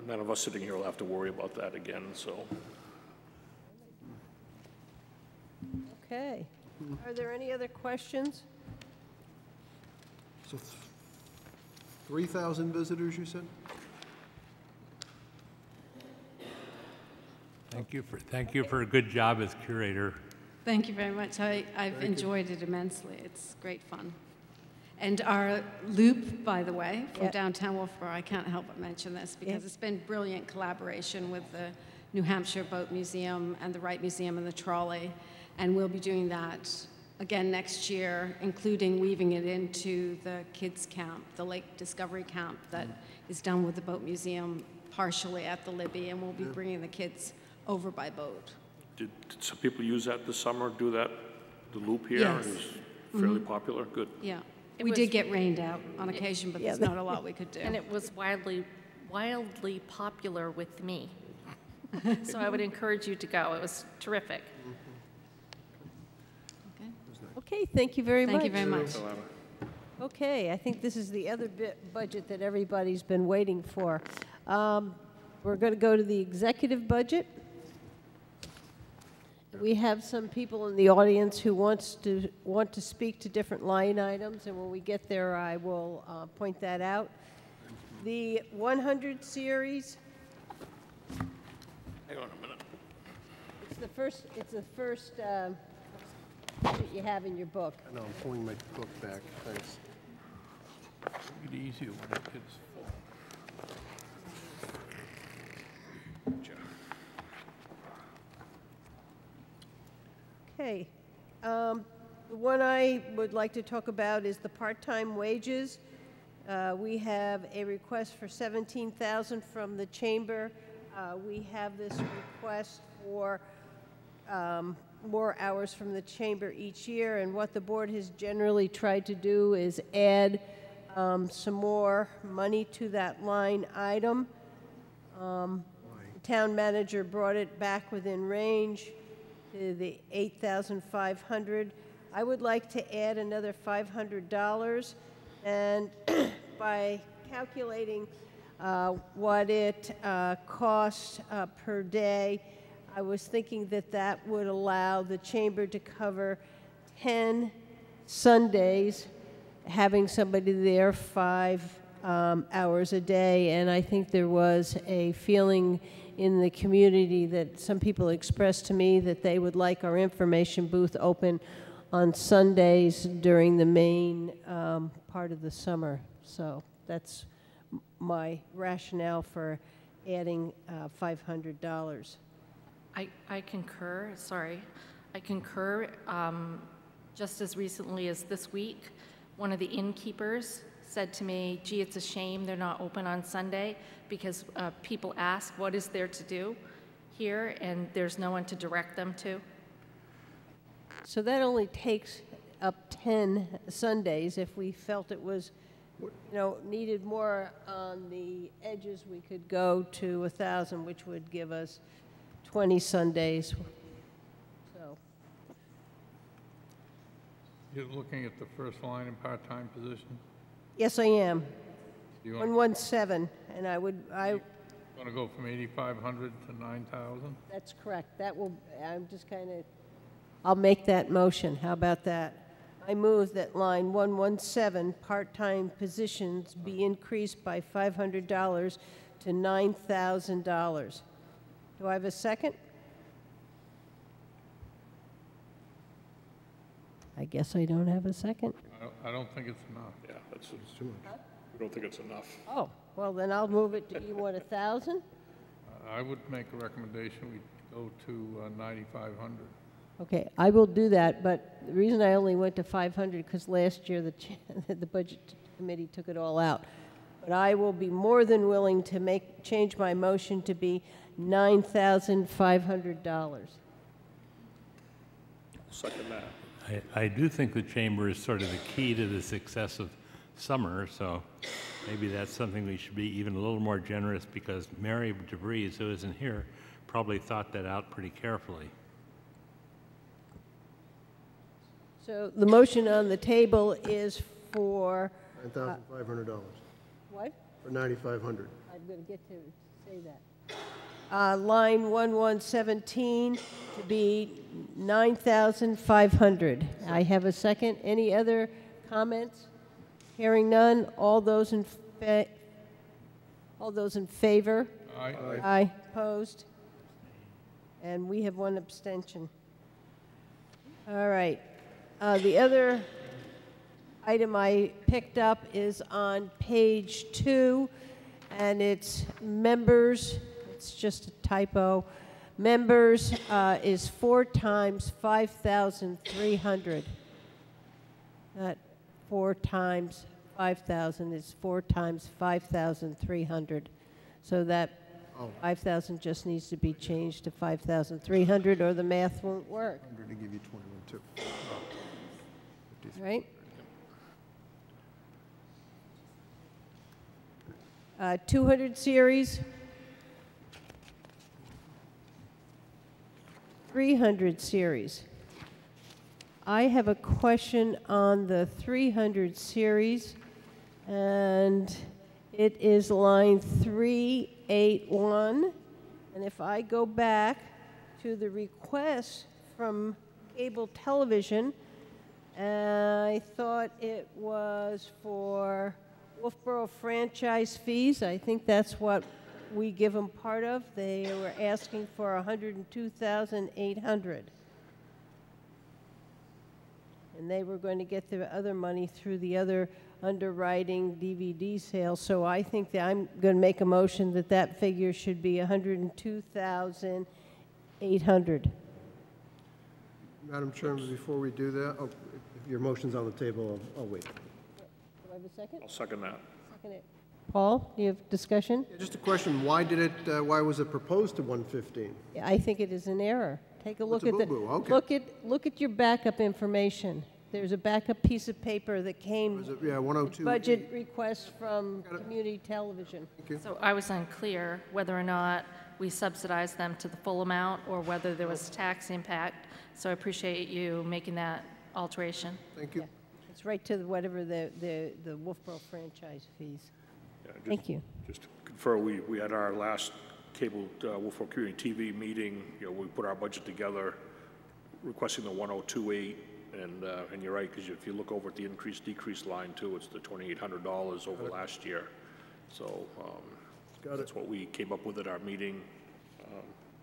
none of us sitting here will have to worry about that again, so. Okay. Are there any other questions? So 3,000 visitors, you said? Thank you for a good job as curator. Thank you very much. I've enjoyed it immensely. It's great fun. And our loop, by the way, from downtown Wolfeboro, I can't help but mention this because it's been brilliant collaboration with the New Hampshire Boat Museum and the Wright Museum and the Trolley. And we'll be doing that again next year, including weaving it into the kids' camp, the Lake Discovery Camp that is done with the Boat Museum partially at the Libby, and we'll be bringing the kids over by boat. Did some people use that this summer, do that, the loop here? Yes. It was fairly popular, good. Yeah. We did get rained out on occasion, but there's not a lot we could do. And it was wildly popular with me. So I would encourage you to go. It was terrific. Okay, thank you very much. Thank you very much. Okay, I think this is the other budget that everybody's been waiting for. We're going to go to the executive budget. We have some people in the audience who want to speak to different line items, and when we get there, I will point that out. The 100 series. Hang on a minute. It's the first that you have in your book. No, I'm pulling my book back, thanks. Make it easier when it gets full. Okay. The one I would like to talk about is the part-time wages. We have a request for $17,000 from the chamber. We have this request for more hours from the chamber each year, and what the board has generally tried to do is add some more money to that line item. The town manager brought it back within range to the $8,500. I would like to add another $500, and by calculating what it costs per day, I was thinking that that would allow the chamber to cover 10 Sundays, having somebody there 5 hours a day. And I think there was a feeling in the community that some people expressed to me that they would like our information booth open on Sundays during the main part of the summer. So that's my rationale for adding $500. I concur, sorry. I concur. Just as recently as this week, one of the innkeepers said to me, gee, it's a shame they're not open on Sunday because people ask what is there to do here and there's no one to direct them to. So that only takes up 10 Sundays. If we felt it was, needed more on the edges, we could go to 1,000, which would give us 20 Sundays. So, You're looking at the first line in part-time position? yes, I am. You want 117, and I to go from 8,500 to 9,000? that's correct. I'll make that motion. How about that? I move that line 117, part-time positions, be increased by $500 to $9,000. Do I have a second? I guess I don't have a second. I don't think it's enough. Yeah, that's too much. We don't think it's enough. Oh, well, then I'll move it to, you want 1,000? I would make a recommendation we go to 9,500. Okay, I will do that, but the reason I only went to 500, because last year the Budget Committee took it all out. But I will be more than willing to change my motion to be $9,500. Second that. I do think the chamber is sort of the key to the success of summer, so maybe that's something we should be even a little more generous, because Mary DeVries, who isn't here, probably thought that out pretty carefully. So the motion on the table is for... $9,500. What? For $9,500. I'm going to get to say that. Line 1117 to be 9,500. I have a second. Any other comments? Hearing none. All those in favor? Aye. Aye. Opposed? And we have one abstention. All right. The other item I picked up is on page 2, and it's members. It's just a typo. Members is 4 times 5,300. Not 4 times 5,000. It's 4 times 5,300. So that 5,000 just needs to be changed to 5,300, or the math won't work. 100 to give you 21 too. Right? 200 series. 300 series. I have a question on the 300 series, and it is line 381. And if I go back to the request from cable television, I thought it was for Wolfeboro franchise fees. I think that's what we give them part of. They were asking for $102,800. And they were going to get the other money through the other underwriting DVD sales. So I think that I'm going to make a motion that that figure should be $102,800. Madam Chairman, before we do that, if your motion's on the table, I'll wait. Do I have a second? I'll second that. Second it. Paul, do you have discussion? Yeah, just a question, why was it proposed to 115? Yeah, I think it is an error. Take a look It's a at boo-boo, okay. look at your backup information. There's a backup piece of paper that came, Yeah, 102. budget request from community television. So I was unclear whether or not we subsidized them to the full amount or whether there was tax impact. So I appreciate you making that alteration. Thank you. Yeah, it's right to whatever the Wolfeboro franchise fees. Yeah, Thank you. Just to confirm, we had our last cable Wolfeboro Community TV meeting. We put our budget together, requesting the 102.8, and you're right, because if you look over at the decrease line too, it's the $2,800 over last year. So that's what we came up with at our meeting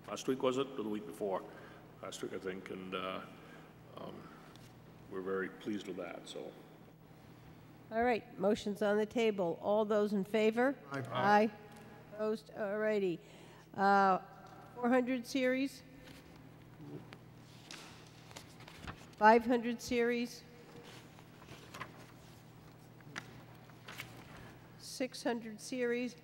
last week, was it, or the week before? Last week, I think, and we're very pleased with that. So. All right, motion's on the table. All those in favor? Aye. Aye. Opposed? All righty. 400 series? 500 series? 600 series?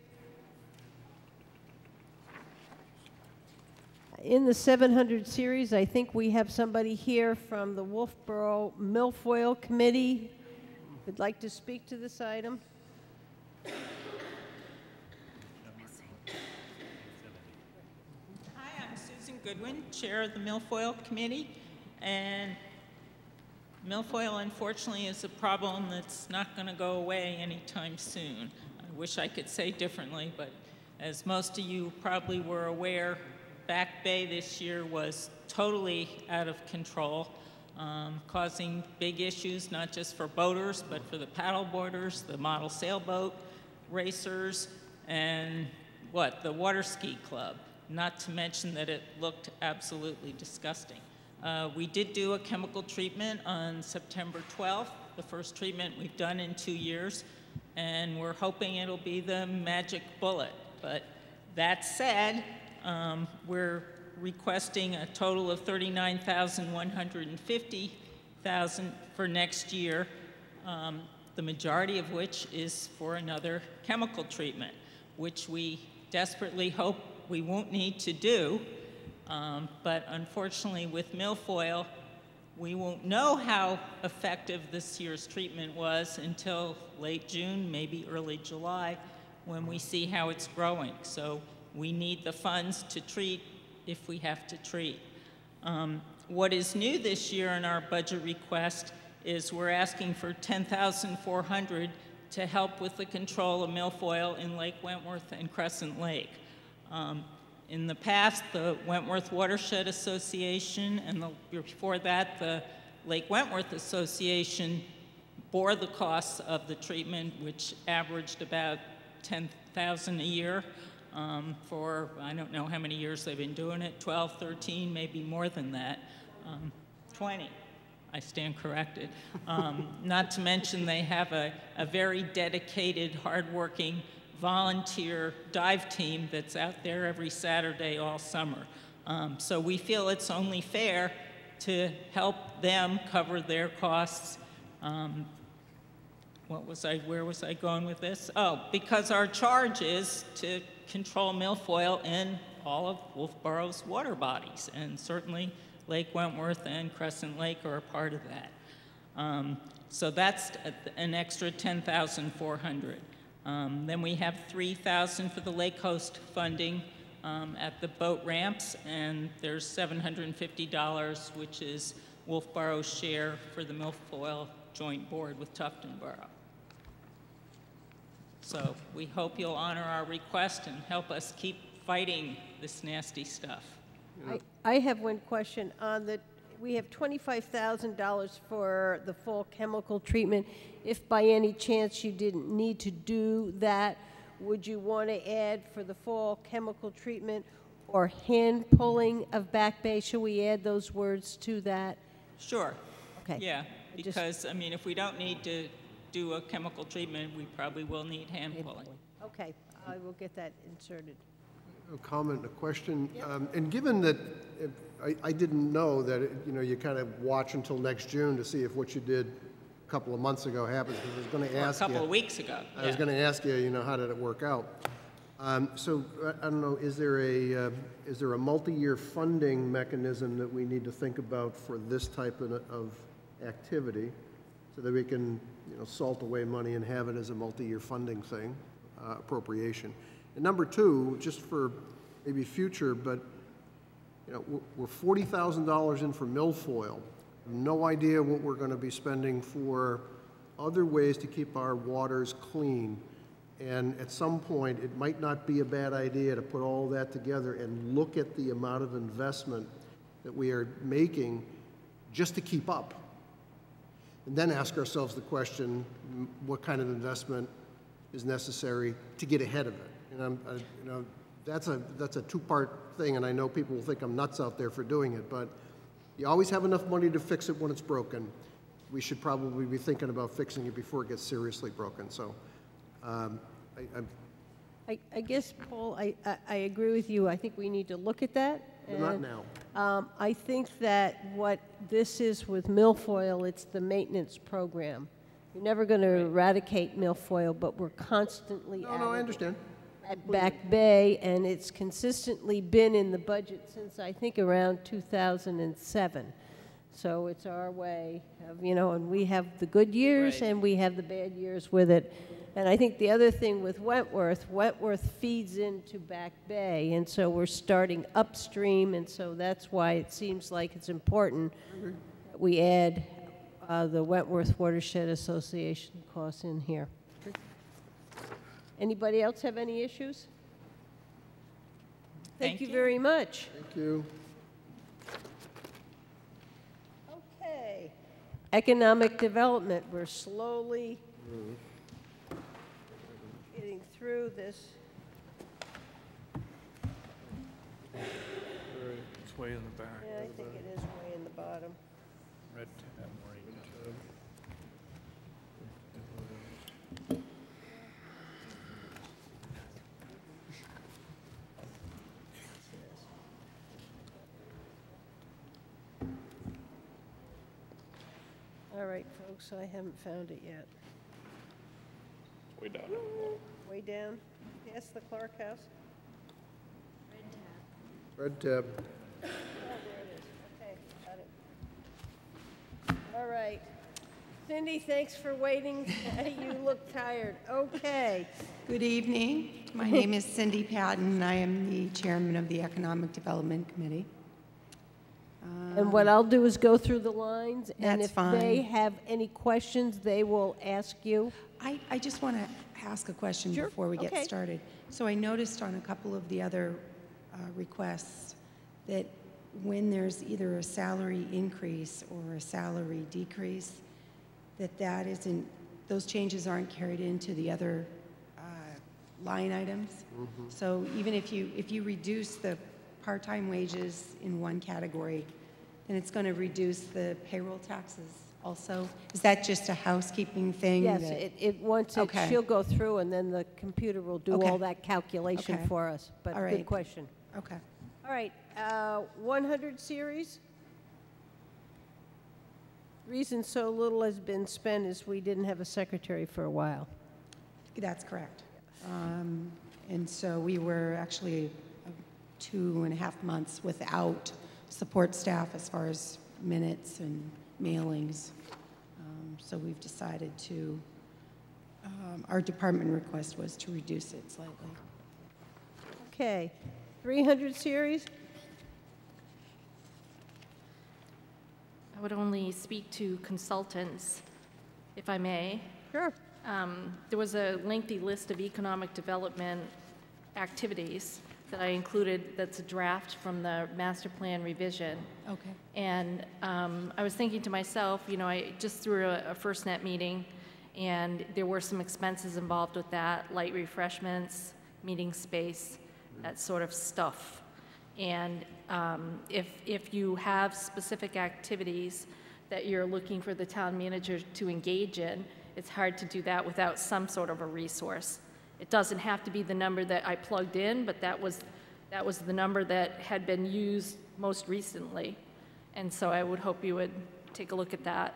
in the 700 series, I think we have somebody here from the Wolfeboro Milfoil Committee who'd like to speak to this item. Hi, I'm Susan Goodwin, Chair of the Milfoil Committee, and milfoil, unfortunately, is a problem that's not going to go away anytime soon. I wish I could say differently, but as most of you probably were aware, Back Bay this year was totally out of control, causing big issues, not just for boaters, but for the paddleboarders, the model sailboat racers, and the water ski club, not to mention that it looked absolutely disgusting. We did do a chemical treatment on September 12th, the first treatment we've done in 2 years, and we're hoping it'll be the magic bullet. But that said, we're requesting a total of $39,150 for next year, the majority of which is for another chemical treatment, which we desperately hope we won't need to do. But unfortunately, with milfoil, we won't know how effective this year's treatment was until late June, maybe early July, when we see how it's growing. So we need the funds to treat if we have to treat. What is new this year in our budget request is we're asking for $10,400 to help with the control of milfoil in Lake Wentworth and Crescent Lake. In the past, the Wentworth Watershed Association, and before that, the Lake Wentworth Association bore the costs of the treatment, which averaged about $10,000 a year for, I don't know how many years they've been doing it, 12, 13, maybe more than that, 20. I stand corrected. Not to mention they have a very dedicated, hardworking volunteer dive team that's out there every Saturday all summer. So we feel it's only fair to help them cover their costs. Where was I going with this? Oh, because our charge is to control milfoil in all of Wolfeboro's water bodies, and certainly Lake Wentworth and Crescent Lake are a part of that. So that's an extra $10,400. Then we have $3,000 for the Lake Coast funding at the boat ramps, and there's $750, which is Wolfeboro's share for the milfoil joint board with Tufton Borough. So we hope you'll honor our request and help us keep fighting this nasty stuff. I have one question on the. We have $25,000 for the fall chemical treatment. If by any chance you didn't need to do that, would you want to add for the fall chemical treatment or hand pulling of Back Bay? Should we add those words to that? Sure. Okay. Yeah, because, I mean, if we don't need to do a chemical treatment, we probably will need hand pulling. Okay, I will get that inserted. A comment, a question, and given that I didn't know that you kind of watch until next June to see if what you did a couple of months ago happens. Because I was going to ask you. A couple of weeks ago. I was going to ask you, how did it work out? So I don't know. Is there a multi-year funding mechanism that we need to think about for this type of activity, so that we can salt away money and have it as a multi-year funding thing, appropriation? And number two, just for maybe future, but we're $40,000 in for milfoil. No idea what we're going to be spending for other ways to keep our waters clean. And at some point, it might not be a bad idea to put all that together and look at the amount of investment that we are making just to keep up. And then ask ourselves the question, what kind of investment is necessary to get ahead of it? And that's a two-part thing, and I know people will think I'm nuts out there for doing it, but you always have enough money to fix it when it's broken. We should probably be thinking about fixing it before it gets seriously broken. So, I guess, Paul, I agree with you. I think we need to look at that. Not now. I think that what this is with milfoil, it's the maintenance program. You're never going to eradicate milfoil, but we're constantly. No, I understand. at Back Bay, and it's consistently been in the budget since, I think, around 2007. So it's our way of, and we have the good years and we have the bad years with it. And I think the other thing with Wentworth feeds into Back Bay, and so we're starting upstream, and so that's why it seems like it's important that we add the Wentworth Watershed Association costs in here. Anybody else have any issues? Thank you very much. Thank you. Okay. Economic development, we're slowly getting through this. It's way in the back. Yeah, I think it is way in the bottom. Red tab, All right, folks, I haven't found it yet. Way down. Way down, past the Clark House. Red tab. Oh, there it is. Okay, got it. All right. Cindy, thanks for waiting. You look tired. Okay. Good evening. My name is Cindy Patton. I am the chairman of the Economic Development Committee. And what I'll do is go through the lines, and That's if fine. they have any questions, they will ask you. I just want to ask a question Sure. before we get Okay. started. So I noticed on a couple of the other requests that when there's either a salary increase or a salary decrease, that isn't, those changes aren't carried into the other line items. So even if you reduce the part-time wages in one category, then it's going to reduce the payroll taxes also? Is that just a housekeeping thing? Yes, that- once Okay. she'll go through, and then the computer will do Okay. all that calculation Okay. for us. But All good right. question. Okay. All right, 100 series. Reason so little has been spent is we didn't have a secretary for a while. That's correct. And so we were actually 2.5 months without support staff as far as minutes and mailings. So we've decided to, our department request was to reduce it slightly. Okay, 300 series. I would only speak to consultants, if I may. Sure. There was a lengthy list of economic development activities that I included that's a draft from the master plan revision. Okay. And I was thinking to myself, I just threw a FirstNet meeting, and there were some expenses involved with that, light refreshments, meeting space, that sort of stuff. And if you have specific activities that you're looking for the town manager to engage in, it's hard to do that without some sort of a resource. It doesn't have to be the number that I plugged in, but that was the number that had been used most recently. And so I would hope you would take a look at that.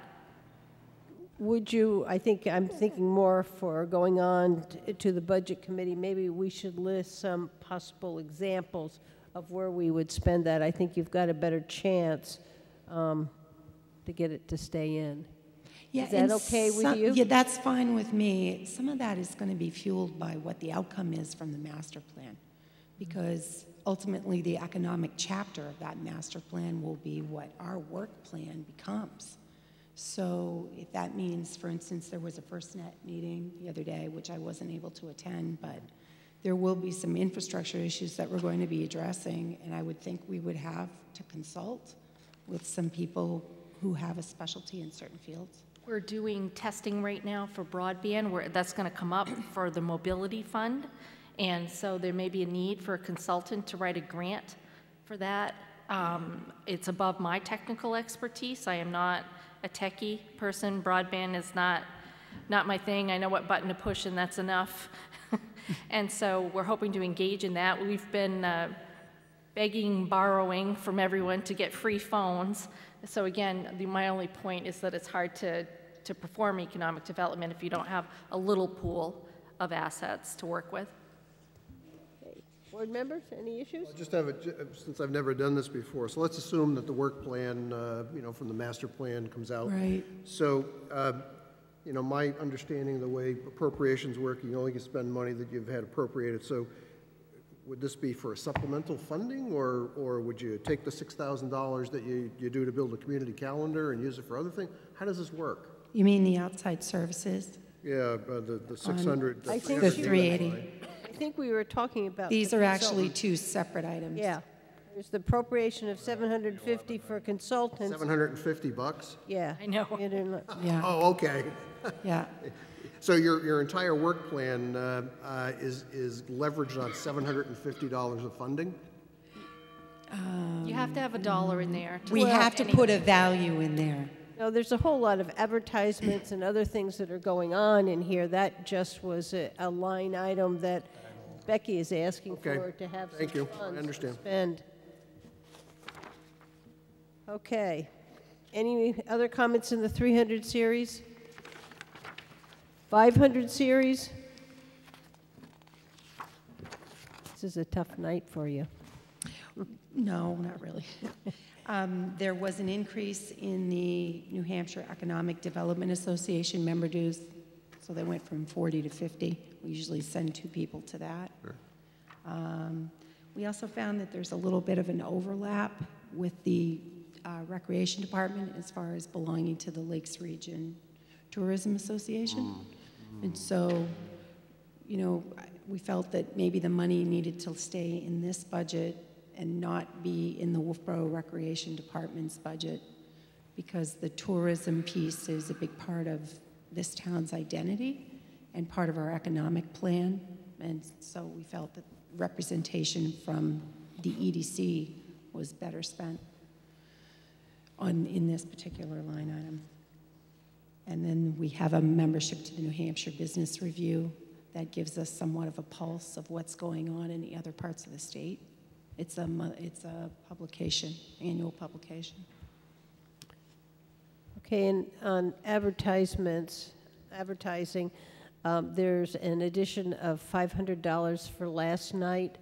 Would you, I'm thinking more for going on to the budget committee, maybe we should list some possible examples of where we would spend that. I think you've got a better chance to get it to stay in. Yeah, Is that and okay with you? Yeah, that's fine with me. Some of that is going to be fueled by what the outcome is from the master plan, because ultimately the economic chapter of that master plan will be what our work plan becomes. So if that means, for instance, there was a FirstNet meeting the other day, which I wasn't able to attend, but there will be some infrastructure issues that we're going to be addressing, and I would think we would have to consult with some people who have a specialty in certain fields. We're doing testing right now for broadband, where that's going to come up for the mobility fund. And so there may be a need for a consultant to write a grant for that. It's above my technical expertise. I am not a techie person. Broadband is not my thing. I know what button to push, and that's enough. And so we're hoping to engage in that. We've been begging, borrowing from everyone to get free phones. So again, my only point is that it's hard to perform economic development if you don't have a little pool of assets to work with. Board members, any issues? I just have since I've never done this before, so let's assume that the work plan, from the master plan comes out. Right. So, my understanding of the way appropriations work, you only can spend money that you've had appropriated. So would this be for a supplemental funding, or would you take the $6,000 that you do to build a community calendar and use it for other things? How does this work? You mean the outside services? Yeah, the 600. I think the 380. I think we were talking about. These the are actually consultant. two separate items. Yeah. There's the appropriation of $750 for consultants. $750? Yeah. I know. Yeah. Oh, okay. Yeah. So your entire work plan is leveraged on $750 of funding? You have to have $1 in there. We have to put a value in there. No, there's a whole lot of advertisements and other things that are going on in here. That just was a line item that Becky is asking for to have Thank some you. funds I understand. to spend. Okay. Any other comments in the 300 series? 500 series? This is a tough night for you. No, not really. There was an increase in the New Hampshire Economic Development Association member dues, so they went from 40 to 50. We usually send 2 people to that. Sure. We also found that there's a little bit of an overlap with the Recreation Department as far as belonging to the Lakes Region Tourism Association. And so, we felt that maybe the money needed to stay in this budget and not be in the Wolfeboro Recreation Department's budget, because the tourism piece is a big part of this town's identity and part of our economic plan. And so we felt that representation from the EDC was better spent in this particular line item. And then we have a membership to the New Hampshire Business Review that gives us somewhat of a pulse of what's going on in the other parts of the state. It's a publication, annual publication. Okay, and on advertising, there's an addition of $500 for last night.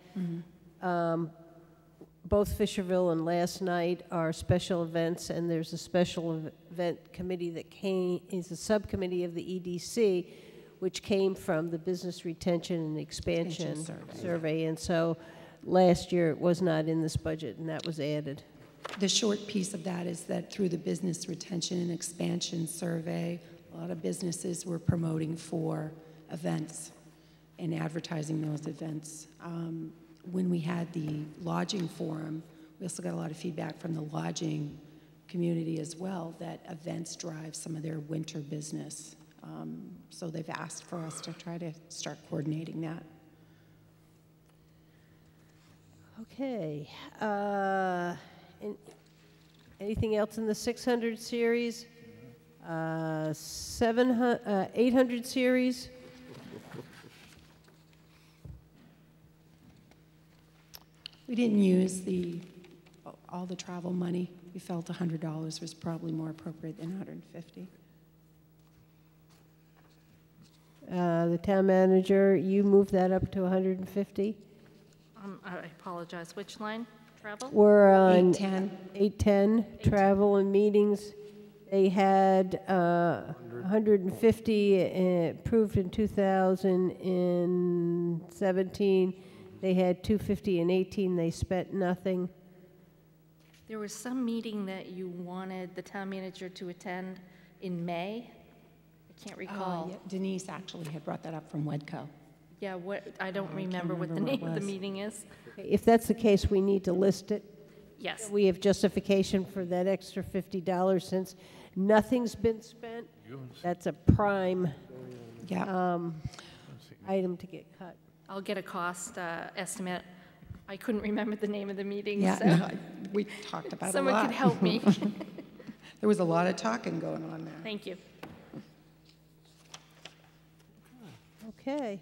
Both Fisherville and Last Night are special events, and there's a special event committee that is a subcommittee of the EDC, which came from the Business Retention and Expansion Survey. And so last year it was not in this budget, and that was added. The short piece of that is that through the Business Retention and Expansion Survey, a lot of businesses were promoting for events and advertising those events. When we had the lodging forum, we also got a lot of feedback from the lodging community as well, that events drive some of their winter business. So they've asked for us to try to start coordinating that. Okay. Anything else in the 600 series? 800 series? We didn't use all the travel money. We felt $100 was probably more appropriate than $150. The town manager, you moved that up to 150? I apologize. Which line? Travel? We're on 810. 810, travel and meetings. They had 150 approved in 2017. They had 250 in 18. They spent nothing. There was some meeting that you wanted the town manager to attend in May. I can't recall. Yeah. Denise actually had brought that up from WEDCO. Yeah, I don't remember what the name of the meeting is. If that's the case, we need to list it. Yes. We have justification for that extra $50 since nothing's been spent. That's a prime item to get cut. I'll get a cost estimate. I couldn't remember the name of the meeting. Yeah, so no, we talked about it a lot. Someone could help me. There was a lot of talking going on there. Thank you. Okay.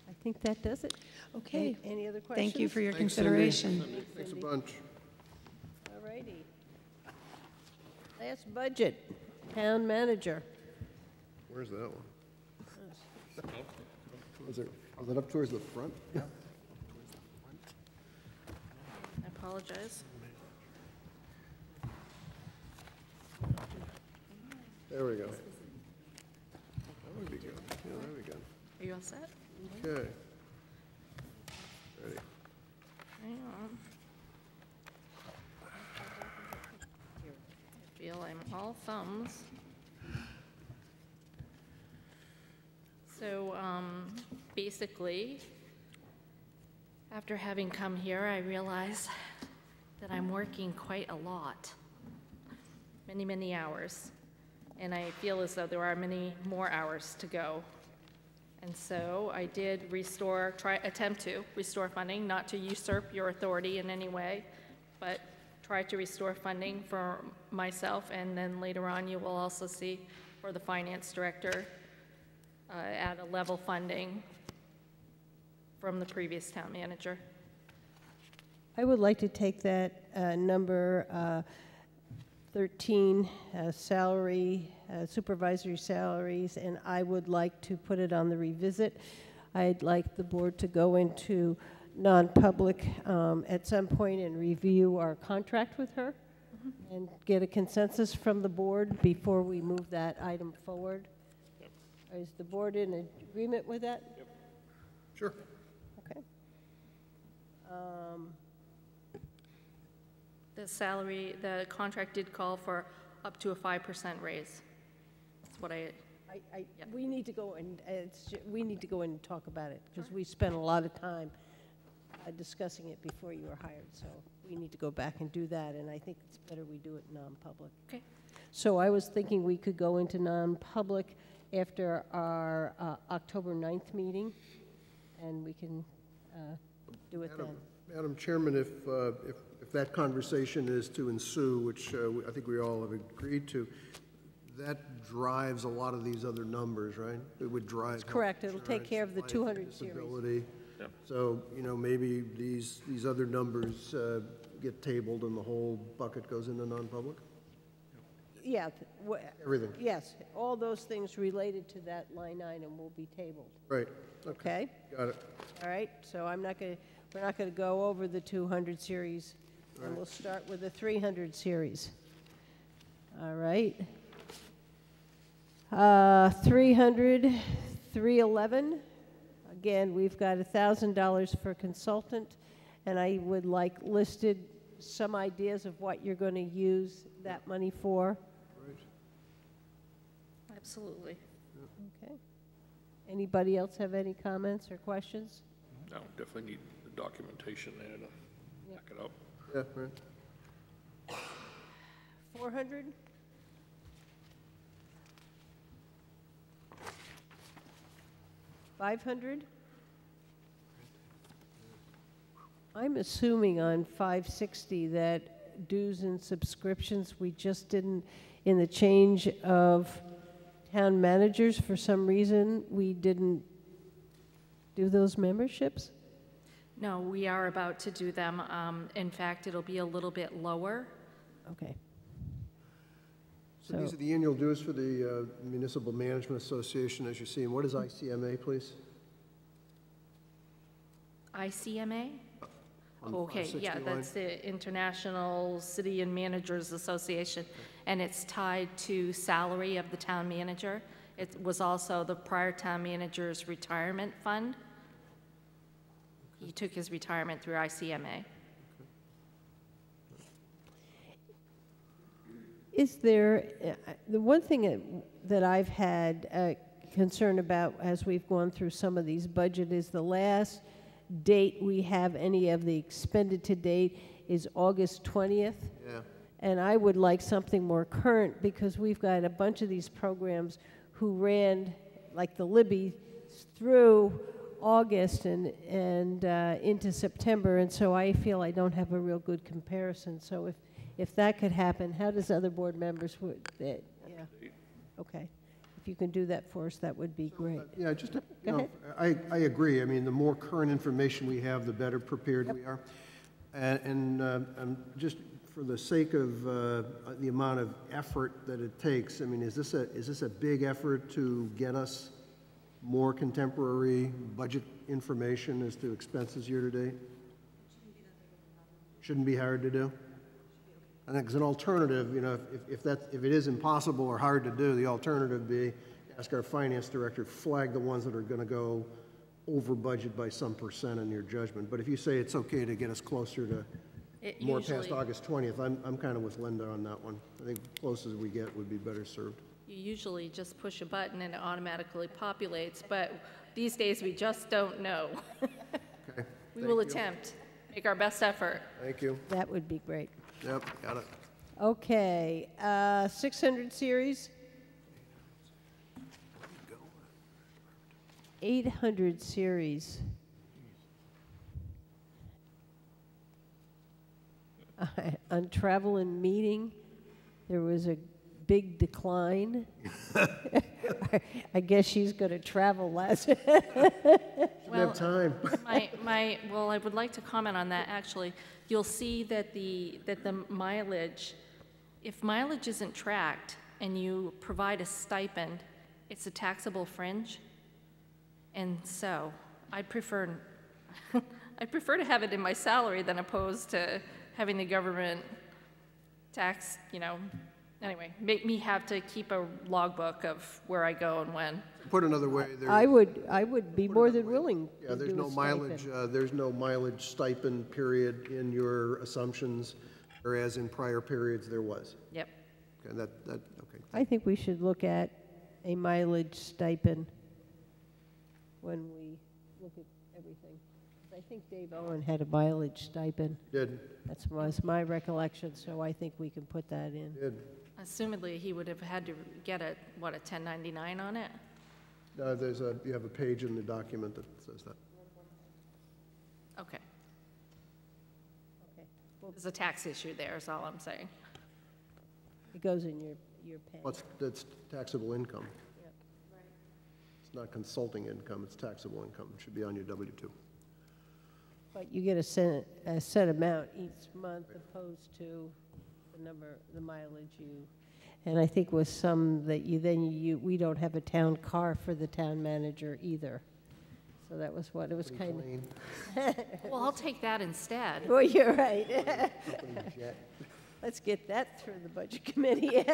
I think that does it. Okay. Any other questions? Thank you for your Thanks, consideration. Cindy. Thanks a bunch. All righty. Last budget, town manager. Where's that one? Is it up towards the front? Yeah. I apologize. There we go. That would be good. Yeah, there we go. Are you all set? Okay. Ready. Hang on. I feel I'm all thumbs. So basically, after having come here, I realize that I'm working quite a lot, many, many hours. And I feel as though there are many more hours to go. And so I did attempt to restore funding, not to usurp your authority in any way, but try to restore funding for myself, and then later on you will also see for the finance director at a level funding from the previous town manager. I would like to take that number 13 salary, supervisory salaries, and I would like to put it on the revisit. I'd like the board to go into non-public at some point and review our contract with her and get a consensus from the board before we move that item forward. Yep. Is the board in agreement with that? Yep. Sure. Okay. The contract did call for up to a 5% raise. That's what we need to go and we need to go in and talk about it because we spent a lot of time discussing it before you were hired. So we need to go back and do that, and I think it's better we do it non-public. Okay. So I was thinking we could go into non-public after our October 9th meeting, and we can do it then. Madam Chairman, if that conversation is to ensue, which I think we all have agreed to, that drives a lot of these other numbers, right? It would drive. That's correct. It'll take care of the 200 series. Yep. So, maybe these other numbers get tabled and the whole bucket goes into non-public? Yeah. Everything? Yes. All those things related to that line item will be tabled. Right. Okay? Got it. All right. So we're not going to go over the 200 series. Right. And we'll start with the 300 series. All right. 300, 311. Again, we've got $1,000 for consultant, and I would like listed some ideas of what you're going to use that money for. Right. Absolutely. Okay. Anybody else have any comments or questions? No, definitely need the documentation there to back it up. Yeah, right. 400? $500? I'm assuming on 560 that dues and subscriptions, we just didn't, in the change of town managers, for some reason, we didn't do those memberships? No, we are about to do them. In fact, it'll be a little bit lower. Okay. So these are the annual dues for the Municipal Management Association, as you see. And what is ICMA, please? ICMA? On Okay, yeah, 561. that's the International City and Managers Association, and it's tied to salary of the town manager. It was also the prior town manager's retirement fund. He took his retirement through ICMA. Is there, the one thing that I've had concern about as we've gone through some of these budget is the last date we have any of the expended to date is August 20th. Yeah. And I would like something more current because we've got a bunch of these programs who ran, like the Libby, through August and into September, and so I feel I don't have a real good comparison. So if that could happen, how does other board members yeah, okay. If you can do that for us, that would be great. Yeah, just, I agree. I mean, the more current information we have, the better prepared we are. And just for the sake of the amount of effort that it takes, I mean, is this a big effort to get us more contemporary budget information as to expenses year-to-date? Shouldn't be hard to do? I think as an alternative, you know, if it is impossible or hard to do, the alternative would be ask our finance director to flag the ones that are going to go over budget by some percent in your judgment. But if you say it's okay to get us closer to more past August 20th, I'm kind of with Linda on that one. I think close as we get would be better served. You usually just push a button and it automatically populates, but these days we just don't know. Okay. We will attempt, make our best effort. Thank you. That would be great. Yep, got it. Okay, 600 series. 800 series. On travel and meeting, there was a big decline. I guess she's going to travel less. Well, have time. Well, I would like to comment on that, actually. You'll see that the mileage, if mileage isn't tracked and you provide a stipend, it's a taxable fringe. And so I'd prefer to have it in my salary than opposed to having the government tax, you know, anyway, make me have to keep a logbook of where I go and when. Put another way, I would be more than willing yeah, to there's do no a mileage. stipend. There's no mileage stipend period in your assumptions, whereas in prior periods there was. Yep. Okay, okay. I think we should look at a mileage stipend when we look at everything. I think Dave Owen had a mileage stipend. Did. That was my recollection, so I think we can put that in. Did. Assumedly, he would have had to get a 1099 on it? You have a page in the document that says that. Okay. Well, there's a tax issue there, is all I'm saying. It goes in your pay. Well, that's taxable income. Yep. It's not consulting income, it's taxable income. It should be on your W-2. But you get a set amount each month opposed to the mileage you, and I think with some that we don't have a town car for the town manager either. So that was what it was kind of. Well, I'll take that instead. Well, you're right. Let's get that through the budget committee.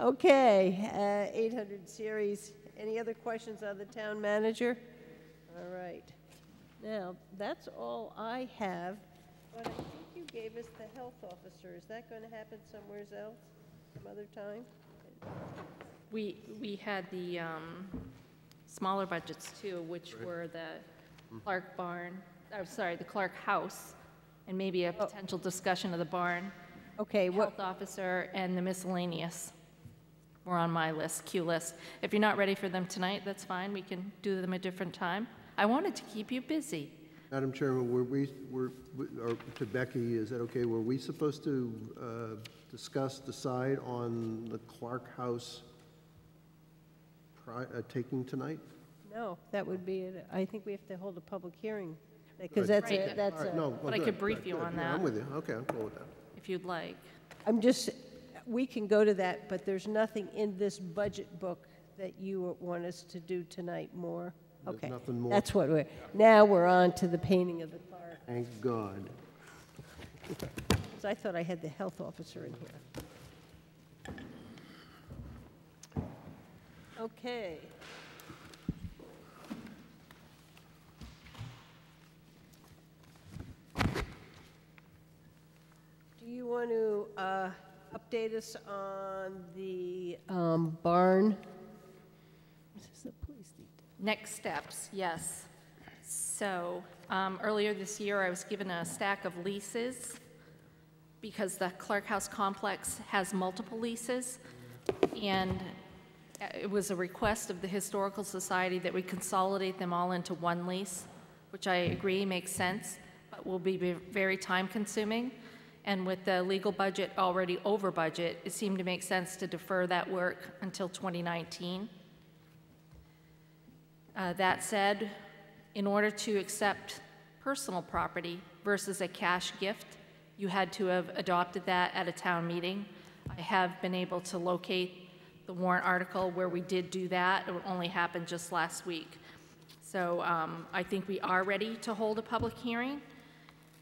Okay, 800 series. Any other questions on the town manager? All right. Now, that's all I have, but I think you gave us the health officer. Is that going to happen somewhere else, some other time? We had the smaller budgets too, which were the Clark barn, the Clark house, and maybe a potential discussion of the barn. Okay, health officer and the miscellaneous were on my list, queue list. If you're not ready for them tonight, that's fine. We can do them a different time. I wanted to keep you busy. Madam Chairman, or to Becky, is that okay? Were we supposed to decide on the Clark House taking tonight? No, that would be it. I think we have to hold a public hearing because Good. that's Right, no, but I could brief you on that. I'm with you. Okay, I'm cool with that. If you'd like. We can go to that, but there's nothing in this budget book that you want us to do tonight more. There's Okay, nothing more. that's what now we're on to the painting of the Clark. Thank God. Because I thought I had the health officer in here. Okay. Do you want to update us on the barn? This is the police detail. Next steps, yes. So earlier this year, I was given a stack of leases because the Clark House complex has multiple leases, and it was a request of the Historical Society that we consolidate them all into one lease, which I agree makes sense, but will be very time-consuming. And with the legal budget already over budget, it seemed to make sense to defer that work until 2019. That said, in order to accept personal property versus a cash gift, you had to have adopted that at a town meeting. I have been able to locate warrant article where we did do that. It only happened just last week. So I think we are ready to hold a public hearing.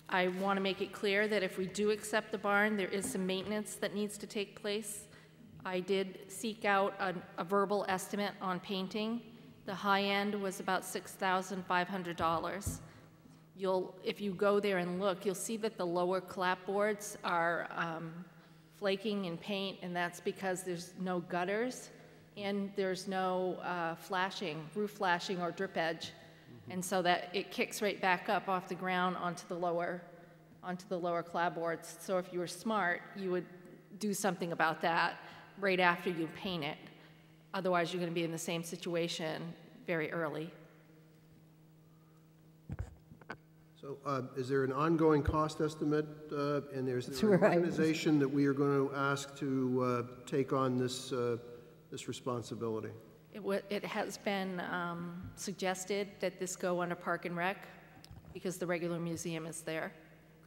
I want to make it clear that if we do accept the barn, there is some maintenance that needs to take place. I did seek out a verbal estimate on painting. The high end was about $6,500. If you go there and look, you'll see that the lower clapboards are flaking in paint, and that's because there's no gutters and there's no roof flashing or drip edge. And so that it kicks right back up off the ground onto the lower clapboards. So if you were smart, you would do something about that right after you paint it. Otherwise, you're going to be in the same situation very early. So is there an ongoing cost estimate, and there's an organization that we are going to ask to take on this responsibility? It has been suggested that this go under Park and Rec because the regular museum is there.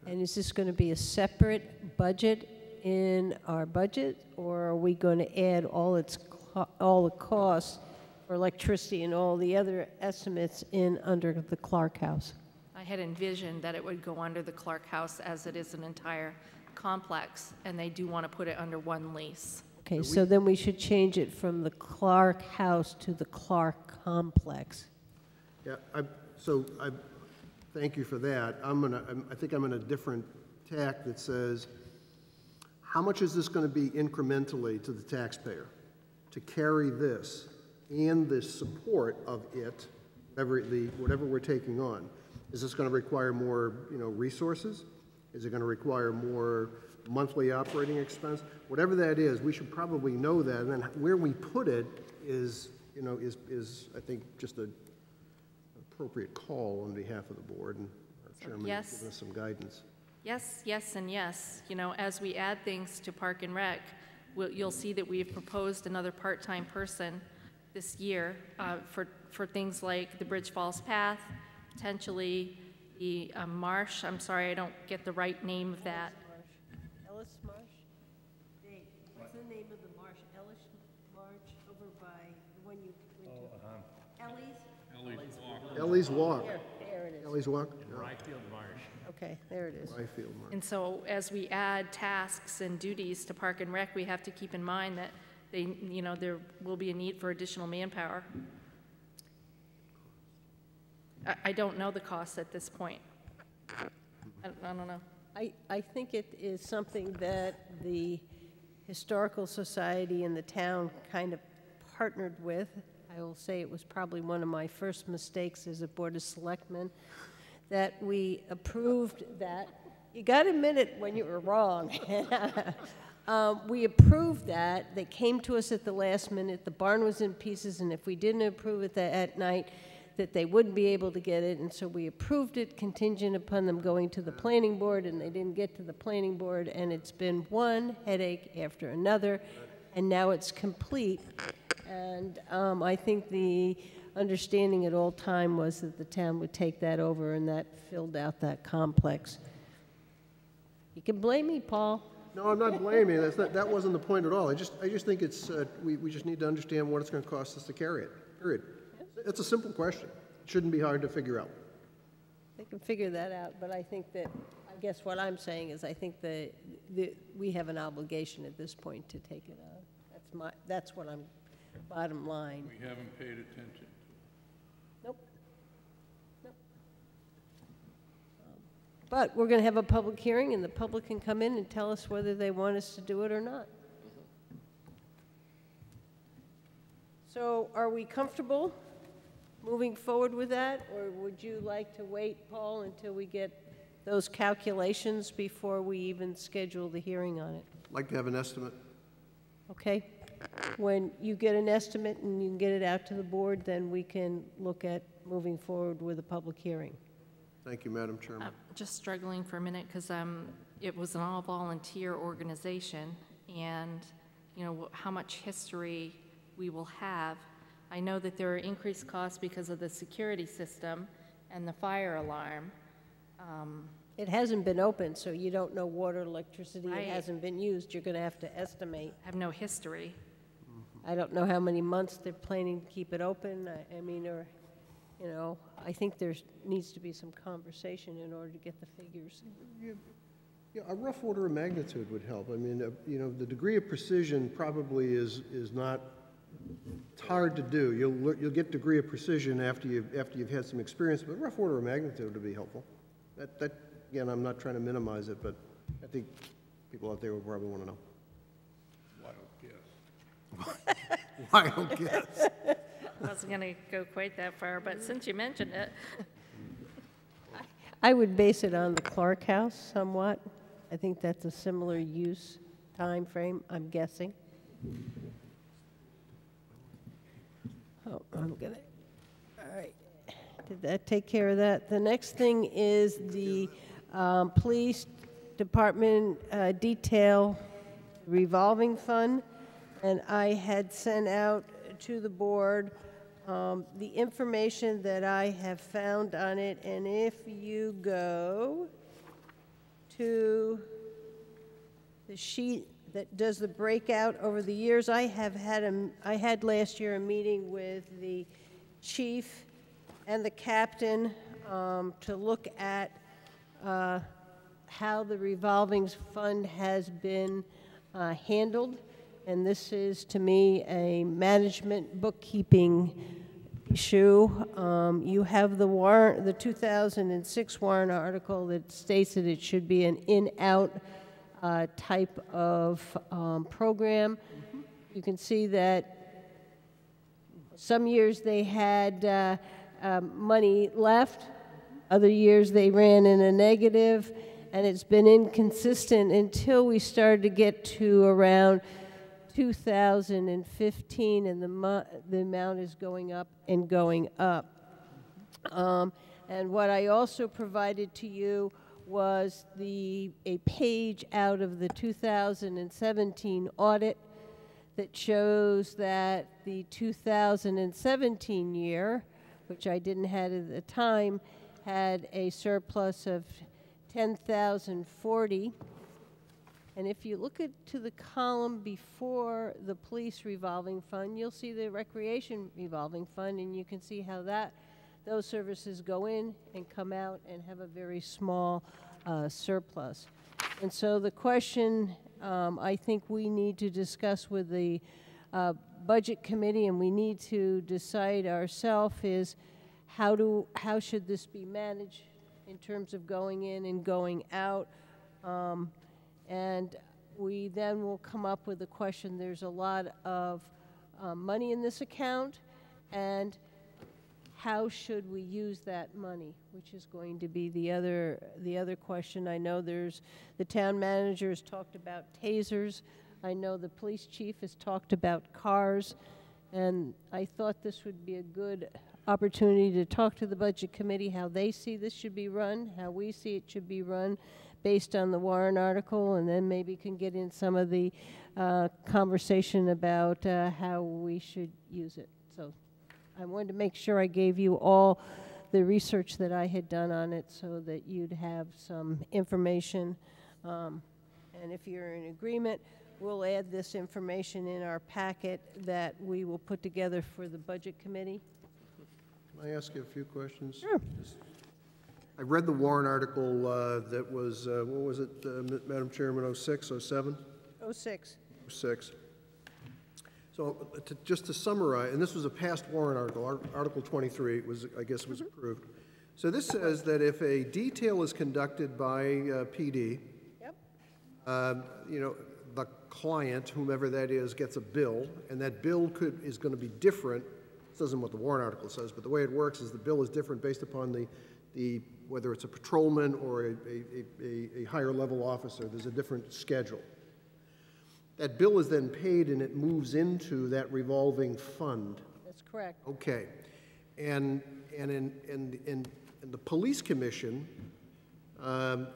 And is this going to be a separate budget in our budget, or are we going to add all the costs for electricity and all the other estimates in under the Clark House? I had envisioned that it would go under the Clark House as it is an entire complex, and they do want to put it under one lease. Okay, so then we should change it from the Clark House to the Clark Complex. Yeah, thank you for that. I think I'm in a different tack that says, how much is this going to be incrementally to the taxpayer to carry this and the support of it, whatever we're taking on? Is this going to require more, resources? Is it going to require more monthly operating expense? Whatever that is, we should probably know that. And then where we put it is I think just an appropriate call on behalf of the board, and our chairman has given us some guidance. Yes, yes, and yes. As we add things to Park and Rec, you'll see that we've proposed another part-time person this year for things like the Bridge Falls Path, potentially the marsh. I'm sorry, I don't get the right name of that. Ellis Marsh? Dave, what's the name of the marsh? Ellis Marsh over by the one you went to? Ellie's Walk. There it is. Ellie's Walk? Ryfield Marsh. Okay, there it is. Ryfield Marsh. And so as we add tasks and duties to Park and Rec, we have to keep in mind that there will be a need for additional manpower. I don't know the cost at this point. I don't know. I think it is something that the Historical Society and the town kind of partnered with. I will say it was probably one of my first mistakes as a Board of Selectmen that we approved that. You got to admit it when you were wrong. We approved that. They came to us at the last minute. The barn was in pieces, and if we didn't approve it at night, that they wouldn't be able to get it, and so we approved it contingent upon them going to the planning board, and they didn't get to the planning board, and it's been one headache after another, and now it's complete. And I think the understanding at all time was that the town would take that over, and that filled out that complex. You can blame me, Paul. No, I'm not blaming you. That wasn't the point at all. I just think it's we just need to understand what it's going to cost us to carry it. Period. It's a simple question. It shouldn't be hard to figure out. They can figure that out, but I think that, I guess what I'm saying is I think that we have an obligation at this point to take it on. That's what I'm, bottom line. We haven't paid attention. Nope. But we're going to have a public hearing, and the public can come in and tell us whether they want us to do it or not. So are we comfortable moving forward with that, or would you like to wait, Paul, until we get those calculations before we even schedule the hearing on it? I'd like to have an estimate. Okay. When you get an estimate and you can get it out to the board, then we can look at moving forward with a public hearing. Thank you, Madam Chairman. I'm just struggling for a minute because it was an all-volunteer organization, and how much history we will have. I know that there are increased costs because of the security system and the fire alarm. It hasn't been open, so you don't know water, electricity. Right. It hasn't been used. You're going to have to estimate. I have no history. I don't know how many months they're planning to keep it open. I mean, or, you know, I think there needs to be some conversation in order to get the figures. Yeah, a rough order of magnitude would help. I mean, you know, the degree of precision probably is not. It's hard to do. You'll get degree of precision after you've had some experience, but a rough order of magnitude would be helpful. That again, I'm not trying to minimize it, but I think people out there will probably want to know. Wild guess. I wasn't going to go quite that far, but since you mentioned it. I would base it on the Clark House somewhat. I think that's a similar use time frame, I'm guessing. Oh, I'm gonna, all right. Did that take care of that? The next thing is the police department detail revolving fund. And I had sent out to the board the information that I have found on it. And if you go to the sheet that does the breakout over the years, I had last year a meeting with the chief and the captain to look at how the revolving fund has been handled. And this is, to me, a management bookkeeping issue. You have the 2006 warrant article that states that it should be an in-out type of program. You can see that some years they had money left, other years they ran in a negative, and it's been inconsistent until we started to get to around 2015, and the amount is going up and going up. And what I also provided to you was a page out of the 2017 audit that shows that the 2017 year, which I didn't have at the time, had a surplus of $10,040. And if you look to the column before the police revolving fund, you'll see the recreation revolving fund, and you can see how those services go in and come out and have a very small surplus. And so the question I think we need to discuss with the budget committee, and we need to decide ourselves, is how should this be managed in terms of going in and going out. And we then will come up with the question, there's a lot of money in this account, and how should we use that money, which is going to be the other question. I know the town manager has talked about tasers. I know the police chief has talked about cars, and I thought this would be a good opportunity to talk to the budget committee how they see this should be run, how we see it should be run, based on the warrant article, and then maybe can get in some of the conversation about how we should use it. So I wanted to make sure I gave you all the research that I had done on it so that you'd have some information. And if you're in agreement, we'll add this information in our packet that we will put together for the budget committee. Can I ask you a few questions? Sure. I read the warrant article that was, what was it, Madam Chairman, 06, 07? 06. 06. So just to summarize, and this was a past warrant article, Article 23, I guess was approved. So this says that if a detail is conducted by PD, yep. You know, the client, whomever that is, gets a bill, and that bill is going to be different. This isn't what the warrant article says, but the way it works is the bill is different based upon the whether it's a patrolman or a higher level officer. There's a different schedule. That bill is then paid and it moves into that revolving fund. That's correct. Okay. And in the police commission, and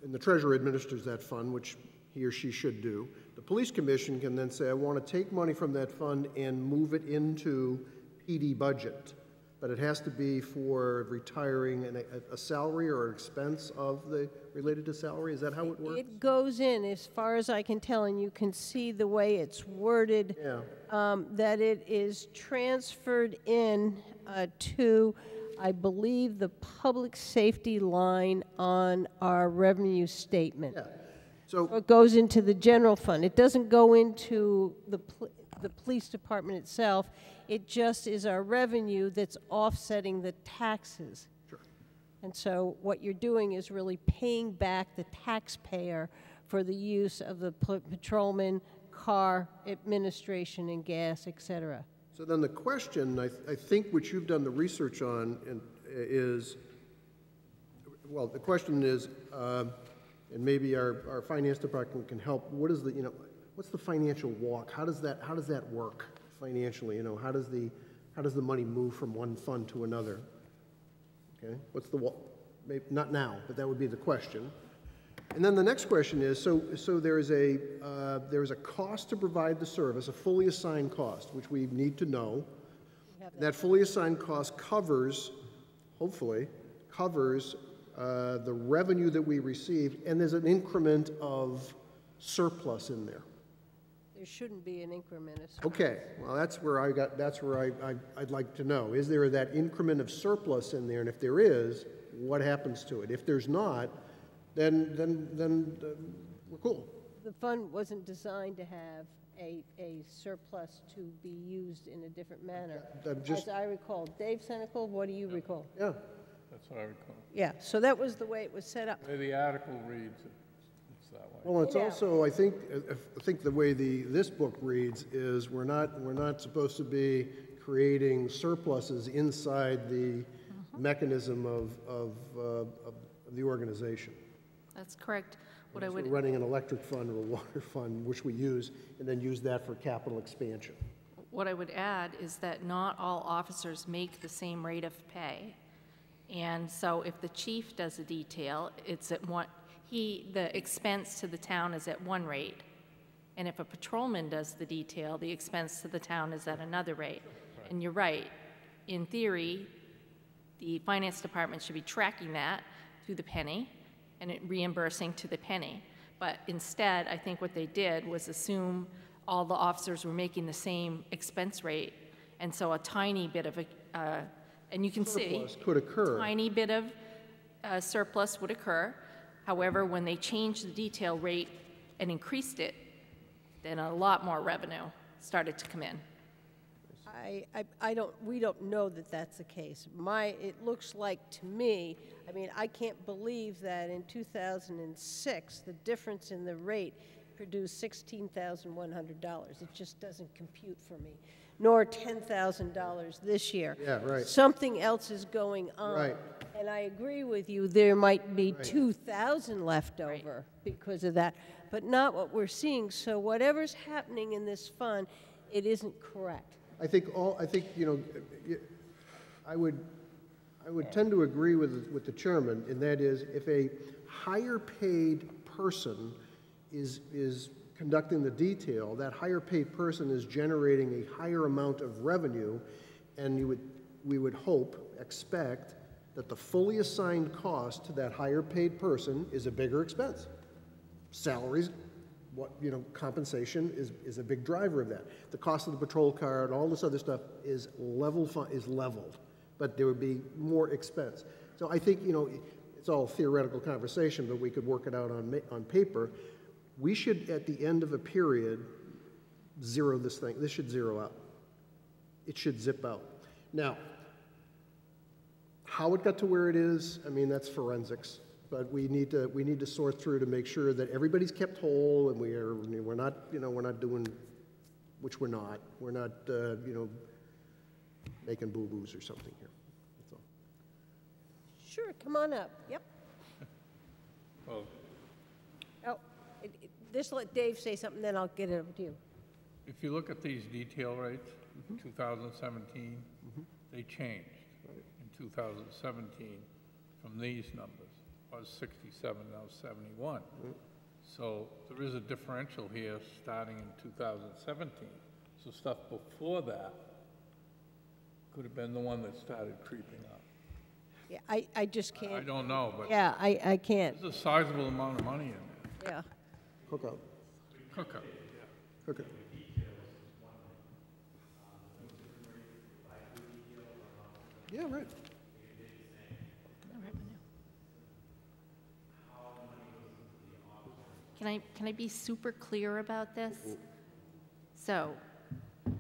the treasurer administers that fund, which he or she should do. The police commission can then say, I want to take money from that fund and move it into PD budget. but it has to be for retiring a salary or an expense of the, related to salary? Is that how it works? It goes in, as far as I can tell, and you can see the way it's worded, that it is transferred in to, I believe, the public safety line on our revenue statement. Yeah. So it goes into the general fund. It doesn't go into the police department itself. It just is our revenue that's offsetting the taxes. Sure. And so what you're doing is really paying back the taxpayer for the use of the patrolman, car, administration, and gas, et cetera. So then the question, I think what you've done the research on is, well, the question is, and maybe our finance department can help, what is the, you know, what's the financial walk? How does that work financially? You know, how does the money move from one fund to another? Okay, what's the, maybe not now, but that would be the question. And then the next question is, so there is a cost to provide the service, a fully assigned cost, which we need to know. That fully assigned cost covers, hopefully, covers the revenue that we receive, and there's an increment of surplus in there. There shouldn't be an increment of surplus. Okay, well, that's where I'd like to know. Is there that increment of surplus in there? And if there is, what happens to it? If there's not, then we're cool. The fund wasn't designed to have a surplus to be used in a different manner. As I recall. Dave Senecal, what do you recall? Yeah. That's what I recall. Yeah, so that was the way it was set up. The way the article reads, it's that way. Well, it's also, I think the way this book reads is we're not supposed to be creating surpluses inside the mechanism of the organization. That's correct. What I So would we're running an electric fund or a water fund, which we use, and then use that for capital expansion. What I would add is that not all officers make the same rate of pay. And so if the chief does a detail, it's at one, the expense to the town is at one rate. And if a patrolman does the detail, the expense to the town is at another rate. Right. And you're right. In theory, the finance department should be tracking that to the penny and reimbursing to the penny. But instead, I think what they did was assume all the officers were making the same expense rate. And so a tiny bit of and you can see, could occur. Tiny bit of surplus would occur. However, when they changed the detail rate and increased it, then a lot more revenue started to come in. We don't know that that's the case. It looks like to me, I mean, I can't believe that in 2006, the difference in the rate produced $16,100. It just doesn't compute for me. Nor $10,000 this year. Yeah, right. Something else is going on. Right. And I agree with you, there might be 2,000 left over because of that, but not what we're seeing. So whatever's happening in this fund, it isn't correct. I think you know, I would tend to agree with the chairman, and that is, if a higher paid person is conducting the detail, that higher paid person is generating a higher amount of revenue, and we would expect that the fully assigned cost to that higher paid person is a bigger expense. Salaries, compensation is a big driver of that. The cost of the patrol car and all this other stuff is leveled, but there would be more expense. So I think, you know, it's all theoretical conversation, but we could work it out on paper. We should, at the end of a period, zero this thing. This should zero out. It should zip out. Now, how it got to where it is, I mean, that's forensics. But we need to sort through to make sure that everybody's kept whole, and we're not doing, which we're not. We're not making boo-boos or something here. That's all. Sure, come on up. Yep. Well, just let Dave say something, then I'll get it over to you. if you look at these detail rates, 2017, they changed. In 2017, from these numbers, was 67, now 71. So there is a differential here starting in 2017. So stuff before that Could have been the one that started creeping up. Yeah, I just can't. I don't know, but. Yeah, I can't. There's a sizable amount of money in there. Yeah. Cookout. Cookout, yeah. Cookout. Yeah, right. Can I be super clear about this? So,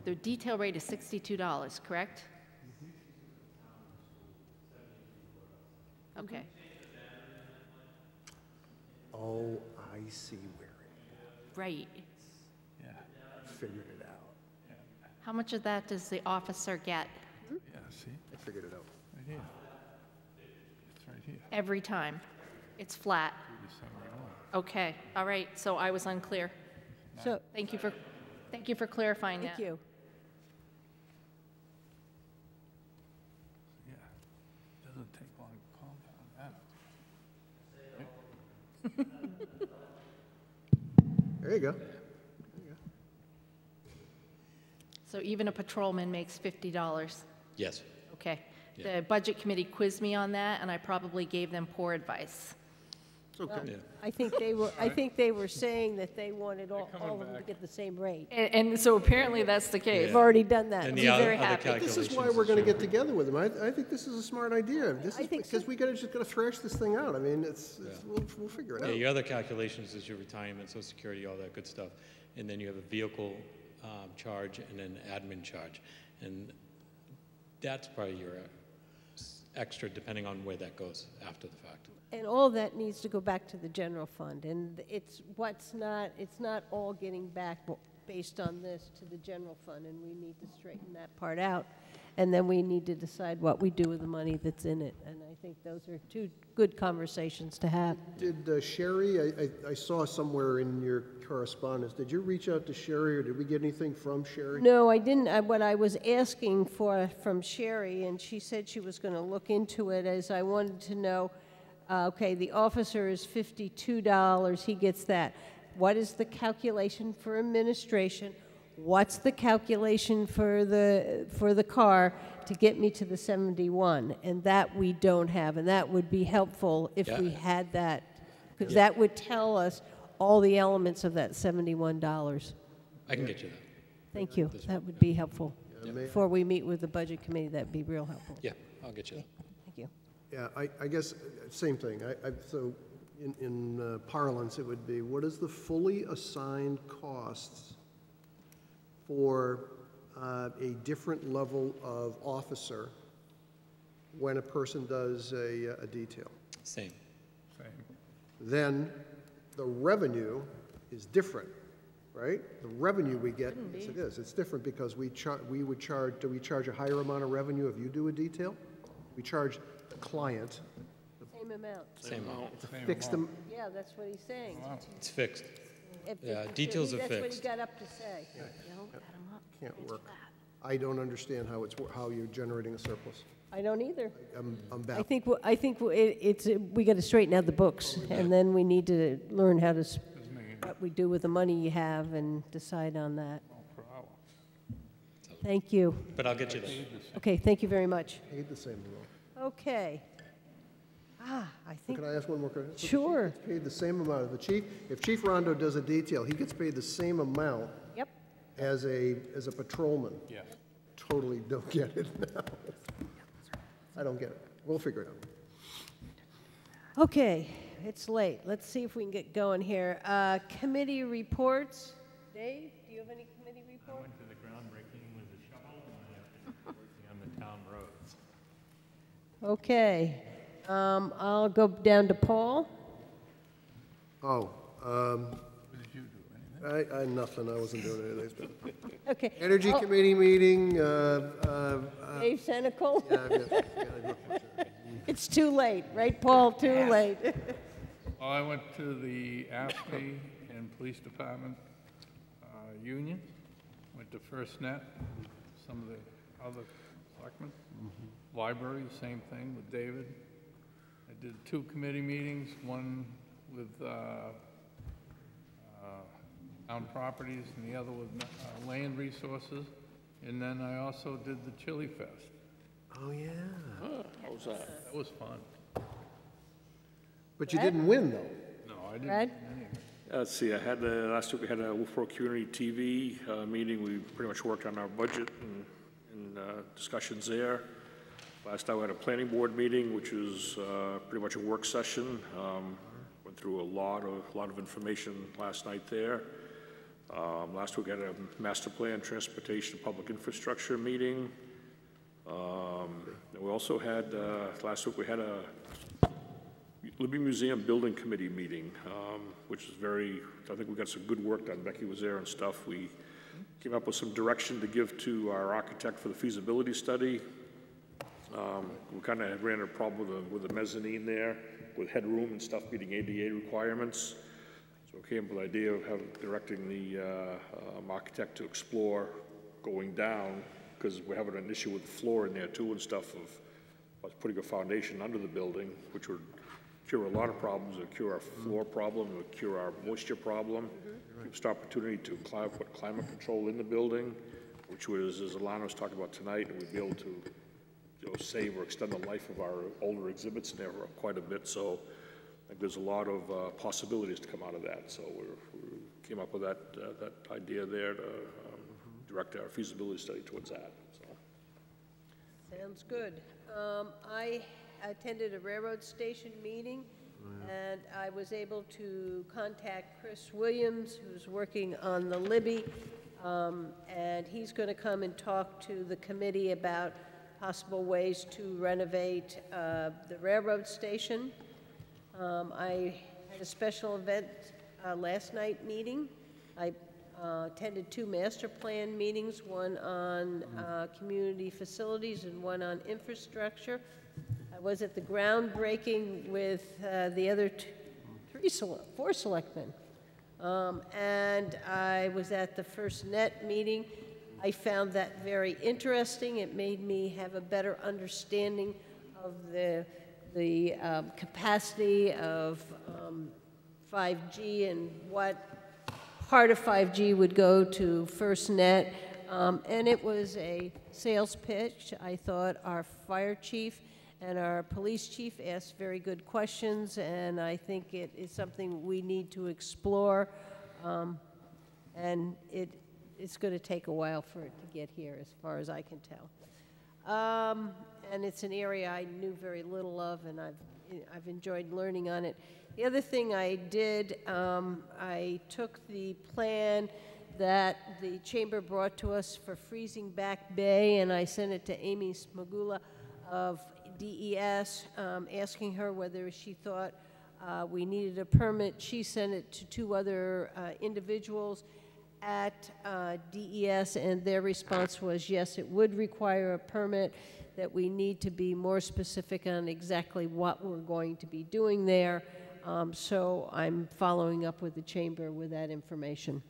the detail rate is $62, correct? Okay. Oh, I see where it Right. Yeah. figured it out. How much of that does the officer get Yeah, see, I figured it out. right here. It's right here. every time? It's flat. Okay, all right, so I was unclear. So, Thank you for clarifying that. thank you. Yeah. Doesn't take long to compound that. There you go. So even a patrolman makes $50? Yes. Okay. Yeah. The budget committee quizzed me on that, and I probably gave them poor advice. It's okay. Yeah. I think they were saying that they wanted all of them to get the same rate. And so apparently that's the case. We've already done that. And I'm the other, very other happy. calculations. This is why we're going to get together with them. I think this is a smart idea. This I is think so. because we just got to thrash this thing out. I mean, we'll figure it Yeah, out. your other calculations is your retirement, social security, all that good stuff. And then you have a vehicle charge and an admin charge. And that's probably your extra, depending on where that goes after the fact. And all that needs to go back to the general fund, and it's not all getting back based on this to the general fund, and we need to straighten that part out. And then we need to decide what we do with the money that's in it, and I think those are two good conversations to have. Did Sherry, I saw somewhere in your correspondence, did you reach out to Sherry, or did we get anything from Sherry? No, I didn't. What I was asking for from Sherry, and she said she was going to look into it, as I wanted to know, okay, the officer is $52, he gets that. What is the calculation for administration? What's the calculation for the car to get me to the 71? And that we don't have, and that would be helpful if we had that, because that would tell us all the elements of that $71. I can get you that. Thank you. That would be helpful. Yeah. Before we meet with the budget committee, that'd be real helpful. Yeah, I'll get you that. Thank you. Yeah, I guess, same thing. So in parlance, it would be, what is the fully assigned costs for a different level of officer when a person does a detail? Same. Then the revenue is different, right? The revenue we get, yes it is. It's different because do we charge a higher amount of revenue if you do a detail? We charge the client. Same amount. Same amount. It's a fixed amount. Yeah, that's what he's saying. It's fixed. Yeah, If- details are That's what he fixed. got up to say. Can't work. I don't understand how you're generating a surplus. I don't either. I'm I baffled. think we got to straighten out the books, and then we need to learn how to, what we do with the money you have and decide on that. Thank you. But I'll get you that. Okay, thank you very much. Paid the same amount. Okay. I think, Can I ask one more question? So the chief Sure. gets paid the same amount. If Chief Rondo does a detail, he gets paid the same amount yep. as a patrolman. Yes. Totally don't get it now. I don't get it. We'll figure it out. Okay, it's late. Let's see if we can get going here. Committee reports. Dave, do you have any committee I reports? went to the groundbreaking with the shovel, and I've been working on the town roads. Okay. I'll go down to Paul. Oh, What did you do? Anything? I nothing. I wasn't doing anything. Okay. Energy Oh, Committee meeting. Dave Senical. Yeah, It's too late, right, Paul? Too late. Well, I went to the AFSCME and Police Department union, went to FirstNet, some of the other selectmen. Library, same thing with David. I did 2 committee meetings, one with town properties and the other with land resources. And then I also did the Chili Fest. Oh, yeah. How was that? That was fun. But you didn't win, though. No, I didn't. Brad? Let's see, I had last week we had a Wolfeboro Community TV meeting. We pretty much worked on our budget and discussions there. Last night we had a planning board meeting, which was pretty much a work session. Went through a lot of information last night there. Last week we had a master plan, transportation, public infrastructure meeting. And we also had, last week we had a Libby Museum Building Committee meeting, which is I think we got some good work done. Becky was there and stuff. We came up with some direction to give to our architect for the feasibility study. We kind of ran a problem with the mezzanine there, with headroom and stuff meeting ADA requirements. So we came up with the idea of directing the architect to explore going down, because we're having an issue with the floor in there too and stuff of putting a foundation under the building, which would cure a lot of problems. It would cure our floor problem, it would cure our moisture problem. Gives us opportunity to put climate control in the building, which was, as Alana was talking about tonight, and we'd be able to save or extend the life of our older exhibits in there quite a bit. So I think there's a lot of possibilities to come out of that. So we came up with that idea there to direct our feasibility study towards that. So. Sounds good. I attended a railroad station meeting, and I was able to contact Chris Williams, who's working on the Libby, and he's going to come and talk to the committee about possible ways to renovate the railroad station. I had a special event last night meeting. I attended 2 master plan meetings, one on community facilities and one on infrastructure. I was at the groundbreaking with the other 4 selectmen. And I was at the First Net meeting. I found that very interesting. It made me have a better understanding of the capacity of 5G and what part of 5G would go to FirstNet. And it was a sales pitch. I thought our fire chief and our police chief asked very good questions, and I think it is something we need to explore. And it's going to take a while for it to get here, as far as I can tell. And it's an area I knew very little of, and I've enjoyed learning on it. The other thing I did, I took the plan that the chamber brought to us for Freezing Back Bay, and I sent it to Amy Smagula of DES, asking her whether she thought we needed a permit. She sent it to 2 other individuals at DES, and their response was yes, it would require a permit, that we need to be more specific on exactly what we're going to be doing there. So I'm following up with the chamber with that information.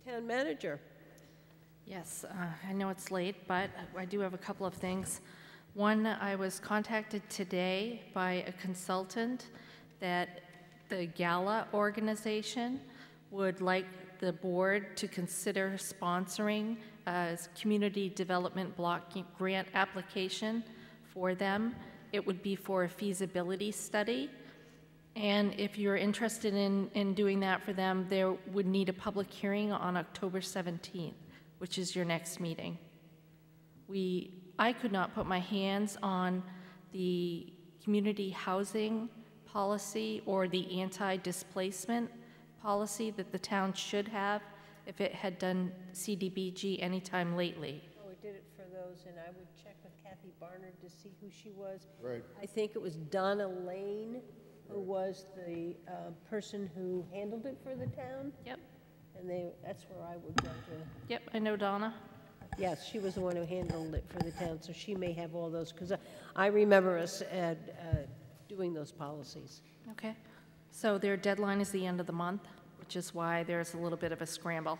Town manager. Yes, I know it's late, but I do have a couple of things. One, I was contacted today by a consultant that the Gala organization would like the board to consider sponsoring a community development block grant application for them. It would be for a feasibility study. And if you're interested in doing that for them, there would need a public hearing on October 17th, which is your next meeting. I could not put my hands on the community housing policy or the anti-displacement policy that the town should have if it had done CDBG anytime lately. Oh, we did it for those, and I would check with Kathy Barnard to see who she was. Right. I think it was Donna Lane, who was the person who handled it for the town. Yep. And that's where I would go to. Yep, I know Donna. Yes, she was the one who handled it for the town, so she may have all those, because I remember us doing those policies. Okay. So their deadline is the end of the month, which is why there's a little bit of a scramble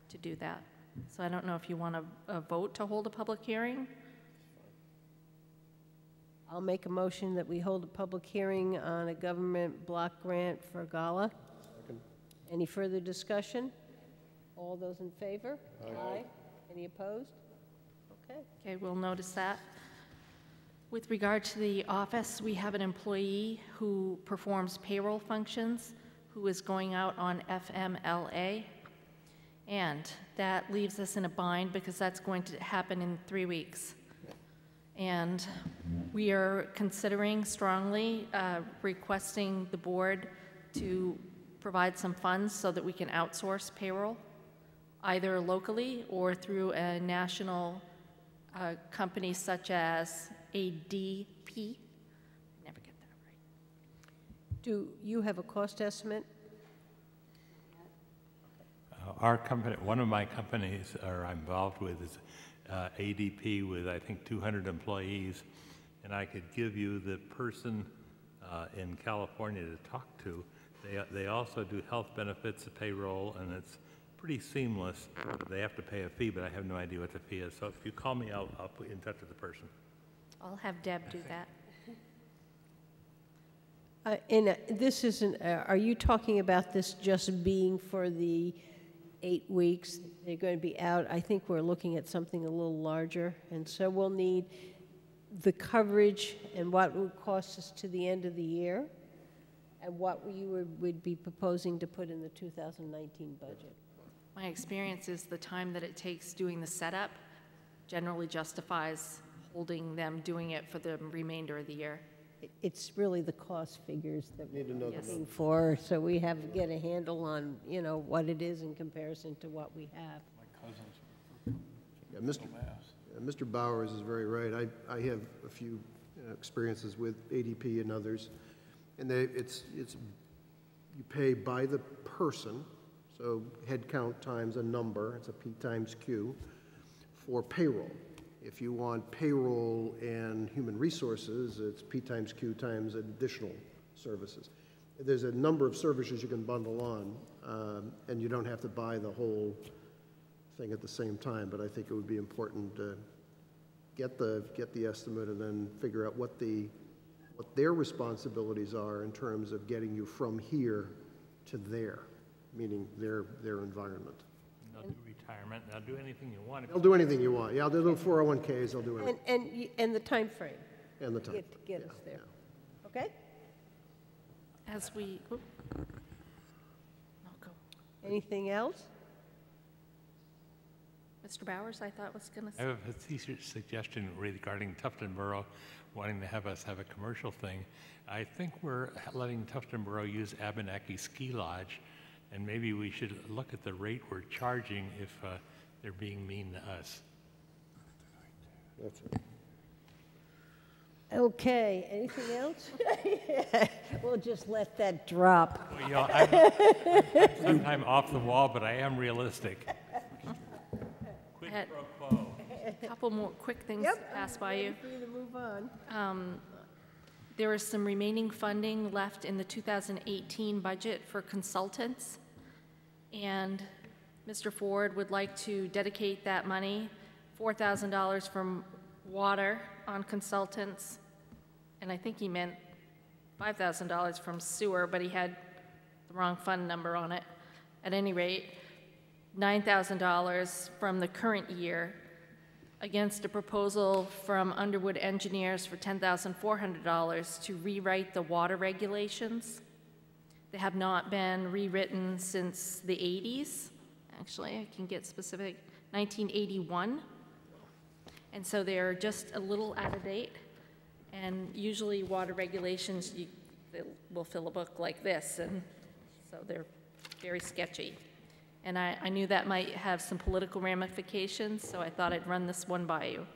to do that. So I don't know if you want to vote to hold a public hearing. I'll make a motion that we hold a public hearing on a government block grant for Gala. Second. Any further discussion? All those in favor? Aye. Any opposed? Okay, we'll notice that. With regard to the office, we have an employee who performs payroll functions who is going out on FMLA. And that leaves us in a bind because that's going to happen in 3 weeks. And we are considering strongly requesting the board to provide some funds so that we can outsource payroll, either locally or through a national company such as ADP. Never get that right. Do you have a cost estimate? Our company, one of my companies I'm involved with is ADP with, I think, 200 employees. And I could give you the person in California to talk to. They also do health benefits, payroll, and it's pretty seamless. They have to pay a fee, but I have no idea what the fee is. So if you call me, I'll put you in touch with the person. I'll have Deb do that. This isn't, are you talking about this just being for the 8 weeks? They're going to be out. I think we're looking at something a little larger. And so we'll need the coverage and what it would cost us to the end of the year and what you would be proposing to put in the 2019 budget. My experience is the time that it takes doing the setup generally justifies holding them doing it for the remainder of the year. It's really the cost figures that we're Yes. looking for, so we have to get a handle on, you know, what it is in comparison to what we have. Yeah, Mr. Bowers is very right. I have a few experiences with ADP and others, and you pay by the person, so head count times a number, it's a P times Q, for payroll. If you want payroll and human resources, it's P times Q times additional services. There's a number of services you can bundle on, and you don't have to buy the whole thing at the same time, but I think it would be important to get the estimate and then figure out what their responsibilities are in terms of getting you from here to there, meaning their environment. They'll do retirement. They'll do anything you want. They'll do anything you want. Yeah, they'll do 401ks. They'll do anything. And the time frame. And the time. To get us there. Okay? As we, I'll go. Anything else? Mr. Bowers, I thought was going to say. I have a suggestion regarding Tufton Borough wanting to have us have a commercial thing. I think we're letting Tufton Borough use Abenaki Ski Lodge, and maybe we should look at the rate we're charging if they're being mean to us. That's it. Okay, anything else? We'll just let that drop. Well, you know, I'm sometimes off the wall, but I am realistic. Quid pro quo. A couple more quick things to pass by you. For you to move on. There is some remaining funding left in the 2018 budget for consultants, and Mr. Ford would like to dedicate that money, $4,000 from water on consultants, and I think he meant $5,000 from sewer, but he had the wrong fund number on it. At any rate, $9,000 from the current year against a proposal from Underwood Engineers for $10,400 to rewrite the water regulations. They have not been rewritten since the 80s. Actually, I can get specific, 1981. And so they're just a little out of date. And usually water regulations, they will fill a book like this, and so they're very sketchy. And I knew that might have some political ramifications, so I thought I'd run this one by you.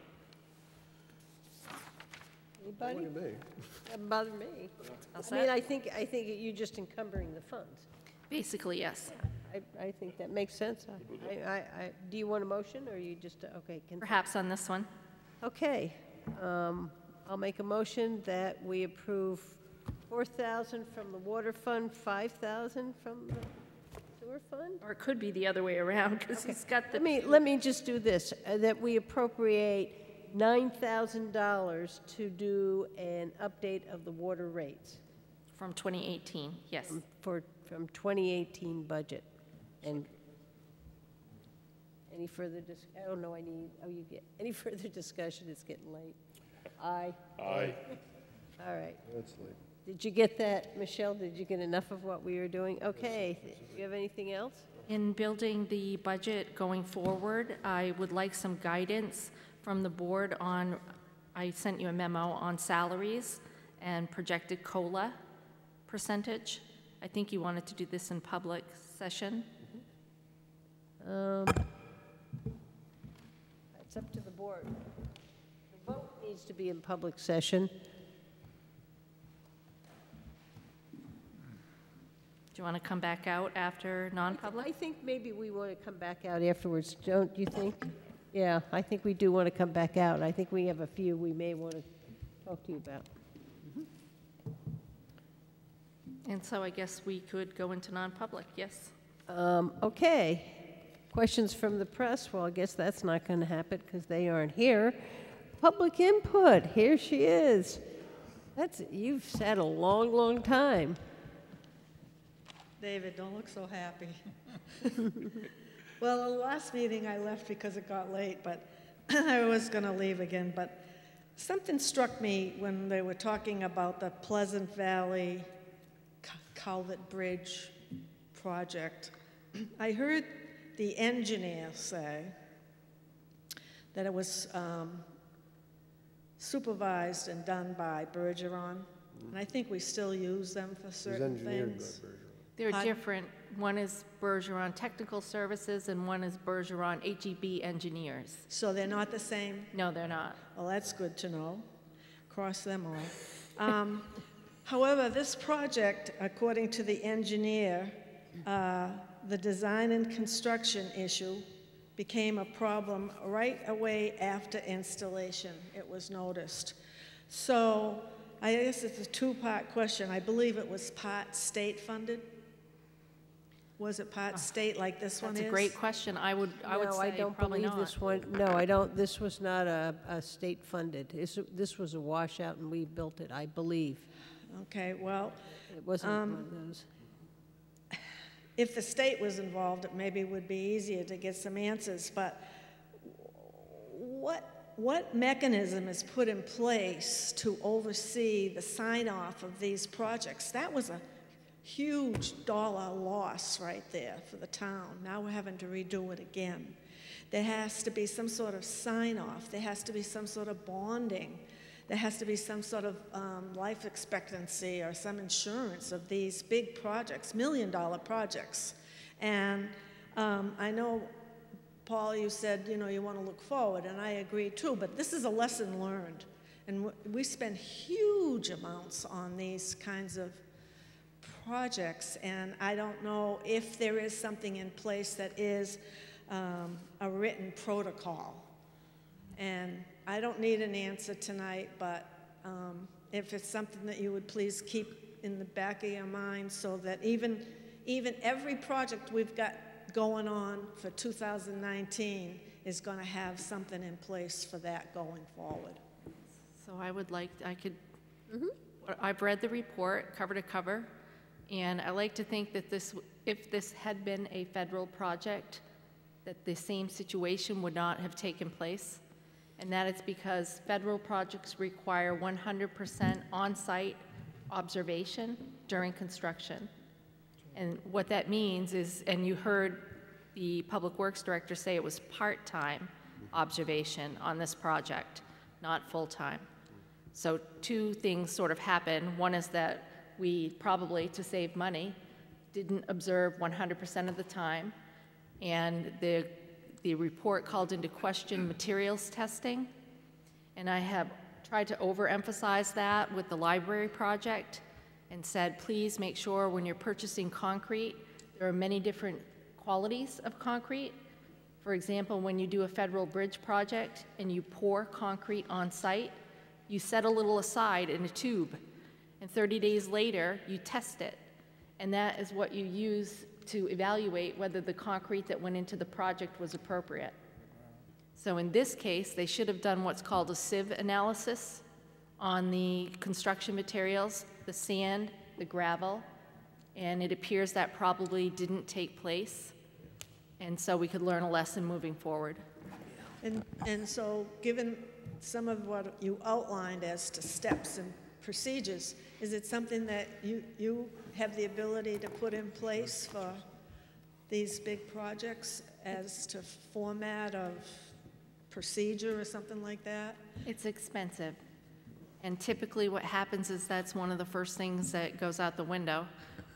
Anybody? Doesn't bother me. How's I mean, that? I think you're just encumbering the funds. Basically, yes. I think that makes sense. Do you want a motion, or you just, okay? Perhaps on this one. Okay. I'll make a motion that we approve $4,000 from the water fund, $5,000 from the sewer fund? Or it could be the other way around, because he's got the... Let me just do this, that we appropriate $9,000 to do an update of the water rates. From 2018, yes. From 2018 budget. And Any further oh no, any further discussion? It's getting late. Aye. Aye. All right. That's late. Did you get that, Michelle? Did you get enough of what we were doing? Okay. Do you have anything else? In building the budget going forward, I would like some guidance from the board on, I sent you a memo on salaries and projected COLA percentage. I think you wanted to do this in public session. It's up to the board. The vote needs to be in public session. Do you want to come back out after non-public? I think maybe we want to come back out afterwards, don't you think? Yeah, I think we do want to come back out. I think we have a few we may want to talk to you about. And so I guess we could go into non-public, yes? Okay. Questions from the press? Well, I guess that's not going to happen because they aren't here. Public input. Here she is. You've sat a long, long time. David, don't look so happy. Well, the last meeting I left because it got late, but I was going to leave again. But something struck me when they were talking about the Pleasant Valley Culvert Bridge project. I heard the engineer say that it was supervised and done by Bergeron, and I think we still use them for certain things. They're different. One is Bergeron Technical Services and one is Bergeron HEB Engineers. So they're not the same? No, they're not. Well, that's good to know. Cross them off. However, this project, according to the engineer, the design and construction issue became a problem right away after installation. It was noticed. So I guess it's a two-part question. I believe it was part state funded. Was it part state like this one is? That's a great question. I would say I don't probably believe not. this one. No, I don't. This was not a state funded. This was a washout, and we built it, I believe. Okay, well, it wasn't one of those. If the state was involved, it maybe would be easier to get some answers. But what mechanism is put in place to oversee the sign-off of these projects? That was a huge dollar loss right there for the town. Now we're having to redo it again. There has to be some sort of sign-off. There has to be some sort of bonding. There has to be some sort of life expectancy or some insurance of these big projects, million-dollar projects. And I know, Paul, you said, you want to look forward, and I agree too, but this is a lesson learned. And we spend huge amounts on these kinds of projects, and I don't know if there is something in place that is a written protocol. And I don't need an answer tonight, but if it's something that you would please keep in the back of your mind so that even every project we've got going on for 2019 is going to have something in place for that going forward. So I've read the report cover to cover, and I like to think that if this had been a federal project, that the same situation would not have taken place. And that is because federal projects require 100% on-site observation during construction. And what that means is, and you heard the Public Works Director say it was part-time observation on this project, not full-time. So two things sort of happen. One is that we probably, to save money, didn't observe 100% of the time, and the report called into question materials testing, and I have tried to overemphasize that with the library project and said, please make sure when you're purchasing concrete, there are many different qualities of concrete. For example, when you do a federal bridge project and you pour concrete on site, you set a little aside in a tube, and 30 days later, you test it. And that is what you use to evaluate whether the concrete that went into the project was appropriate. So in this case, they should have done what's called a sieve analysis on the construction materials, the sand, the gravel, and it appears that probably didn't take place. and so we could learn a lesson moving forward. And so, given some of what you outlined as to steps and procedures, is it something that you have the ability to put in place for these big projects as to format of procedure or something like that? It's expensive. And typically what happens is that's one of the first things that goes out the window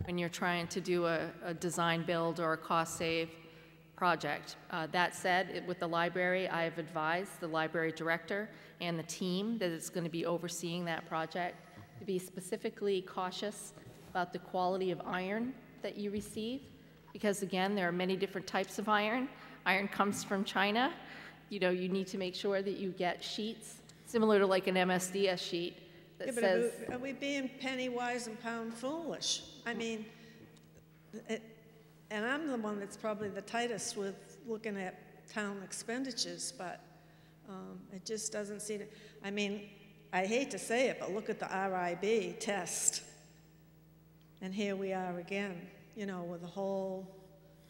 when you're trying to do a design build or a cost save project. That said, with the library, I have advised the library director and the team that is going to be overseeing that project to be specifically cautious about the quality of iron that you receive, because again, there are many different types of iron. Iron comes from China. You know, you need to make sure that you get sheets similar to like an MSDS sheet that says... Are we being penny wise and pound foolish? I mean, and I'm the one that's probably the tightest with looking at town expenditures, but it just doesn't seem to, I mean, I hate to say it, but look at the RIB test. And here we are again, you know, with a whole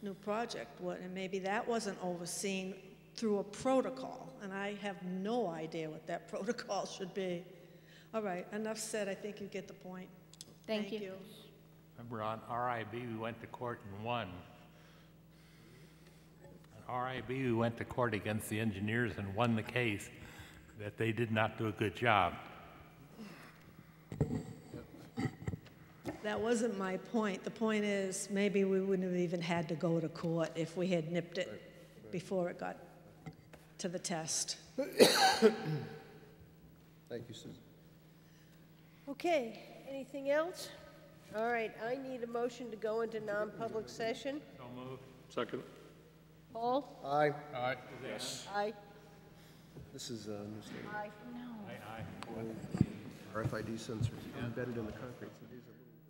new project. And maybe that wasn't overseen through a protocol, and I have no idea what that protocol should be. All right, enough said. I think you get the point. Thank you. Remember on RIB, we went to court and won. On RIB, we went to court against the engineers and won the case that they did not do a good job. That wasn't my point. The point is maybe we wouldn't have even had to go to court if we had nipped it before it got to the test. Thank you, Susan. Okay, anything else? All right, I need a motion to go into non-public session. So moved. Second. Paul? Aye. Aye. Yes. Aye. This is new statement. Aye. No. Aye. RFID sensors embedded in the concrete. So these are little